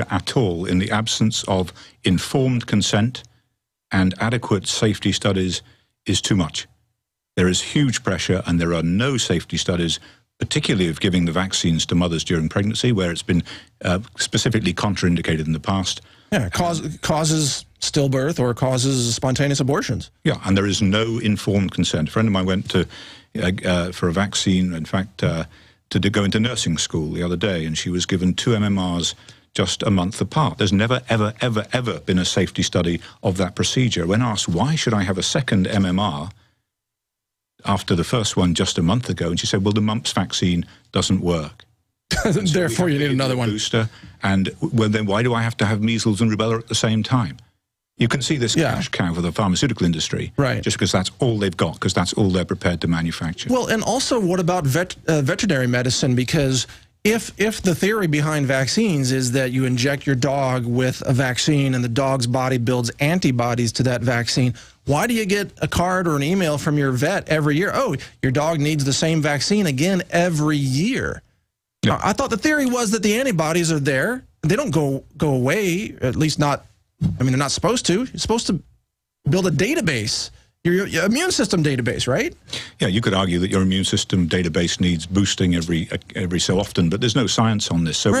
at all in the absence of informed consent and adequate safety studies is too much. There is huge pressure, and there are no safety studies, particularly of giving the vaccines to mothers during pregnancy, where it's been specifically contraindicated in the past.
Yeah, causes stillbirth or causes spontaneous abortions.
Yeah, and there is no informed consent. A friend of mine went to for a vaccine, in fact, to go into nursing school the other day, and she was given 2 MMRs just a month apart. There's never, ever, ever, ever been a safety study of that procedure. When asked, why should I have a second MMR after the first one just a month ago? And she said, well, the mumps vaccine doesn't work.
Therefore, you need another one.
Booster. And well, then why do I have to have measles and rubella at the same time? You can see this cash cow for the pharmaceutical industry,
right?
Just because that's all they've got, because that's all they're prepared to manufacture.
Well, and also, what about veterinary medicine? Because if the theory behind vaccines is that you inject your dog with a vaccine and the dog's body builds antibodies to that vaccine, why do you get a card or an email from your vet every year? Oh, your dog needs the same vaccine again every year. Yeah. I thought the theory was that the antibodies are there. They don't go away, at least not. I mean, they're not supposed to. You're supposed to build a database, your immune system database, right?
Yeah, you could argue that your immune system database needs boosting every so often, but there's no science on this. So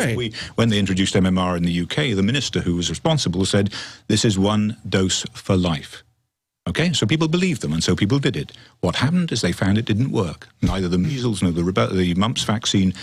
when they introduced MMR in the UK, the minister who was responsible said, this is 1 dose for life. Okay, so people believed them, and so people did it. What happened is they found it didn't work. Neither the measles nor the mumps vaccine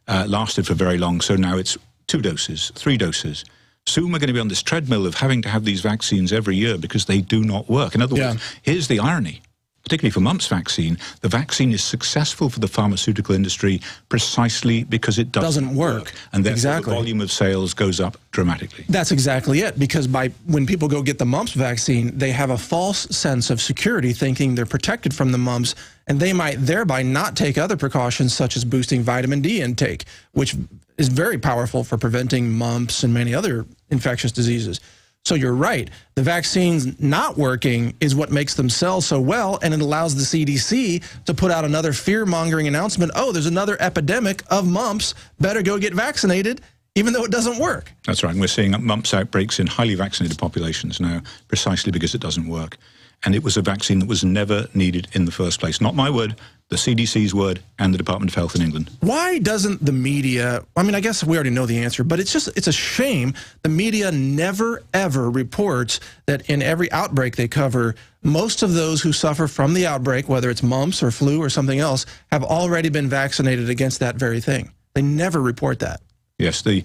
lasted for very long, so now it's 2 doses, 3 doses. Soon we're going to be on this treadmill of having to have these vaccines every year because they do not work. In other words, here's the irony. particularly for mumps vaccine, the vaccine is successful for the pharmaceutical industry precisely because it doesn't work. And therefore the volume of sales goes up dramatically.
That's exactly it, because when people go get the mumps vaccine, they have a false sense of security, thinking they're protected from the mumps, and they might thereby not take other precautions such as boosting vitamin D intake, which is very powerful for preventing mumps and many other infectious diseases. So you're right. The vaccines not working is what makes them sell so well, and it allows the CDC to put out another fear-mongering announcement, oh, there's another epidemic of mumps, better go get vaccinated, even though it doesn't work.
That's right. And we're seeing mumps outbreaks in highly vaccinated populations now, precisely because it doesn't work. And it was a vaccine that was never needed in the first place. Not my word, the CDC's word, and the Department of Health in England.
Why doesn't the media, I mean, I guess we already know the answer, but it's a shame the media never, ever reports that in every outbreak they cover, most of those who suffer from the outbreak, whether it's mumps or flu or something else, have already been vaccinated against that very thing. They never report that.
Yes, the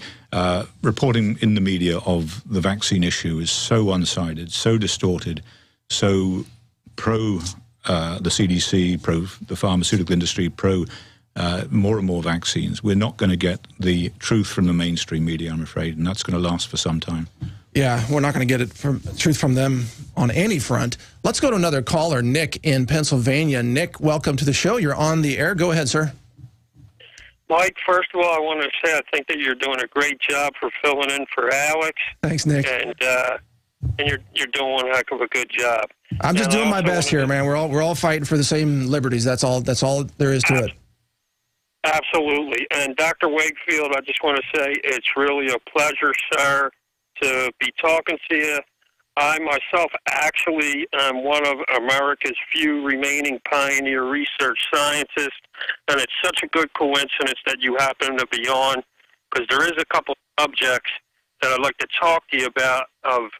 reporting in the media of the vaccine issue is so one-sided, so distorted, so pro the CDC, pro the pharmaceutical industry, pro more and more vaccines. We're not going to get the truth from the mainstream media, I'm afraid, and that's going to last for some time.
Yeah, we're not going to get truth from them on any front. Let's go to another caller, Nick in Pennsylvania. Nick, welcome to the show. You're on the air. Go ahead, sir.
Mike, first of all, I want to say I think that you're doing a great job for filling in for Alex.
Thanks, Nick.
And you're doing one heck of a good job.
I'm just doing my best here, man. We're all fighting for the same liberties. That's all there is to it.
Absolutely. And Dr. Wakefield, I just want to say it's really a pleasure, sir, to be talking to you. I myself actually am one of America's few remaining pioneer research scientists, and it's such a good coincidence that you happen to be on, because there is a couple of subjects that I'd like to talk to you about of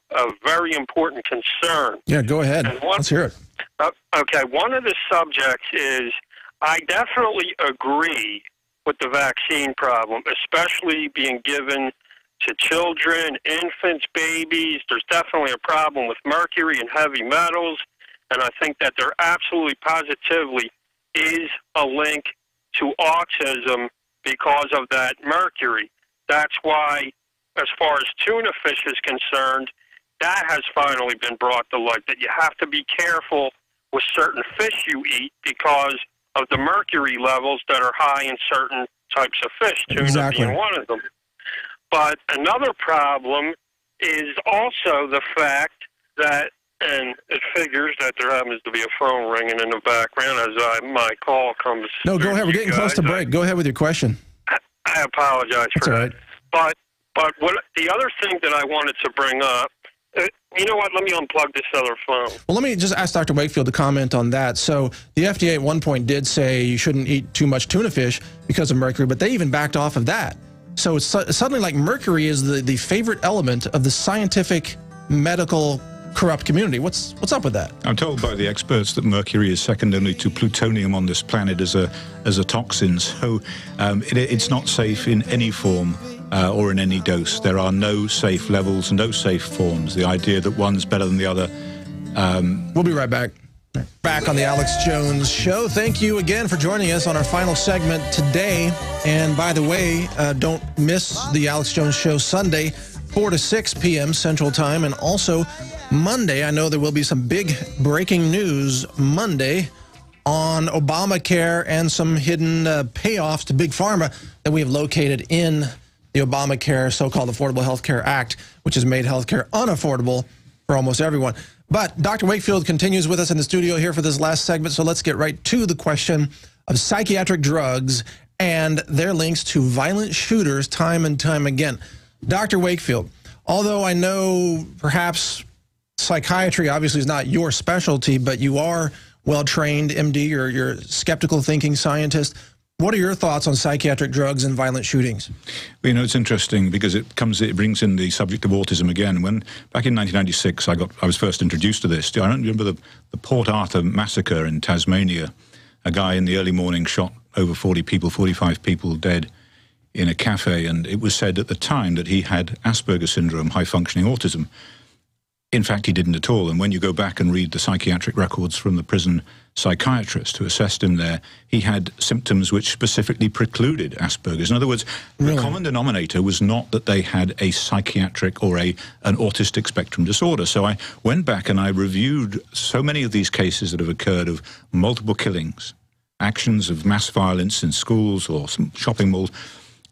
very important concern.
Yeah, go ahead. Let's hear it.
Okay, one of the subjects is I definitely agree with the vaccine problem, especially being given to children, infants, babies. There's definitely a problem with mercury and heavy metals, and I think that there absolutely positively is a link to autism because of that mercury. That's why, as far as tuna fish is concerned, that has finally been brought to light, that you have to be careful with certain fish you eat because of the mercury levels that are high in certain types of fish, tuna being one of them. But another problem is also the fact that, and it figures that there happens to be a phone ringing in the background as my call comes.
No, go ahead. We're getting close to break. Go ahead with your question.
I apologize for that.
Right.
But what the other thing that I wanted to bring up, you know what, let me unplug this other phone.
Well, let me just ask Dr. Wakefield to comment on that. So the FDA at one point did say you shouldn't eat too much tuna fish because of mercury, but they even backed off of that. So it's suddenly like mercury is the favorite element of the scientific, medical, corrupt community. What's up with that?
I'm told by the experts that mercury is second only to plutonium on this planet as a toxin. So it's not safe in any form or in any dose. There are no safe levels, no safe forms. The idea that one's better than the other.
We'll be right back. Back on the Alex Jones Show. Thank you again for joining us on our final segment today. And by the way, don't miss the Alex Jones Show Sunday, 4 to 6 p.m. Central Time. And also Monday, I know there will be some big breaking news Monday on Obamacare and some hidden payoffs to Big Pharma that we have located in the Obamacare so-called Affordable Health Care Act, which has made health care unaffordable for almost everyone. But Dr. Wakefield continues with us in the studio here for this last segment, so let's get right to the question of psychiatric drugs and their links to violent shooters time and time again. Dr. Wakefield, although I know perhaps psychiatry obviously is not your specialty, but you are well-trained, MD, you're a skeptical thinking scientist. What are your thoughts on psychiatric drugs and violent shootings?
Well, you know, it's interesting because it brings in the subject of autism again. When back in 1996, I was first introduced to this. I don't remember the Port Arthur massacre in Tasmania. A guy in the early morning shot over 40 people, 45 people dead in a cafe, and it was said at the time that he had Asperger's syndrome, high-functioning autism. In fact, he didn't at all. And when you go back and read the psychiatric records from the prison psychiatrist who assessed him there, he had symptoms which specifically precluded Asperger's. In other words, the common denominator was not that they had a psychiatric or an autistic spectrum disorder. So I went back and I reviewed so many of these cases that have occurred of multiple killings, actions of mass violence in schools or some shopping malls,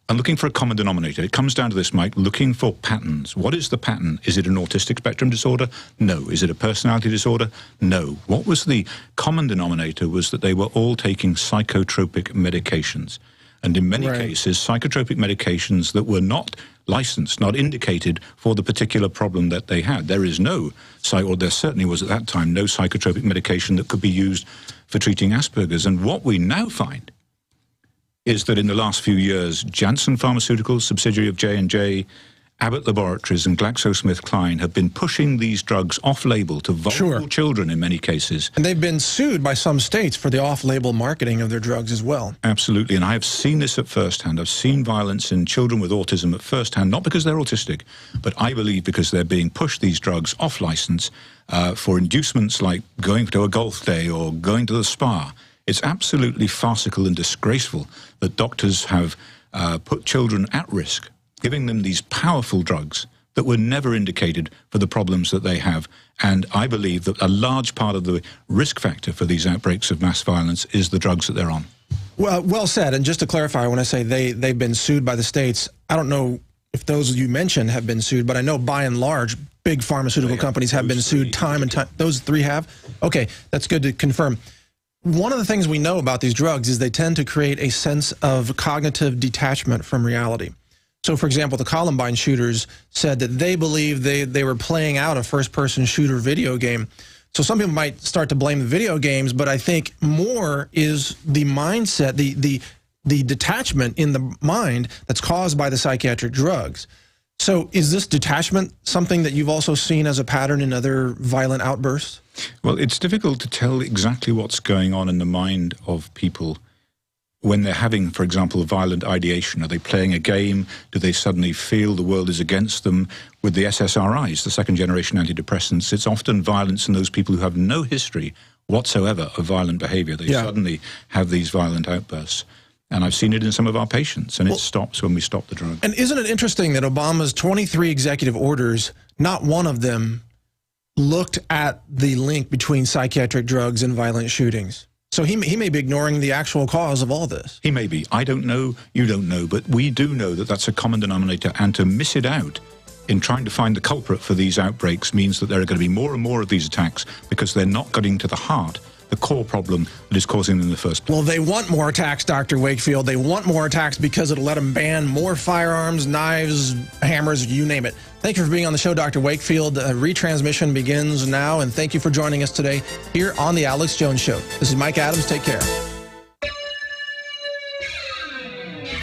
and looking for a common denominator. It comes down to this, Mike, looking for patterns. What is the pattern? Is it an autistic spectrum disorder? No. Is it a personality disorder? No. What was the common denominator was that they were all taking psychotropic medications. And in many cases, psychotropic medications that were not licensed, not indicated for the particular problem that they had. There is no, or there certainly was at that time, no psychotropic medication that could be used for treating Asperger's. And what we now find is that in the last few years, Janssen Pharmaceuticals, subsidiary of J&J, Abbott Laboratories and GlaxoSmithKline have been pushing these drugs off-label to vulnerable children in many cases.
And they've been sued by some states for the off-label marketing of their drugs as well.
Absolutely, and I have seen this at first hand. I've seen violence in children with autism at first hand, not because they're autistic, but I believe because they're being pushed these drugs off-license for inducements like going to a golf day or going to the spa. It's absolutely farcical and disgraceful that doctors have put children at risk, giving them these powerful drugs that were never indicated for the problems that they have. And I believe that a large part of the risk factor for these outbreaks of mass violence is the drugs that they're on.
Well said. And just to clarify, when I say they've been sued by the states, I don't know if those you mentioned have been sued, but I know by and large, big pharmaceutical companies have been sued time and time. Those three have? Okay, that's good to confirm. One of the things we know about these drugs is they tend to create a sense of cognitive detachment from reality. So, for example, the Columbine shooters said that they believe they were playing out a first-person shooter video game. So some people might start to blame the video games, but I think more is the mindset, the detachment in the mind that's caused by the psychiatric drugs. So is this detachment something that you've also seen as a pattern in other violent outbursts?
Well, it's difficult to tell exactly what's going on in the mind of people when they're having, for example, violent ideation. Are they playing a game? Do they suddenly feel the world is against them? With the SSRIs, the second-generation antidepressants, it's often violence in those people who have no history whatsoever of violent behavior. They suddenly have these violent outbursts. And I've seen it in some of our patients, and it stops when we stop the drug.
And isn't it interesting that Obama's 23 executive orders, not one of them looked at the link between psychiatric drugs and violent shootings? So he may be ignoring the actual cause of all this.
He may be. I don't know. You don't know. But we do know that that's a common denominator. And to miss it out in trying to find the culprit for these outbreaks means that there are going to be more and more of these attacks because they're not getting to the heart, the core problem that is causing them in the first place.
Well, they want more attacks, Dr. Wakefield. They want more attacks because it'll let them ban more firearms, knives, hammers, you name it. Thank you for being on the show, Dr. Wakefield. Retransmission begins now, and thank you for joining us today here on The Alex Jones Show. This is Mike Adams. Take care.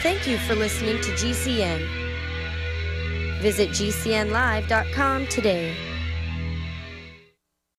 Thank you for listening to GCN. Visit GCNlive.com today.